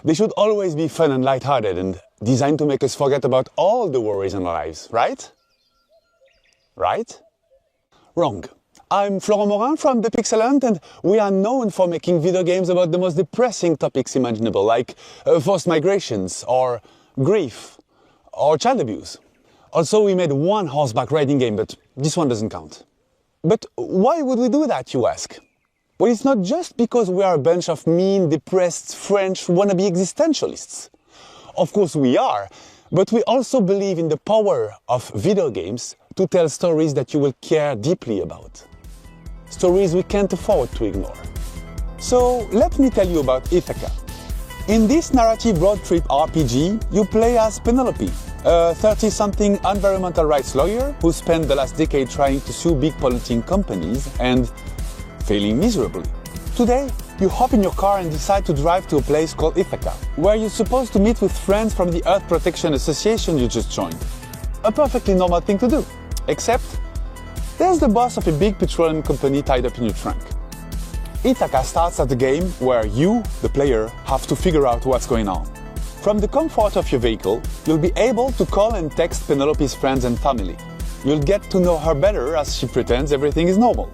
They should always be fun and lighthearted and designed to make us forget about all the worries in our lives, right? Right? Wrong. I'm Florent Morin from The Pixel Hunt, and we are known for making video games about the most depressing topics imaginable, like forced migrations, or grief, or child abuse. Also, we made one horseback riding game, but this one doesn't count. But why would we do that, you ask? Well, it's not just because we are a bunch of mean, depressed French wannabe existentialists. Of course we are, but we also believe in the power of video games to tell stories that you will care deeply about. Stories we can't afford to ignore. So let me tell you about Ithaca. In this narrative road trip RPG, you play as Penelope, a 30-something environmental rights lawyer who spent the last decade trying to sue big polluting companies and failing miserably. Today, You hop in your car and decide to drive to a place called Ithaca, where you're supposed to meet with friends from the Earth Protection Association you just joined. A perfectly normal thing to do, except there's the boss of a big petroleum company tied up in your trunk. Ithaca starts at the game where you, the player, have to figure out what's going on. From the comfort of your vehicle, you'll be able to call and text Penelope's friends and family. You'll get to know her better as she pretends everything is normal.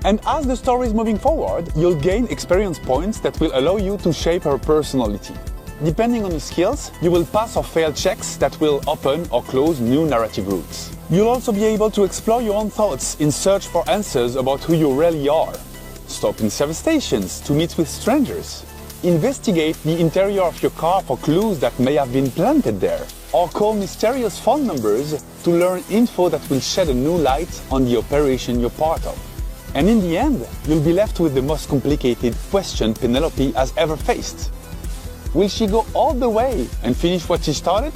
And as the story is moving forward, you'll gain experience points that will allow you to shape her personality. Depending on your skills, you will pass or fail checks that will open or close new narrative routes. You'll also be able to explore your own thoughts in search for answers about who you really are. Stop in service stations to meet with strangers. Investigate the interior of your car for clues that may have been planted there. Or call mysterious phone numbers to learn info that will shed a new light on the operation you're part of. And in the end, you'll be left with the most complicated question Penelope has ever faced. Will she go all the way and finish what she started?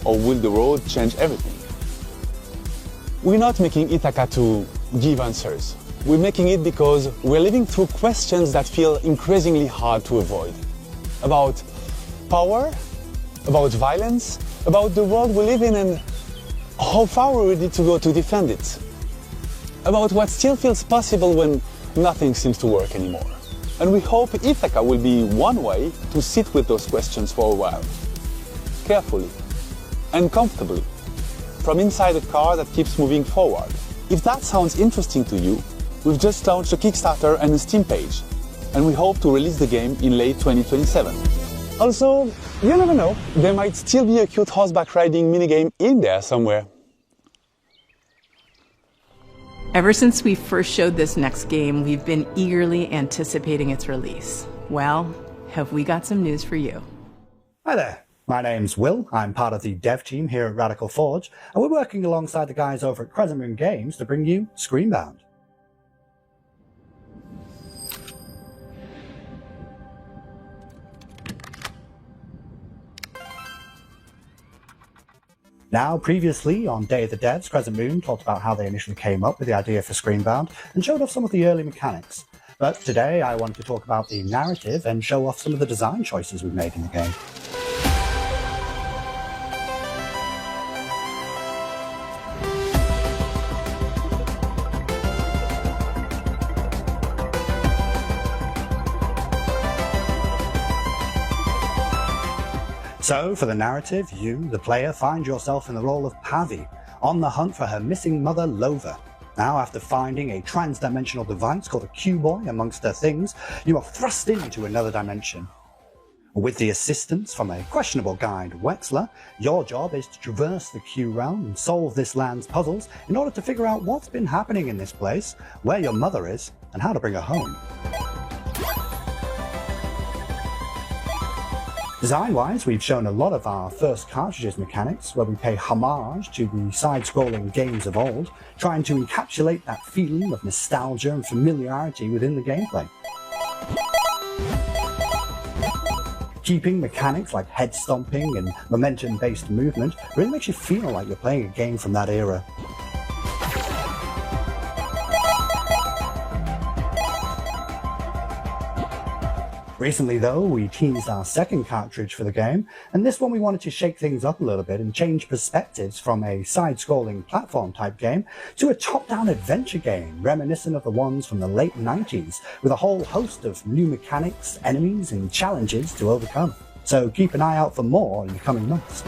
Or will the road change everything? We're not making Ithaca to give answers. We're making it because we're living through questions that feel increasingly hard to avoid. About power, about violence, about the world we live in and how far we're ready to go to defend it. About what still feels possible when nothing seems to work anymore. And we hope Ithaca will be one way to sit with those questions for a while. Carefully and comfortably, from inside a car that keeps moving forward. If that sounds interesting to you, we've just launched a Kickstarter and a Steam page, and we hope to release the game in late 2027. Also, you never know, there might still be a cute horseback riding minigame in there somewhere. Ever since we first showed this next game, we've been eagerly anticipating its release. Well, have we got some news for you? Hi there, my name's Will. I'm part of the dev team here at Radical Forge, and we're working alongside the guys over at Crescent Moon Games to bring you Screenbound. Now, previously on Day of the Devs, Crescent Moon talked about how they initially came up with the idea for Screenbound and showed off some of the early mechanics. But today I wanted to talk about the narrative and show off some of the design choices we've made in the game. So, for the narrative, you, the player, find yourself in the role of Pavi, on the hunt for her missing mother, Lova. Now, after finding a trans-dimensional device called a Q-Boy amongst her things, you are thrust into another dimension. With the assistance from a questionable guide, Wexler, your job is to traverse the Q realm and solve this land's puzzles in order to figure out what's been happening in this place, where your mother is, and how to bring her home. Design-wise, we've shown a lot of our first cartridges mechanics, where we pay homage to the side-scrolling games of old, trying to encapsulate that feeling of nostalgia and familiarity within the gameplay. Keeping mechanics like head stomping and momentum-based movement really makes you feel like you're playing a game from that era. Recently though, we teased our second cartridge for the game, and this one we wanted to shake things up a little bit and change perspectives from a side-scrolling platform type game to a top-down adventure game reminiscent of the ones from the late 90s, with a whole host of new mechanics, enemies and challenges to overcome. So keep an eye out for more in the coming months.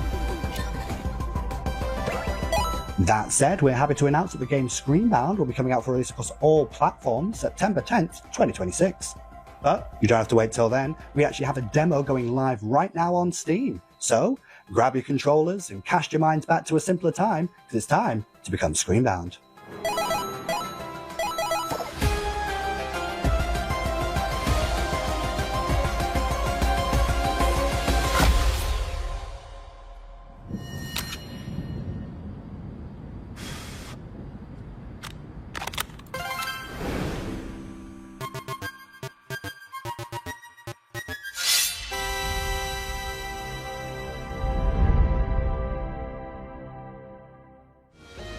That said, we're happy to announce that the game Screenbound will be coming out for release across all platforms September 10th, 2026. But you don't have to wait till then, we actually have a demo going live right now on Steam. So, grab your controllers and cast your minds back to a simpler time, because it's time to become Screenbound.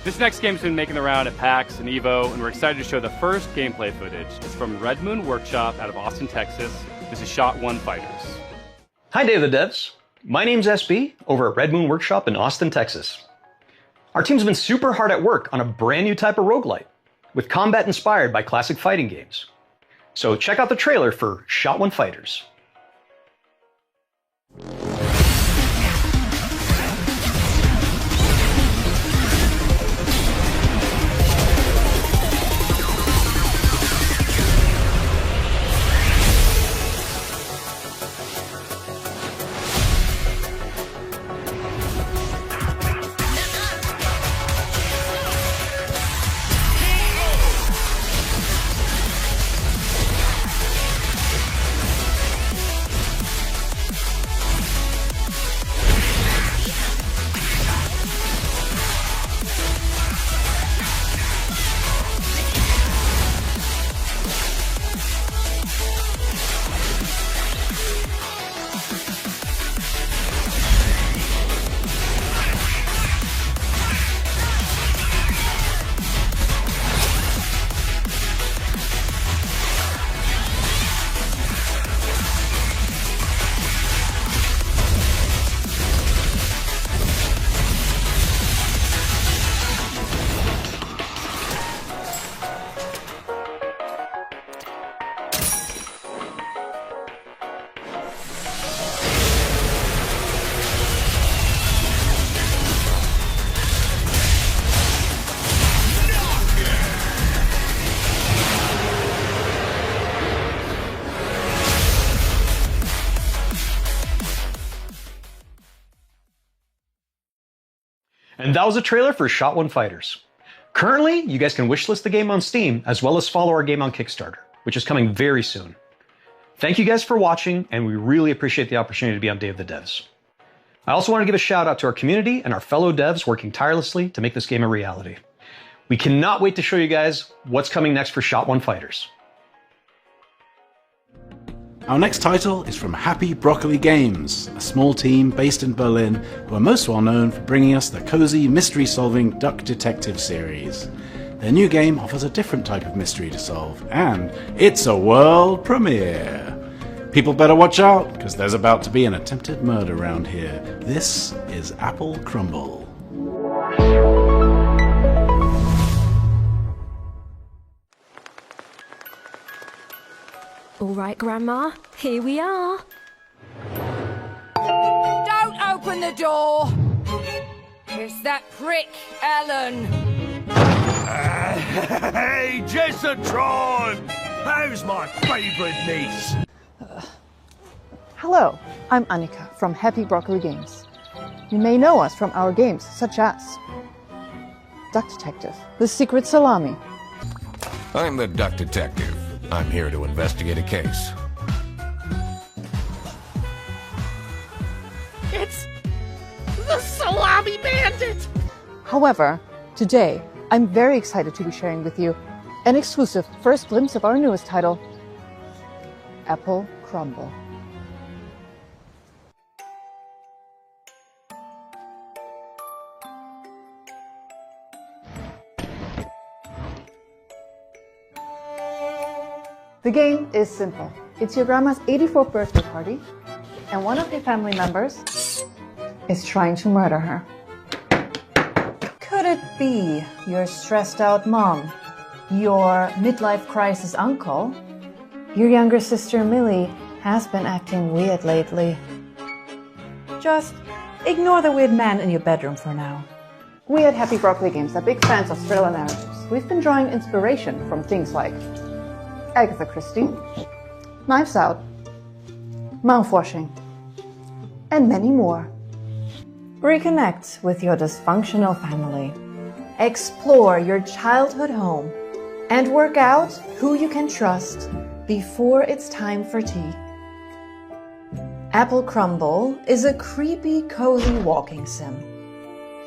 This next game's been making the round at PAX and EVO, and we're excited to show the first gameplay footage. It's from Red Moon Workshop out of Austin, Texas. This is Shot One Fighters. Hi, Day of the Devs. My name's SB over at Red Moon Workshop in Austin, Texas. Our team's been super hard at work on a brand new type of roguelite, with combat inspired by classic fighting games. So check out the trailer for Shot One Fighters. And that was a trailer for Shot One Fighters. Currently, you guys can wishlist the game on Steam, as well as follow our game on Kickstarter, which is coming very soon. Thank you guys for watching, and we really appreciate the opportunity to be on Day of the Devs. I also want to give a shout out to our community and our fellow devs working tirelessly to make this game a reality. We cannot wait to show you guys what's coming next for Shot One Fighters. Our next title is from Happy Broccoli Games, a small team based in Berlin who are most well known for bringing us the cozy mystery-solving Duck Detective series. Their new game offers a different type of mystery to solve, and it's a world premiere. People better watch out, because there's about to be an attempted murder around here. This is Apple Crumble. All right, Grandma, here we are. Don't open the door! It's that prick, Ellen. Hey, Jessatron! How's my favourite niece? Hello, I'm Annika from Happy Broccoli Games. You may know us from our games such as Duck Detective, The Secret Salami. I'm the Duck Detective. I'm here to investigate a case. It's the Salami Bandit! However, today, I'm very excited to be sharing with you an exclusive first glimpse of our newest title, Apple Crumble. The game is simple. It's your grandma's 84th birthday party, and one of your family members is trying to murder her. Could it be your stressed out mom, your midlife crisis uncle? Your younger sister Millie has been acting weird lately. Just ignore the weird man in your bedroom for now. We at Happy Broccoli Games are big fans of thriller narratives. We've been drawing inspiration from things like Agatha Christie, Knives Out, Mouthwashing, and many more. Reconnect with your dysfunctional family. Explore your childhood home and work out who you can trust before it's time for tea. Apple Crumble is a creepy, cozy walking sim.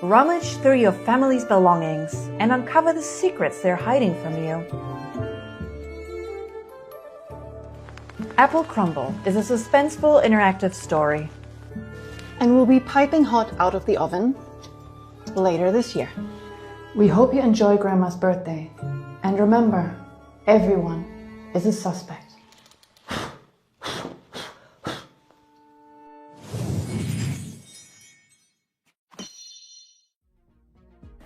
Rummage through your family's belongings and uncover the secrets they're hiding from you. Apple Crumble is a suspenseful interactive story and will be piping hot out of the oven later this year. We hope you enjoy Grandma's birthday. And remember, everyone is a suspect.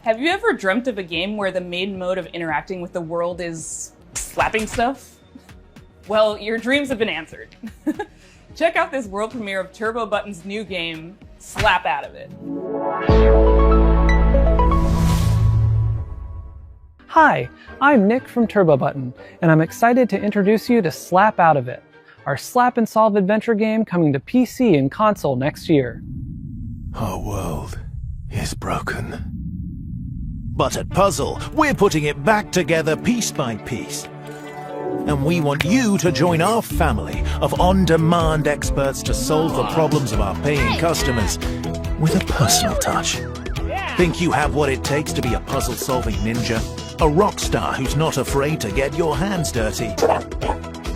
Have you ever dreamt of a game where the main mode of interacting with the world is slapping stuff? Well, your dreams have been answered. Check out this world premiere of Turbo Button's new game, Slap Out of It. Hi, I'm Nick from Turbo Button, and I'm excited to introduce you to Slap Out of It, our slap and solve adventure game coming to PC and console next year. Our world is broken. But at Puzzle, we're putting it back together piece by piece. And we want you to join our family of on-demand experts to solve the problems of our paying customers with a personal touch. Think you have what it takes to be a puzzle-solving ninja? A rock star who's not afraid to get your hands dirty?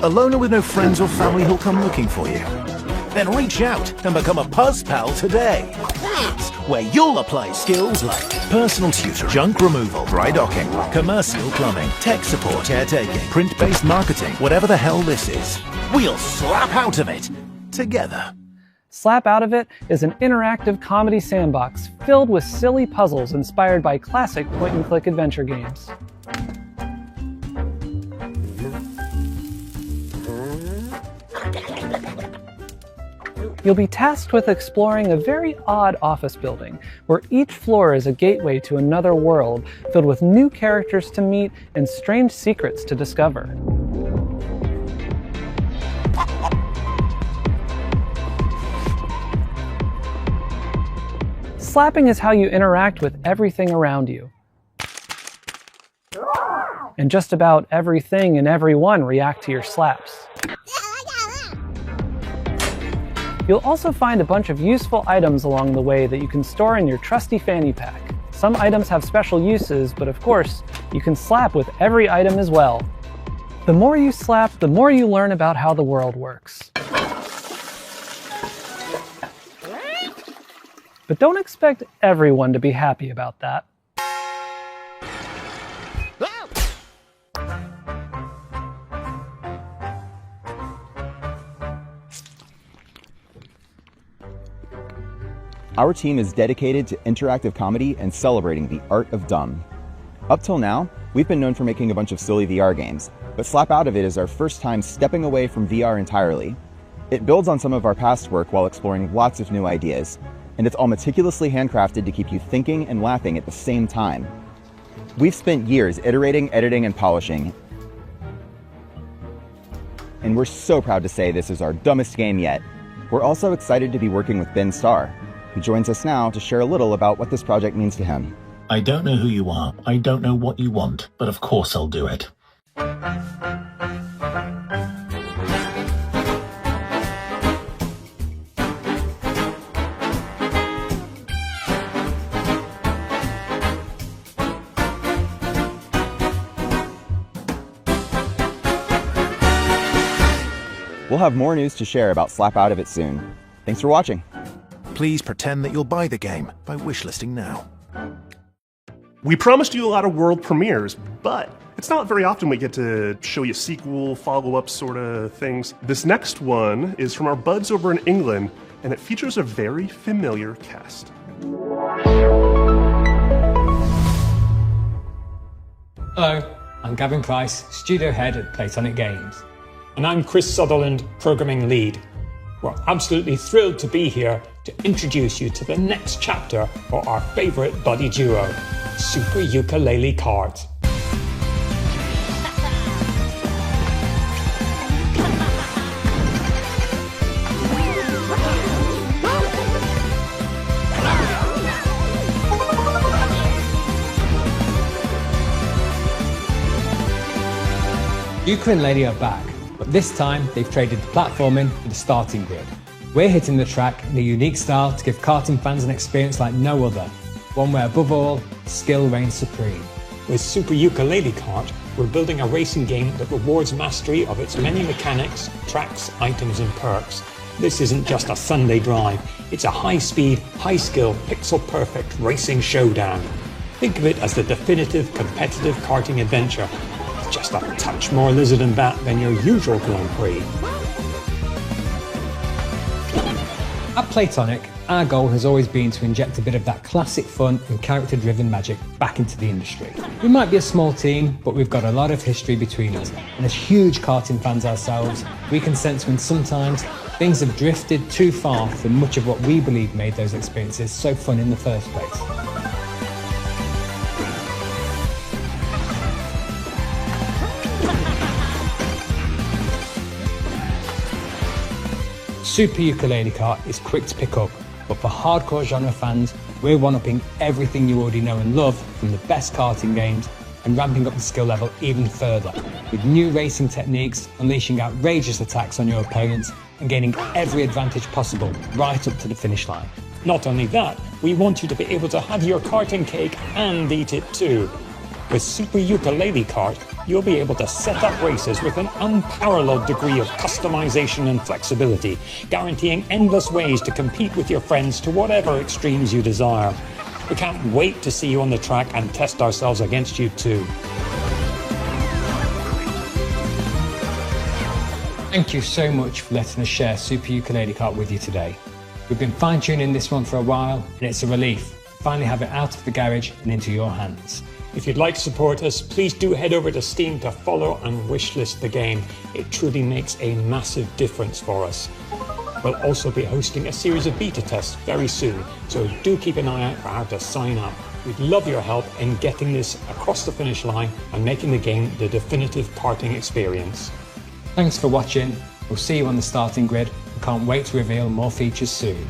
A loner with no friends or family who'll come looking for you? Then reach out and become a Puzz Pal today. That's where you'll apply skills like personal tutor, junk removal, dry docking, commercial plumbing, tech support, caretaking, print-based marketing, whatever the hell this is. We'll slap out of it together. Slap Out of It is an interactive comedy sandbox filled with silly puzzles inspired by classic point-and-click adventure games. You'll be tasked with exploring a very odd office building, where each floor is a gateway to another world filled with new characters to meet and strange secrets to discover. Slapping is how you interact with everything around you. And just about everything and everyone react to your slaps. You'll also find a bunch of useful items along the way that you can store in your trusty fanny pack. Some items have special uses, but of course, you can slap with every item as well. The more you slap, the more you learn about how the world works. But don't expect everyone to be happy about that. Our team is dedicated to interactive comedy and celebrating the art of dumb. Up till now, we've been known for making a bunch of silly VR games, but Slap Out of It is our first time stepping away from VR entirely. It builds on some of our past work while exploring lots of new ideas, and it's all meticulously handcrafted to keep you thinking and laughing at the same time. We've spent years iterating, editing, and polishing, and we're so proud to say this is our dumbest game yet. We're also excited to be working with Ben Starr, who joins us now to share a little about what this project means to him. I don't know who you are, I don't know what you want, but of course I'll do it. We'll have more news to share about Slap Out of It soon. Thanks for watching. Please pretend that you'll buy the game by wishlisting now. We promised you a lot of world premieres, but it's not very often we get to show you sequel, follow-up sort of things. This next one is from our buds over in England, and it features a very familiar cast. Hello, I'm Gavin Price, studio head at Playtonic Games. And I'm Chris Sutherland, programming lead. We're absolutely thrilled to be here to introduce you to the next chapter for our favourite buddy duo, Super Ukulele Cards. Ukulele are back, but this time they've traded the platforming for the starting grid. We're hitting the track in a unique style to give karting fans an experience like no other, one where above all, skill reigns supreme. With Super Ukulele Kart, we're building a racing game that rewards mastery of its many mechanics, tracks, items and perks. This isn't just a Sunday drive, it's a high-speed, high-skill, pixel-perfect racing showdown. Think of it as the definitive competitive karting adventure. Just a touch more lizard and bat than your usual Grand Prix. At Playtonic, our goal has always been to inject a bit of that classic fun and character-driven magic back into the industry. We might be a small team, but we've got a lot of history between us, and as huge karting fans ourselves, we can sense when sometimes things have drifted too far from much of what we believe made those experiences so fun in the first place. Super Ukulele Kart is quick to pick up, but for hardcore genre fans, we're one-upping everything you already know and love from the best karting games and ramping up the skill level even further, with new racing techniques, unleashing outrageous attacks on your opponents and gaining every advantage possible right up to the finish line. Not only that, we want you to be able to have your karting cake and eat it too. With Super Ukulele Kart, you'll be able to set up races with an unparalleled degree of customization and flexibility, guaranteeing endless ways to compete with your friends to whatever extremes you desire. We can't wait to see you on the track and test ourselves against you too. Thank you so much for letting us share Super Ukulele Kart with you today. We've been fine-tuning this one for a while, and it's a relief to finally have it out of the garage and into your hands. If you'd like to support us, please do head over to Steam to follow and wishlist the game. It truly makes a massive difference for us. We'll also be hosting a series of beta tests very soon, so do keep an eye out for how to sign up. We'd love your help in getting this across the finish line and making the game the definitive karting experience. Thanks for watching. We'll see you on the starting grid and can't wait to reveal more features soon.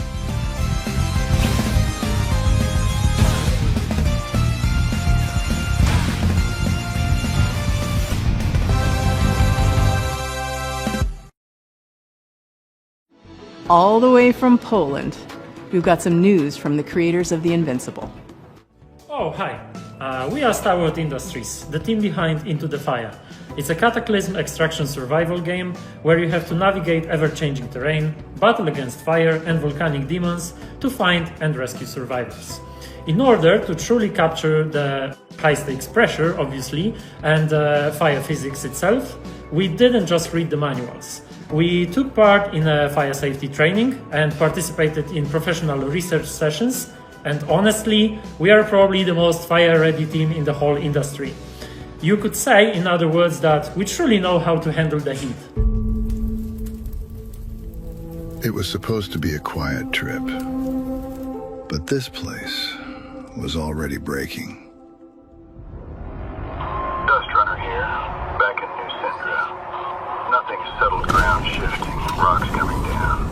All the way from Poland, we've got some news from the creators of The Invincible. Oh, hi. We are Starwood Industries, the team behind Into the Fire. It's a Cataclysm extraction survival game where you have to navigate ever-changing terrain, battle against fire and volcanic demons to find and rescue survivors. In order to truly capture the high-stakes pressure, obviously, and fire physics itself, we didn't just read the manuals. We took part in a fire safety training and participated in professional research sessions, and honestly, we are probably the most fire-ready team in the whole industry. You could say, in other words, that we truly know how to handle the heat. It was supposed to be a quiet trip, but this place was already breaking. Dust Runner here, back in New Syndra. Nothing's settled ground shifting, rocks coming down.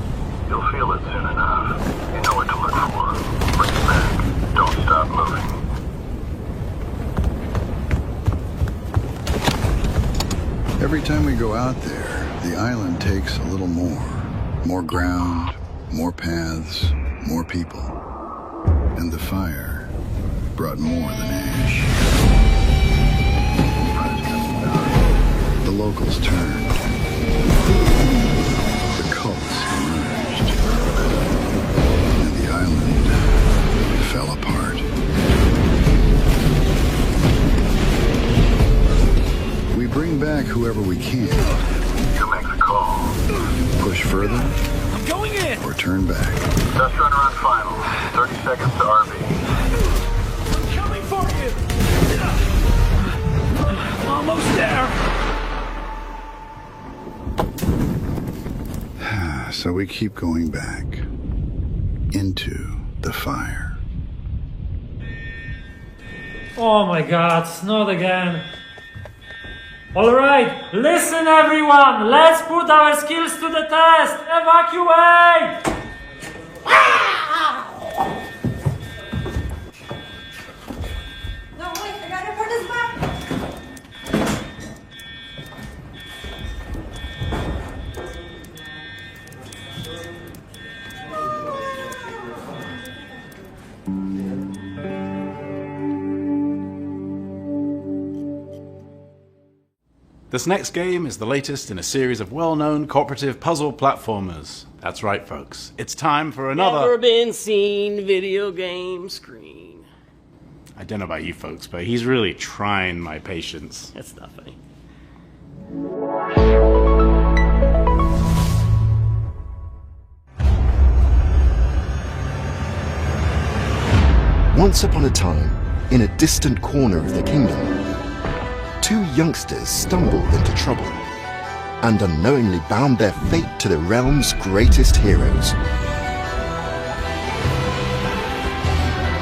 You'll feel it soon enough. You know what to look for. Bring it back. Don't stop moving. Every time we go out there, the island takes a little more. More ground, more paths, more people. And the fire brought more than ash. The locals turned. The cults emerged. And the island fell apart. We bring back whoever we can. You make the call. Push further. I'm going in! Or turn back. Dust Runner on final. 30 seconds to RV. I'm coming for you! Almost there! So we keep going back into the fire. Oh my god, not again. Alright, listen everyone, let's put our skills to the test. Evacuate! No, wait, I gotta put this back. This next game is the latest in a series of well-known cooperative puzzle platformers. That's right, folks. It's time for another... Never been seen video game screen. I don't know about you folks, but he's really trying my patience. That's not funny. Once upon a time, in a distant corner of the kingdom, two youngsters stumbled into trouble and unknowingly bound their fate to the realm's greatest heroes.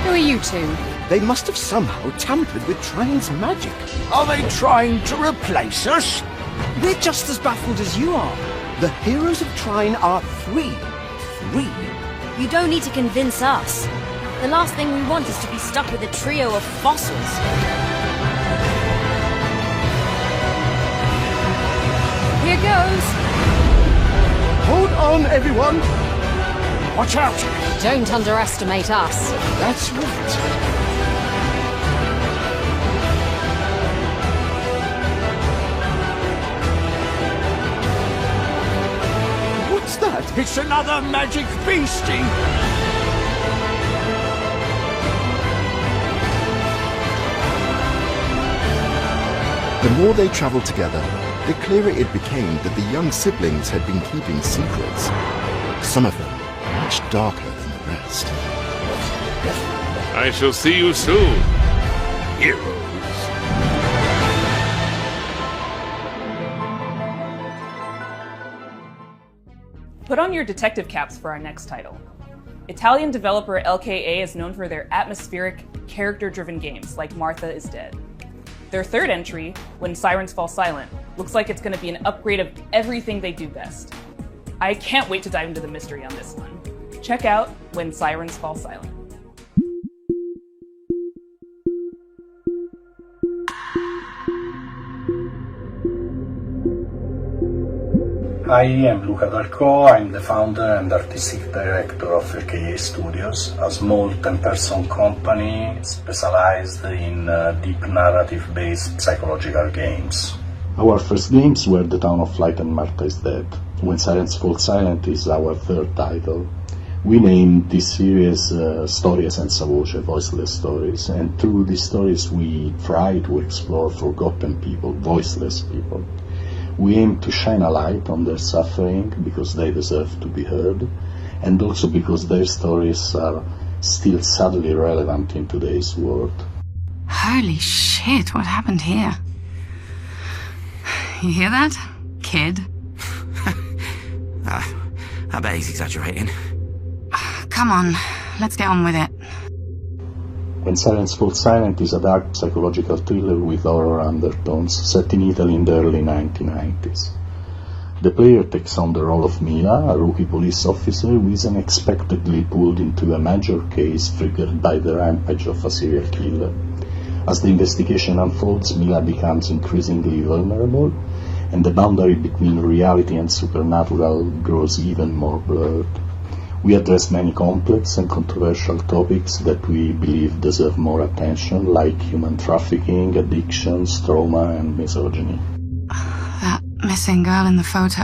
Who are you two? They must have somehow tampered with Trine's magic. Are they trying to replace us? We're just as baffled as you are. The heroes of Trine are three. You don't need to convince us. The last thing we want is to be stuck with a trio of fossils. Here goes. Hold on, everyone. Watch out! Don't underestimate us. That's right. What's that? It's another magic beastie! The more they travelled together, the clearer it became that the young siblings had been keeping secrets. Some of them much darker than the rest. I shall see you soon, heroes. Put on your detective caps for our next title. Italian developer LKA is known for their atmospheric, character-driven games like Martha is Dead. Their third entry, When Sirens Fall Silent, looks like it's going to be an upgrade of everything they do best. I can't wait to dive into the mystery on this one. Check out When Sirens Fall Silent. I am Luca Darco. I'm the founder and artistic director of LKA Studios, a small 10-person company specialized in deep narrative-based psychological games. Our first games were The Town of Light and Martha is Dead. When Sirens Fall Silent is our third title. We named this series Storie senza voce, voiceless stories, and through these stories we try to explore forgotten people, voiceless people. We aim to shine a light on their suffering because they deserve to be heard, and also because their stories are still sadly relevant in today's world. Holy shit, what happened here? You hear that, kid? I bet he's exaggerating. Come on, let's get on with it. When Sirens Fall Silent is a dark psychological thriller with horror undertones set in Italy in the early 1990s. The player takes on the role of Mila, a rookie police officer who is unexpectedly pulled into a major case triggered by the rampage of a serial killer. As the investigation unfolds, Mila becomes increasingly vulnerable, and the boundary between reality and supernatural grows even more blurred. We address many complex and controversial topics that we believe deserve more attention, like human trafficking, addictions, trauma, and misogyny. That missing girl in the photo.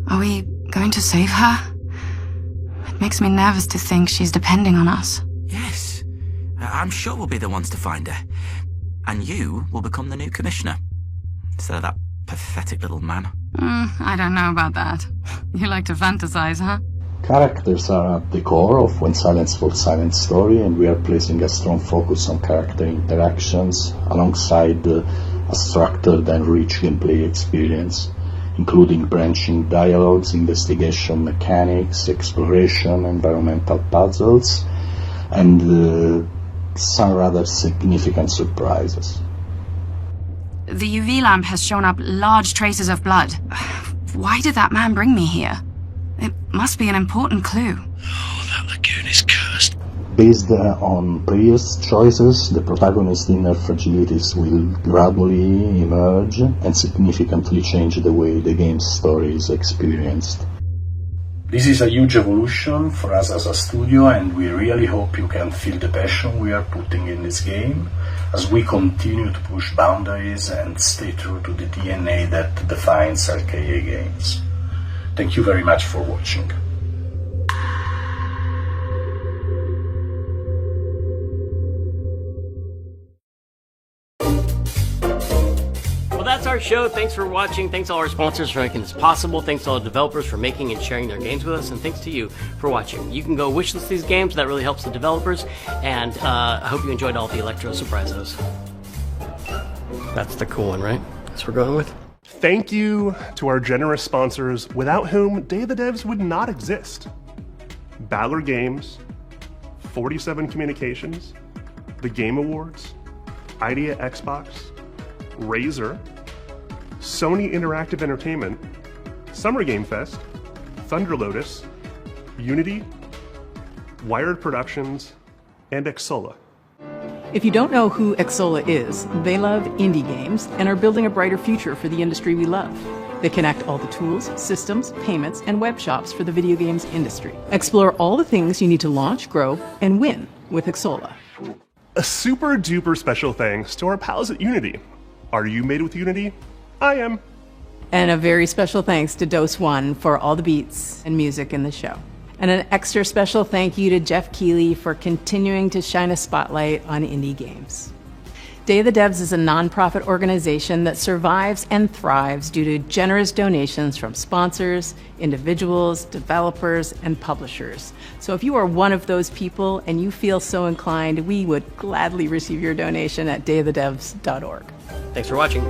Are we going to save her? It makes me nervous to think she's depending on us. Yes. I'm sure we'll be the ones to find her. And you will become the new commissioner. Instead of that pathetic little man. I don't know about that. You like to fantasize, huh? Characters are at the core of When Sirens Fall Silent story, and we are placing a strong focus on character interactions alongside a structured and rich gameplay experience, including branching dialogues, investigation mechanics, exploration, environmental puzzles, and some rather significant surprises. The UV lamp has shown up large traces of blood. Why did that man bring me here? It must be an important clue. Oh, that lagoon is cursed. Based on previous choices, the protagonist's inner fragilities will gradually emerge and significantly change the way the game's story is experienced. This is a huge evolution for us as a studio, and we really hope you can feel the passion we are putting in this game as we continue to push boundaries and stay true to the DNA that defines LKA games. Thank you very much for watching. that's our show. Thanks for watching. Thanks to all our sponsors for making this possible. Thanks to all the developers for making and sharing their games with us. And thanks to you for watching. You can go wishlist these games. That really helps the developers. And I hope you enjoyed all the Electro Surprisos. That's the cool one, right? That's what we're going with. Thank you to our generous sponsors, without whom Day of the Devs would not exist. Baller Games, 47 Communications, the Game Awards, Idea Xbox, Razer, Sony Interactive Entertainment, Summer Game Fest, Thunder Lotus, Unity, Wired Productions, and Xsolla. If you don't know who Xsolla is, they love indie games and are building a brighter future for the industry we love. They connect all the tools, systems, payments, and web shops for the video games industry. Explore all the things you need to launch, grow, and win with Xsolla. A super duper special thanks to our pals at Unity. Are you made with Unity? I am. And a very special thanks to Dose One for all the beats and music in the show. And an extra special thank you to Jeff Keighley for continuing to shine a spotlight on indie games. Day of the Devs is a nonprofit organization that survives and thrives due to generous donations from sponsors, individuals, developers, and publishers. So if you are one of those people and you feel so inclined, we would gladly receive your donation at dayofthedevs.org. Thanks for watching.